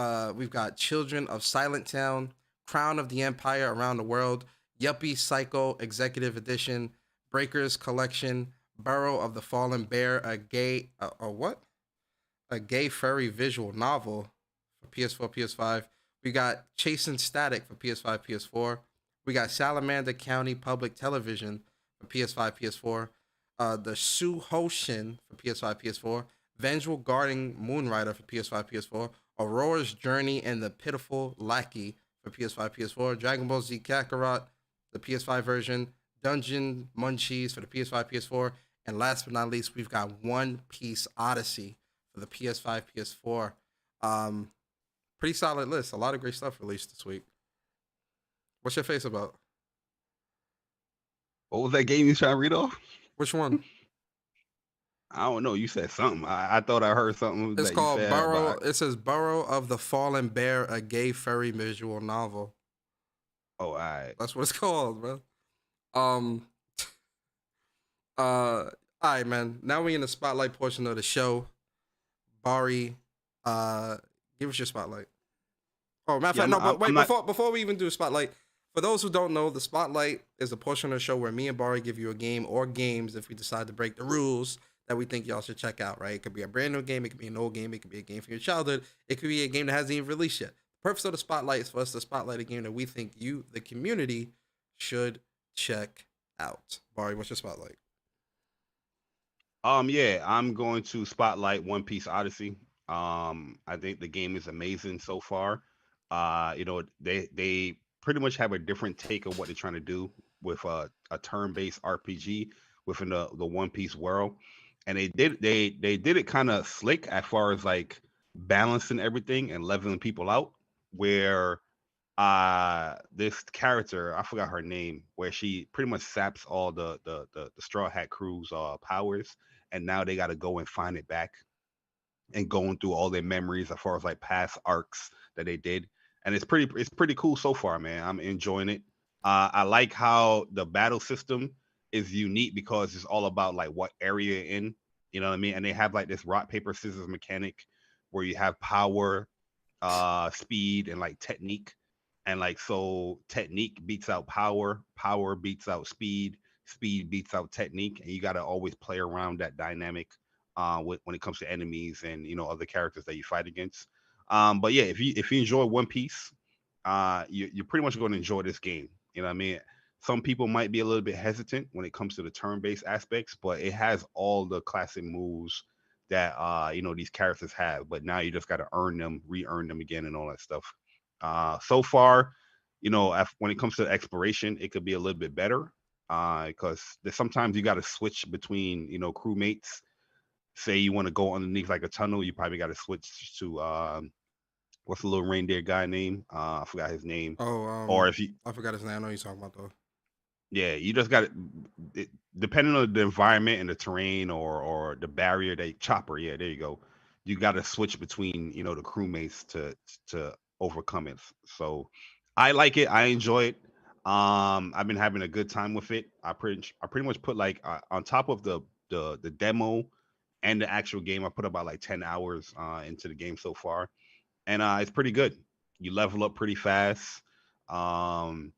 got Children of Silent Town, Crown of the Empire Around the World, Yuppie Psycho Executive Edition, Breakers Collection, Burrow of the Fallen Bear, a gay furry visual novel for PS4, PS5. We got Chasing Static for PS5, PS4. We got Salamander County Public Television for PS5, PS4. The Su Hoshin for PS5, PS4. Vengeful Guarding Moonrider for PS5, PS4. Aurora's Journey and the Pitiful Lackey for PS5, PS4. Dragon Ball Z Kakarot, the PS5 version. Dungeon Munchies for the PS5, PS4. And last but not least, we've got One Piece Odyssey for the PS5, PS4. Pretty solid list. A lot of great stuff released this week. What's your face about? What was that game you trying to read off? Which one? I don't know. You said something. I thought I heard something. It's that called you said, Burrow. but It says Burrow of the Fallen Bear, a gay furry visual novel. oh, all right. That's what it's called, bro. All right, man. Now we in the spotlight portion of the show. Bari, give us your spotlight. Oh, matter of fact, no, but wait, before we even do a spotlight, for those who don't know, the spotlight is a portion of the show where me and Bari give you a game or games if we decide to break the rules that we think y'all should check out, right? It could be a brand new game, it could be an old game, it could be a game from your childhood, it could be a game that hasn't even released yet. The purpose of the spotlight is for us to spotlight a game that we think you, the community, should check out. Bari, what's your spotlight? Yeah, I'm going to spotlight One Piece Odyssey. I think the game is amazing so far. They pretty much have a different take of what they're trying to do with a turn-based RPG within the One Piece world, and they did it kind of slick as far as like balancing everything and leveling people out. Where this character, I forgot her name, where she pretty much saps all the Straw Hat Crew's powers, and now they got to go and find it back and going through all their memories as far as like past arcs that they did. And it's pretty cool so far, man. I'm enjoying it. I like how the battle system is unique because it's all about like what area you're in, you know what I mean? And they have like this rock, paper, scissors mechanic where you have power, speed, and like technique. And like, so technique beats out power, power beats out speed, speed beats out technique. And you got to always play around that dynamic when it comes to enemies and, you know, other characters that you fight against. But yeah, if you enjoy One Piece, you're pretty much going to enjoy this game. You know what I mean? Some people might be a little bit hesitant when it comes to the turn-based aspects, but it has all the classic moves that these characters have. But now you just got to earn them, re-earn them again, and all that stuff. So far, when it comes to exploration, it could be a little bit better because sometimes you got to switch between crewmates. Say you want to go underneath like a tunnel, you probably got to switch to what's the little reindeer guy name? I forgot his name. Or if you, I forgot his name. I know you're talking about though. Yeah, you just got it, depending on the environment and the terrain or the barrier, chopper. Yeah, there you go. You got to switch between the crewmates to overcome it. So I like it. I enjoy it. I've been having a good time with it. I pretty much put like on top of the demo and the actual game, I put about like 10 hours into the game so far, and it's pretty good. You level up pretty fast. The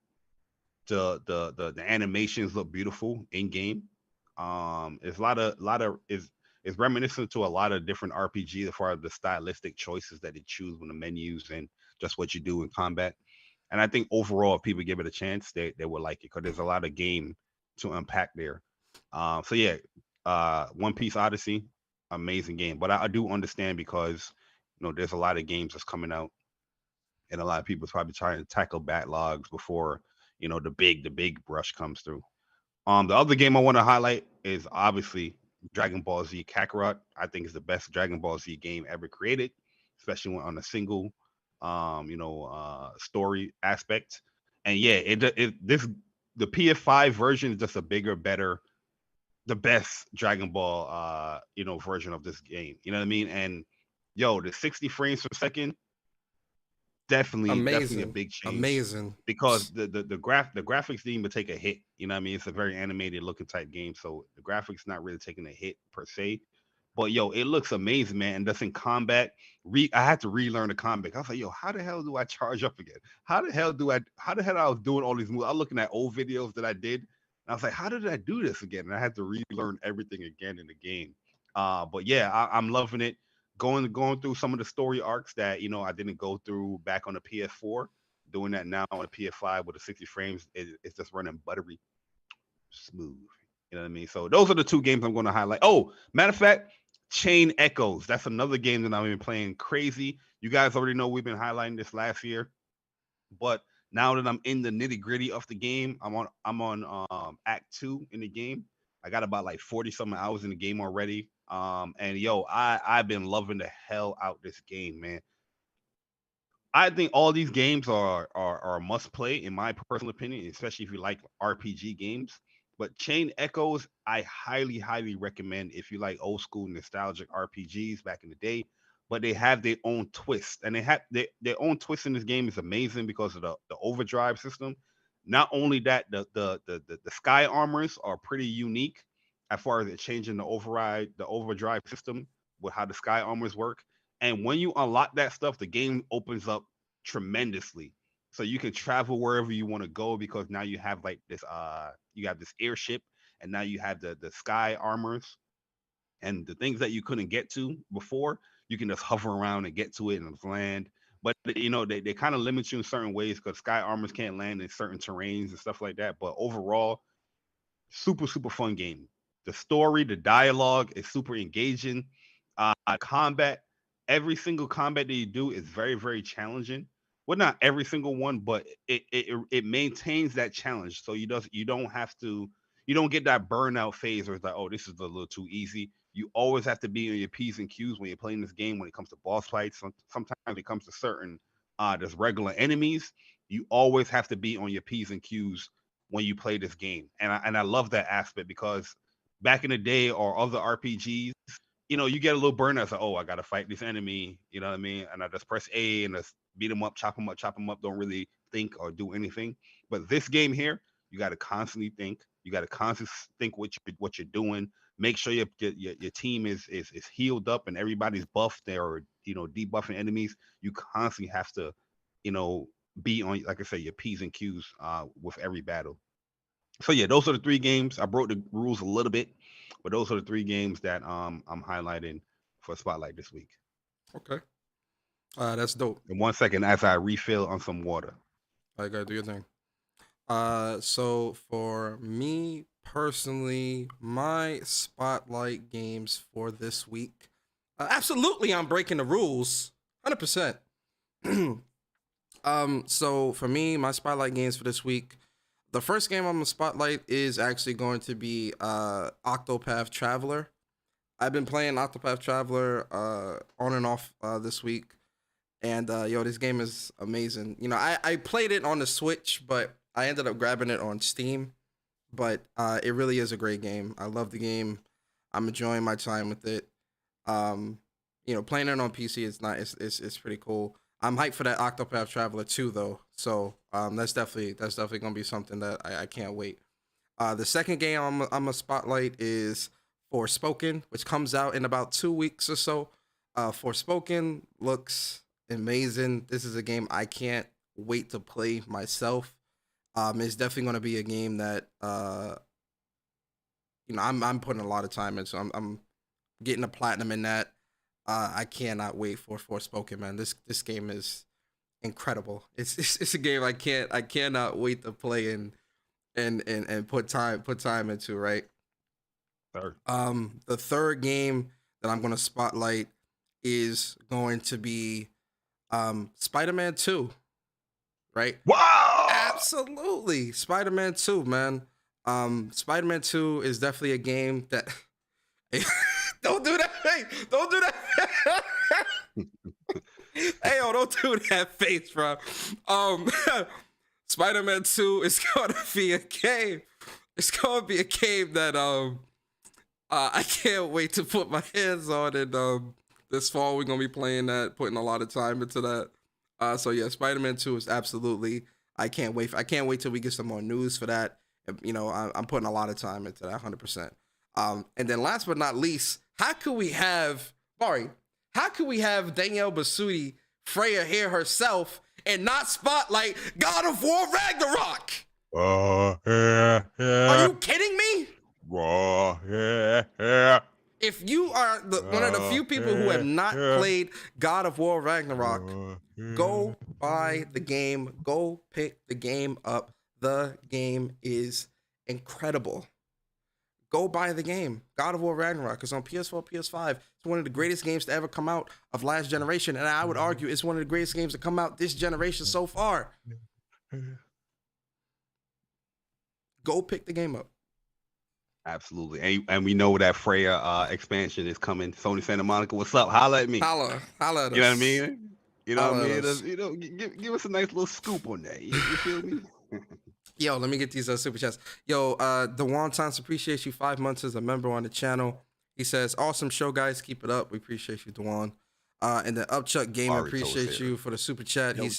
animations look beautiful in game. It's it's reminiscent to a lot of different RPGs as far as the stylistic choices that they choose when the menus and just what you do in combat. And I think overall, if people give it a chance, they will like it because there's a lot of game to unpack there. So yeah, One Piece Odyssey, amazing game. But I do understand because there's a lot of games that's coming out, and a lot of people's probably trying to tackle backlogs before the big brush comes through. The other game I want to highlight is obviously Dragon Ball Z Kakarot. I think it's the best Dragon Ball Z game ever created, especially on a single story aspect. And yeah, the PS5 version is just a bigger, better, the best Dragon Ball version of this game. You know what I mean? And the 60 frames per second, definitely a big change. Amazing. Because the graphics didn't even take a hit. You know what I mean? It's a very animated looking type game, so the graphics not really taking a hit per se. But it looks amazing, man. And that's in combat. I had to relearn the combat. I was like, how the hell do I charge up again? How the hell I was doing all these moves? I was looking at old videos that I did, and I was like, how did I do this again? And I had to relearn everything again in the game. But yeah, I'm loving it. going through some of the story arcs that I didn't go through back on the PS4. Doing that now on the PS5 with the 60 frames, it's just running buttery smooth. You know what I mean? So those are the two games I'm going to highlight. Oh, matter of fact, Chain Echoes. That's another game that I've been playing crazy. You guys already know we've been highlighting this last year, but now that I'm in the nitty gritty of the game, I'm on Act 2 in the game. I got about like 40 something hours in the game already. And I've been loving the hell out this game, man. I think all these games are a must play in my personal opinion, especially if you like RPG games. But Chain Echoes, I highly recommend if you like old school nostalgic RPGs back in the day. But they have their own twist, and they have their own twist in this game is amazing because of the overdrive system. Not only that, the sky armors are pretty unique as far as it changing the overdrive system with how the sky armors work. And when you unlock that stuff, the game opens up tremendously. So you can travel wherever you want to go because now you have like this you have this airship, and now you have the sky armors and the things that you couldn't get to before, you can just hover around and get to it and land. But they kind of limit you in certain ways because sky armors can't land in certain terrains and stuff like that. But overall, super fun game. The story, the dialogue is super engaging. Combat, every single combat that you do is very challenging. Well, not every single one, but it maintains that challenge. So you don't get that burnout phase where it's like, oh, this is a little too easy. You always have to be on your P's and Q's when you're playing this game. When it comes to boss fights, sometimes it comes to certain there's regular enemies. You always have to be on your P's and Q's when you play this game, and I love that aspect because back in the day or other RPGs, you get a little burnout. It's like, oh, I got to fight this enemy. You know what I mean? And I just press A and just beat them up, chop them up. Don't really think or do anything. But this game here, you got to constantly think. You got to constantly think what you're doing. Make sure your team is healed up and everybody's buffed or debuffing enemies. You constantly have to be on, like I say, your P's and Q's with every battle. So yeah, those are the three games. I broke the rules a little bit, but those are the three games that I'm highlighting for Spotlight this week. Okay. That's dope. In 1 second, as I refill on some water. I gotta do your thing. So for me personally, my Spotlight games for this week, absolutely, I'm breaking the rules, 100%. So for me, my Spotlight games for this week, the first game I'm gonna spotlight is actually going to be Octopath Traveler. I've been playing Octopath Traveler on and off this week, and this game is amazing. I played it on the Switch, but I ended up grabbing it on Steam. But it really is a great game. I love the game. I'm enjoying my time with it. Playing it on PC it's pretty cool. I'm hyped for that Octopath Traveler 2 though. So that's definitely gonna be something that I can't wait. The second game I'm a spotlight is Forspoken, which comes out in about 2 weeks or so. Forspoken looks amazing. This is a game I can't wait to play myself. It's definitely gonna be a game that I'm putting a lot of time into. I'm getting a platinum in that. I cannot wait for Forspoken, man. This game is incredible. It's a game I cannot wait to play and put time into, right? Sure. The third game that I'm gonna spotlight is going to be Spider-Man 2. Right? Wow! Absolutely. Spider-Man 2, man. Spider-Man 2 is definitely a game that don't do that face. Don't do that. Hey, don't do that face, bro. Spider-Man 2 is gonna be a game. It's gonna be a game that I can't wait to put my hands on it. This fall we're gonna be playing that, putting a lot of time into that. So yeah, Spider-Man 2 is absolutely. I can't wait till we get some more news for that. I'm putting a lot of time into that, 100%. And then last but not least, how could we have Bari? How could we have Danielle Bisutti, Freya here herself, and not spotlight God of War Ragnarok? Yeah. Are you kidding me? Yeah. If you are one of the few people who have not played God of War Ragnarok. Go buy the game. Go pick the game up. The game is incredible. Go buy the game. God of War Ragnarok is on PS4, PS5. It's one of the greatest games to ever come out of last generation. And I would argue it's one of the greatest games to come out this generation so far. Go pick the game up. Absolutely. And we know that Freya expansion is coming. Sony Santa Monica, what's up? Holla at me. Holla at us. You know what I mean? You know what I mean? Us. You know, give us a nice little scoop on that. You feel me? Yo, let me get these super chats. Yo, the Wontons appreciates you 5 months as a member on the channel. He says, awesome show, guys. Keep it up. We appreciate you, Dewan. And then Upchuck Gamer appreciates you for the super chat. Yo, he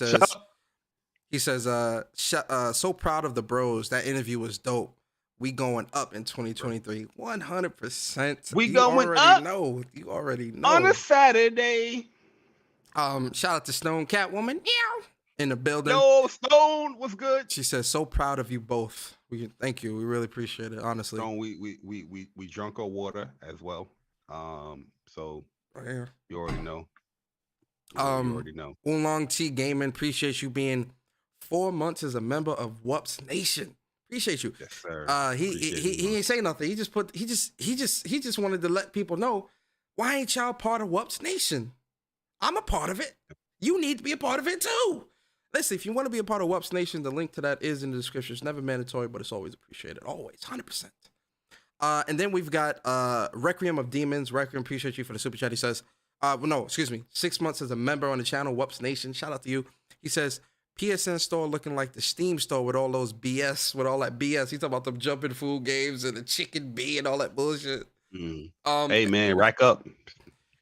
says, so proud of the bros. That interview was dope. We going up in 2023. 100%. We going up? You already know. On a Saturday. Shout out to Stone Catwoman. Yeah. In the building. Yo, Stone, what's good? She says, so proud of you both. Thank you. We really appreciate it, honestly. Stone, we drunk our water as well. So yeah. You already know. You already know. Oolong T Gaming, appreciate you being 4 months as a member of WUPS Nation. Appreciate you. Yes, sir. He ain't say nothing. He just wanted to let people know, why ain't y'all part of WUPS Nation? I'm a part of it. You need to be a part of it too. Listen, if you want to be a part of WUPS Nation, the link to that is in the description. It's never mandatory, but it's always appreciated. Always, 100%. And then we've got Requiem of Demons. Requiem, appreciate you for the super chat. He says, 6 months as a member on the channel, WUPS Nation. Shout out to you. He says, PSN store looking like the Steam store with all those BS, with all that BS. He's talking about them jumping food games and the chicken bee and all that bullshit. Hey, man, rack up.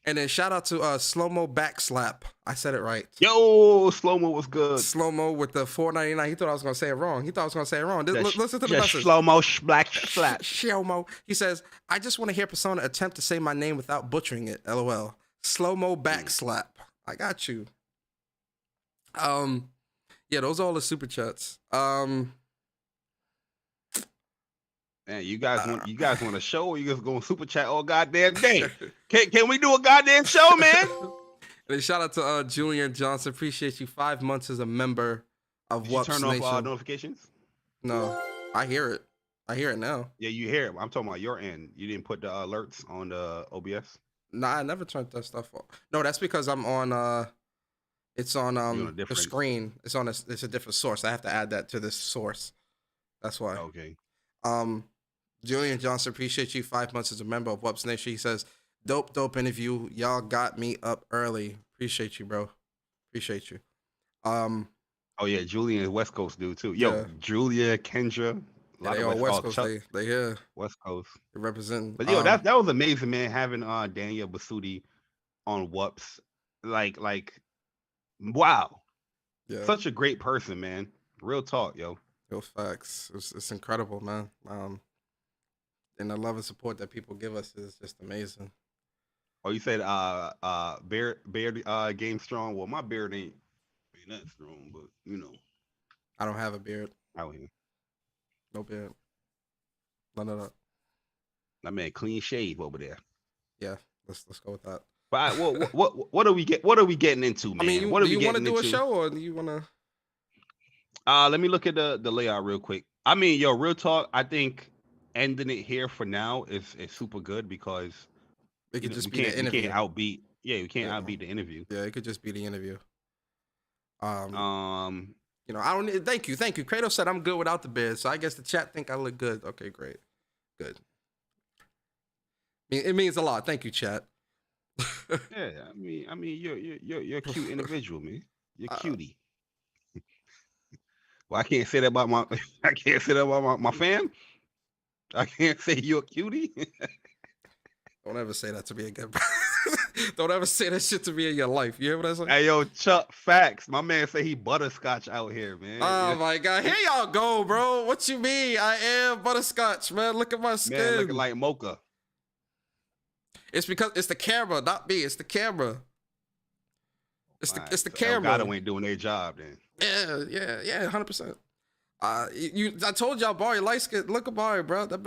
And then shout out to Slow-Mo Backslap. I said it right. Yo, Slow-Mo was good. Slow-Mo with the $4.99. He thought I was going to say it wrong. Listen to the message. Slow-Mo black slap. Slow-Mo. He says, I just want to hear Persona attempt to say my name without butchering it. LOL. Slow-Mo Backslap. I got you. Yeah, those are all the super chats. Man, you guys want a show, or you guys going super chat all goddamn day? Can we do a goddamn show, man? And shout out to Julian Johnson. Appreciate you 5 months as a member of WUPS Turn Nation. off notifications? No, I hear it. I hear it now. Yeah, you hear it. I'm talking about your end. You didn't put the alerts on the OBS? Nah, I never turned that stuff off. No, that's because I'm on it's on the screen. It's a different source. I have to add that to this source. That's why. Okay. Julian Johnson, appreciate you 5 months as a member of WUPS Nation. He says, dope interview. Y'all got me up early. Appreciate you, bro. Appreciate you. Oh yeah, Julian is West Coast dude too. Yo, yeah. Julia, Kendra, they all West Coast. They here. West Coast. They represent. But yo, that was amazing, man. Having Danielle Bisutti on WUPS, like, wow. Yeah. Such a great person, man. Real talk, yo. Real facts. It's incredible, man. And the love and support that people give us is just amazing. Oh, you said beard game strong. Well, my beard ain't that strong, but you know. I don't have a beard. Out here. No beard. None of that. I mean, clean shave over there. Yeah, let's go with that. But what are we getting into, man? I mean, do you want to do a show, or do you want to? Let me look at the layout real quick. I mean, yo, real talk. I think ending it here for now is super good because it could just be the interview. We can't outbeat. Yeah, we can't outbeat the interview. Yeah, it could just be the interview. I don't. Thank you. Kratos said I'm good without the beard, so I guess the chat think I look good. Okay, great, good. It means a lot. Thank you, chat. Yeah, I mean, you're a cute individual, man. You're cutie. Well, I can't say that about my fam. I can't say you're a cutie. Don't ever say that to me again. Don't ever say that shit to me in your life. You hear what I say? Hey, yo, Chuck, facts. My man say he butterscotch out here, man. Oh, my God. Here y'all go, bro. What you mean? I am butterscotch, man. Look at my skin. Man, looking like mocha. It's because it's the camera, not me. It's the camera. It's the camera. God ain't doing their job then. Yeah, 100%. I told y'all, Bari light skin. Look at Bari, bro. The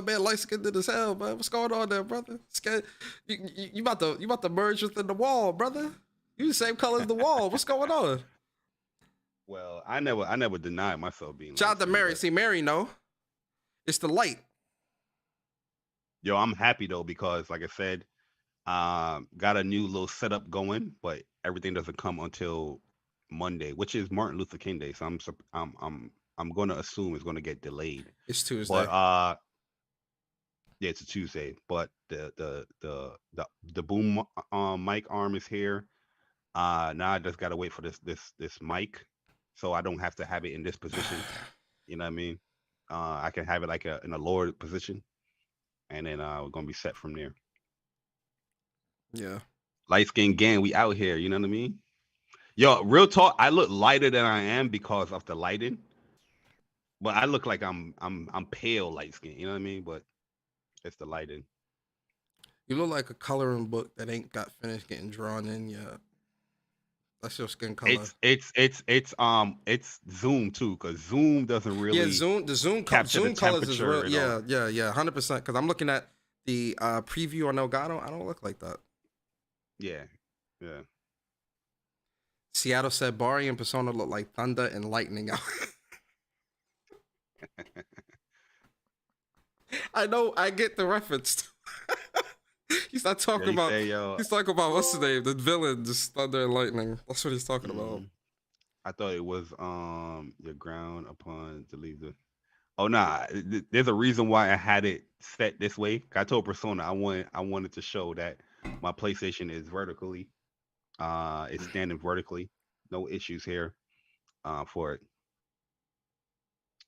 man light skinned as hell, man. What's going on there, brother? You about to merge within the wall, brother. You the same color as the wall. What's going on? Well, I never denied myself being. Shout out to Mary. See, Mary, no, it's the light. Yo, I'm happy though because, like I said, got a new little setup going, but everything doesn't come until Monday, which is Martin Luther King Day. So I'm going to assume it's going to get delayed. It's Tuesday. But yeah, it's a Tuesday. But the boom mic arm is here. Now I just gotta wait for this mic, so I don't have to have it in this position. You know what I mean? I can have it like in a lower position, and then we're gonna be set from there. Yeah. Light skin gang, we out here. You know what I mean? Yo, real talk. I look lighter than I am because of the lighting, but I look like I'm pale light skin. You know what I mean? But it's the lighting. You look like a coloring book that ain't got finished getting drawn in yet. That's your skin color. It's Zoom too, because Zoom doesn't really. Yeah, the Zoom colors is real. Yeah, 100%. Because I'm looking at the preview on Elgato. I don't look like that. Yeah. Seattle said Bari and Persona look like thunder and lightning out. I know. I get the reference. He's not talking about. He's talking about what's his name? The villain, just thunder and lightning. That's what he's talking about. I thought it was your ground upon to leave the. Oh nah, there's a reason why I had it set this way. I told Persona I wanted to show that my PlayStation is vertically, it's standing vertically. No issues here, for it.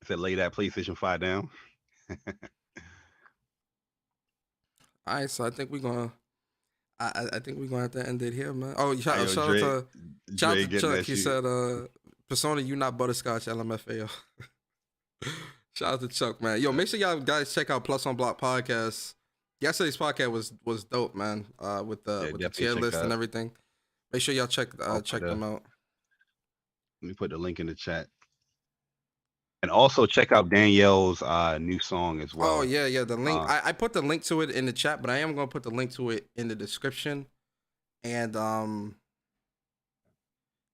I said lay that PlayStation 5 down. All right, so I think we're gonna have to end it here, man. Oh, shout out to Chuck. He said, "Persona, you not butterscotch LMFAO." Shout out to Chuck, man. Yo, make sure y'all guys check out Plus on Block podcast. Yesterday's podcast was dope, man. With the tier list and everything. Make sure y'all check them out. Let me put the link in the chat. And also check out Danielle's new song as well. Oh yeah, the link. I put the link to it in the chat, but I am gonna put the link to it in the description. And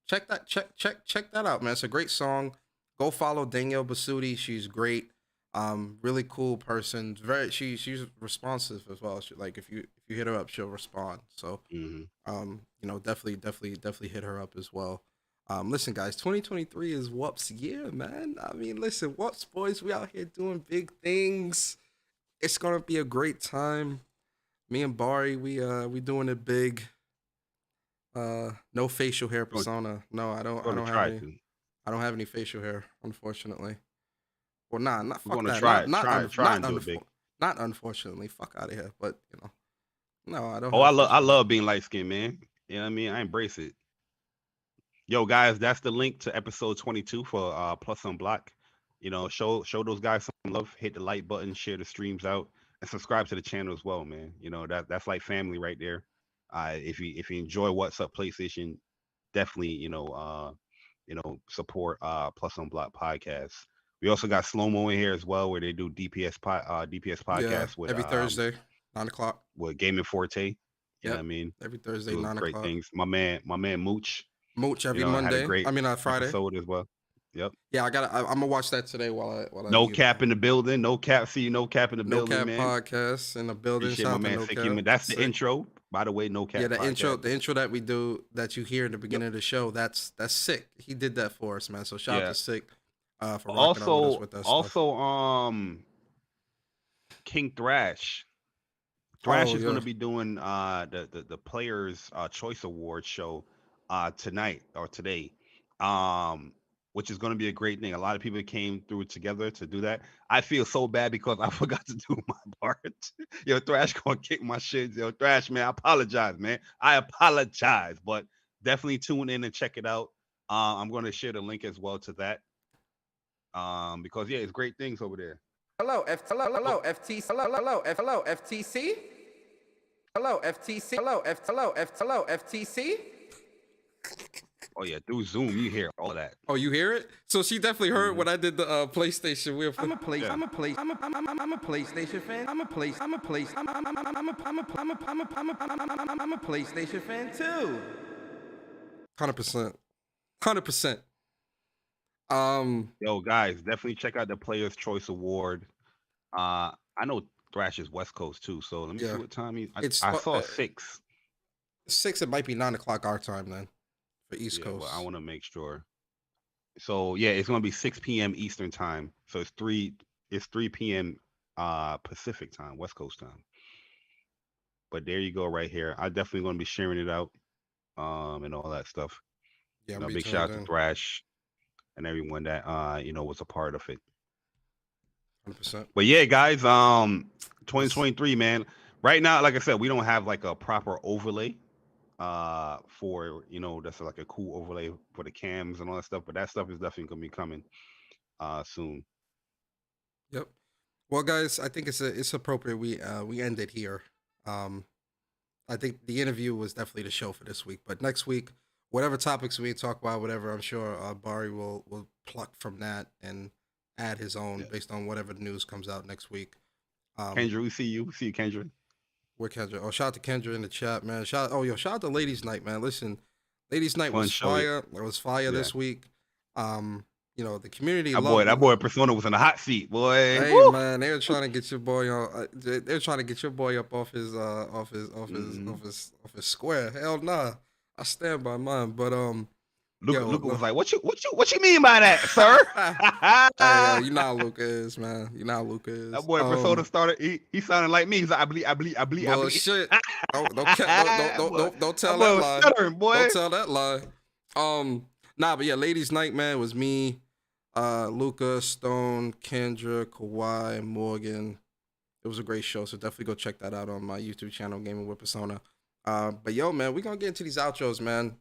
check that out, man. It's a great song. Go follow Danielle Bisutti. She's great. Really cool person. She's responsive as well. Like if you hit her up, she'll respond. So definitely hit her up as well. Listen, guys, 2023 is WUPS year, man. I mean, listen, WUPS boys, we out here doing big things. It's gonna be a great time. Me and Bari, we doing it big. No facial hair, Persona. No, I don't have any facial hair, unfortunately. Well, not fuck that. Not unfortunately. Fuck out of here. But no, I don't. Oh, I love being light skinned, man. You know what I mean? I embrace it. Yo, guys, that's the link to episode 22 for Plus on Block. Show those guys some love. Hit the like button, share the streams out, and subscribe to the channel as well, man. That's like family right there. If you enjoy What's Up PlayStation, definitely support Plus on Block podcast. We also got Slow Mo in here as well, where they do DPS podcast with every Thursday, 9:00 with Gaming Forte. You know what I mean? Every Thursday, 9:00. Great things. My man Mooch every Monday. Friday. Episode as well. Yep. Yeah, I'm gonna watch that today while I No cap in the building. No cap. See you. No cap in the building, man. No Cap podcast in the building. My man, that's the intro. By the way, no cap. Yeah, the intro that we do that you hear in the beginning of the show. That's sick. He did that for us, man. So shout out to Sick for rocking out with us. Also, King Thrash. Thrash is going to be doing the Players Choice Award show tonight or today, which is going to be a great thing. A lot of people came through together to do that. I feel so bad because I forgot to do my part. Yo, Thrash gonna kick my shit. Yo, Thrash, man, I apologize, man. But definitely tune in and check it out. I'm going to share the link as well to that. Because it's great things over there. Hello, FTC. Hello, FTC. Hello, FTC. Oh yeah, through Zoom you hear all that. Oh, you hear it? So she definitely heard Mhm. when I did the PlayStation. I'm a place. Yeah. I'm a place. I'm a PlayStation fan. I'm a place. I'm a place. I'm a PlayStation fan too. 100%. 100%. Yo, guys, definitely check out the Players Choice Award. I know Thrash is West Coast too, so let me see Yeah. what time he. It's I saw 6. 6. It might be 9 o'clock our time then for East Yeah, Coast. well, I want to make sure. So yeah, it's gonna be 6 p.m. Eastern time. So it's 3 p.m. Pacific time, West Coast time. But there you go, right here. I definitely gonna be sharing it out, and all that stuff. Yeah, I'm be Big tuned shout out to in. Thrash and everyone that was a part of it. 100%. But yeah, guys, 2023, man. Right now, like I said, we don't have like a proper overlay for that's like a cool overlay for the cams and all that stuff, but that stuff is definitely gonna be coming soon. Yep. Well, guys, I think it's appropriate we end it here. Um, I think the interview was definitely the show for this week, but next week, whatever topics we talk about, whatever, I'm sure Bari will pluck from that and add his own Yeah. based on whatever news comes out next week. Kendra, we see you. We see you, Kendra. Where Kendra? Oh, shout out to Kendra in the chat, man. Shout out to Ladies Night, man. Listen, Ladies Night Fun was show, yeah. fire. It was fire this week. The community That boy Persona was in the hot seat, boy. Hey Woo! man, they were trying to get your boy on. They're trying to get your boy up off his square. Hell nah, I stand by mine. But Luca was like, "What you mean by that, sir?" hey, you know how Luca is, man. You know how Luca is. That boy Persona started. He sounded like me. He's like, I believe. Bullshit. Don't tell that lie. Boy. Don't tell that lie. But yeah, Ladies Night, man, was me, Luca, Stone, Kendra, Kawhi, Morgan. It was a great show, so definitely go check that out on my YouTube channel, Gaming with Persona. But yo, man, we're gonna get into these outros, man.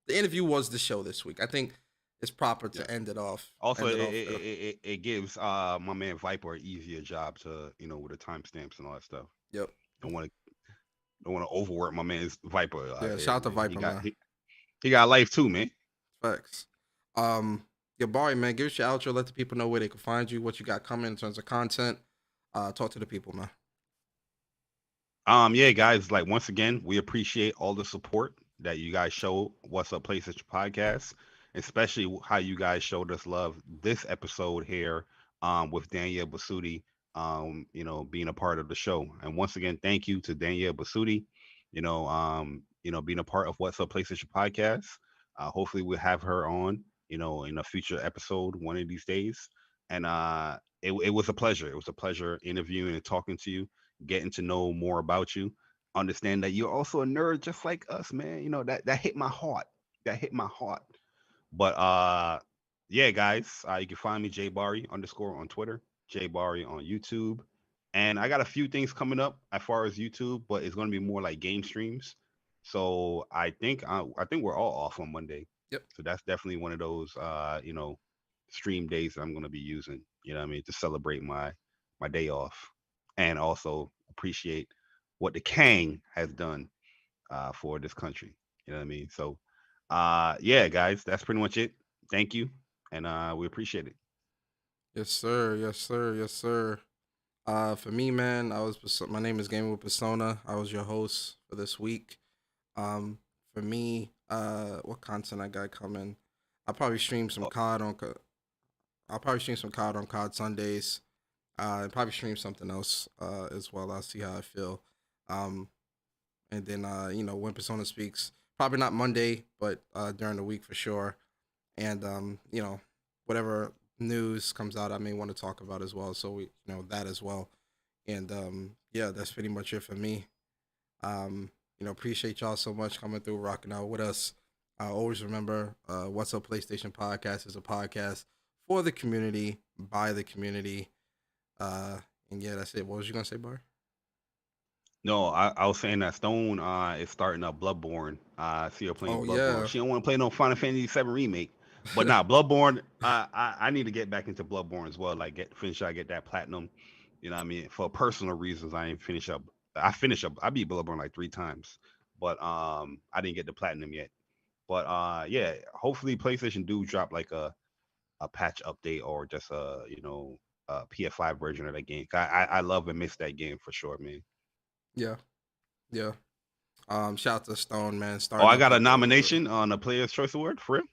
The interview was the show this week. I think it's proper to end it off. Also, it gives my man Viper an easier job to with the timestamps and all that stuff. Yep. Don't want to overwork my man's Viper. Yeah, shout out to Viper, man. He got life too, man. Facts. Bari, man, give us your outro. Let the people know where they can find you, what you got coming in terms of content. Talk to the people, man. Yeah, guys, like once again, we appreciate all the support that you guys show What's Up PlayStation Podcast, especially how you guys showed us love this episode here with Danielle Bisutti being a part of the show. And once again, thank you to Danielle Bisutti, being a part of What's Up PlayStation Podcast. Hopefully we'll have her on, in a future episode one of these days. And it was a pleasure. It was a pleasure interviewing and talking to you, getting to know more about you. Understand that you're also a nerd just like us, man. That hit my heart. But yeah, guys, you can find me _Bari on Twitter, _Bari on YouTube. And I got a few things coming up as far as YouTube, but it's going to be more like game streams. So I think we're all off on Monday. Yep. So that's definitely one of those stream days that I'm going to be using, to celebrate my day off and also appreciate what the Kang has done for this country. You know what I mean? So yeah, guys, that's pretty much it. Thank you. And we appreciate it. Yes, sir. Yes, sir. Yes, sir. For me, man, my name is Gaming with Persona. I was your host for this week. For me, what content I got coming? I'll probably stream some COD on COD Sundays. And probably stream something else as well. I'll see how I feel. And then when Persona speaks, probably not Monday, but during the week for sure. And whatever news comes out, I may want to talk about as well. So we that as well. And yeah, that's pretty much it for me. Appreciate y'all so much coming through, rocking out with us. Always remember, What's Up PlayStation Podcast is a podcast for the community, by the community. And yeah, that's it. What was you gonna say, Bar? No, I was saying that Stone is starting up Bloodborne. I see her playing Bloodborne. Yeah. She don't want to play no Final Fantasy VII remake. But Bloodborne, I need to get back into Bloodborne as well. Like get that platinum. You know what I mean? For personal reasons, I ain't finish up. I beat Bloodborne like 3 times. But I didn't get the platinum yet. But yeah, hopefully PlayStation do drop like a patch update or just a PS5 version of that game. I love and miss that game for sure, man. Yeah, yeah. Shout out to Stone, man. Oh, Starting I up got a with nomination on the Player's Choice Award for real.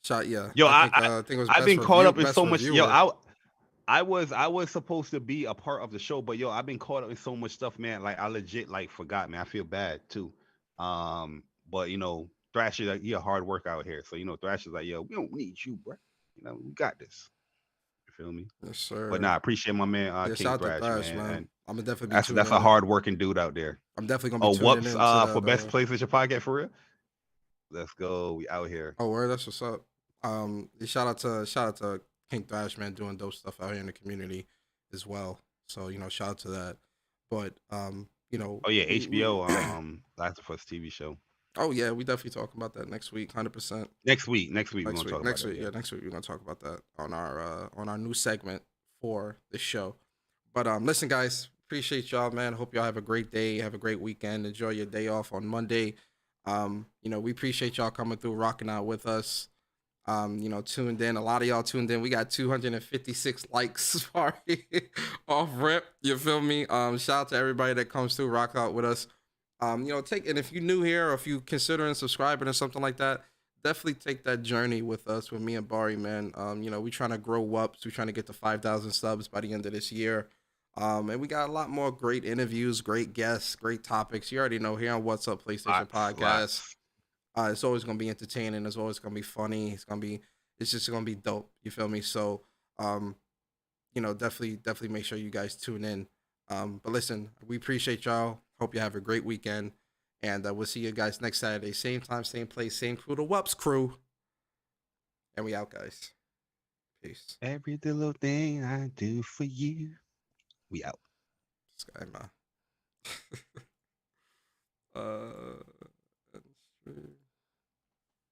shot. Yeah, Yo, I think it was I've best been caught review, up in best so much. Yo, reviewer. I was supposed to be a part of the show, but yo, I've been caught up in so much stuff, man. Like I legit like forgot, man. I feel bad too. But Thrash is like he a hard work out here. So Thrash is like, yo, we don't need you, bro. We got this. You feel me? Yes, But sir. nah, I appreciate my man Yeah, King shout out to Thrash, Thrash, man. man. And I'm gonna definitely be that's tuning a in. hard working dude out there. I'm definitely gonna Oh, be tuning whoops, in to for best that. PlayStation podcast for real. Let's go. We out here. Oh, word, that's what's up. Shout out to King Thrash, man, doing dope stuff out here in the community as well. So shout out to that. But Oh yeah, HBO Last of Us TV show. Oh yeah, we definitely talk about that next week, 100%. Next week we're gonna talk about that. Yeah, next week we're gonna talk about that on our new segment for the show. But listen, guys, appreciate y'all, man. Hope y'all have a great day, have a great weekend. Enjoy your day off on Monday. We appreciate y'all coming through, rocking out with us. Tuned in. A lot of y'all tuned in. We got 256 likes sorry, off rip. You feel me? Shout out to everybody that comes through, rock out with us. And if you're new here or if you considering subscribing or something like that, definitely take that journey with us, with me and Bari, man. We trying to grow WUPS. We trying to get to 5,000 subs by the end of this year. And we got a lot more great interviews, great guests, great topics. You already know here on What's Up PlayStation Podcast. It's always gonna be entertaining. It's always gonna be funny. It's just gonna be dope. You feel me? So, definitely make sure you guys tune in. But listen, we appreciate y'all. Hope you have a great weekend, and we'll see you guys next Saturday, same time, same place, same crew, the WUPS crew. And we out, guys. Peace. Every little thing I do for you. We out. Sky man.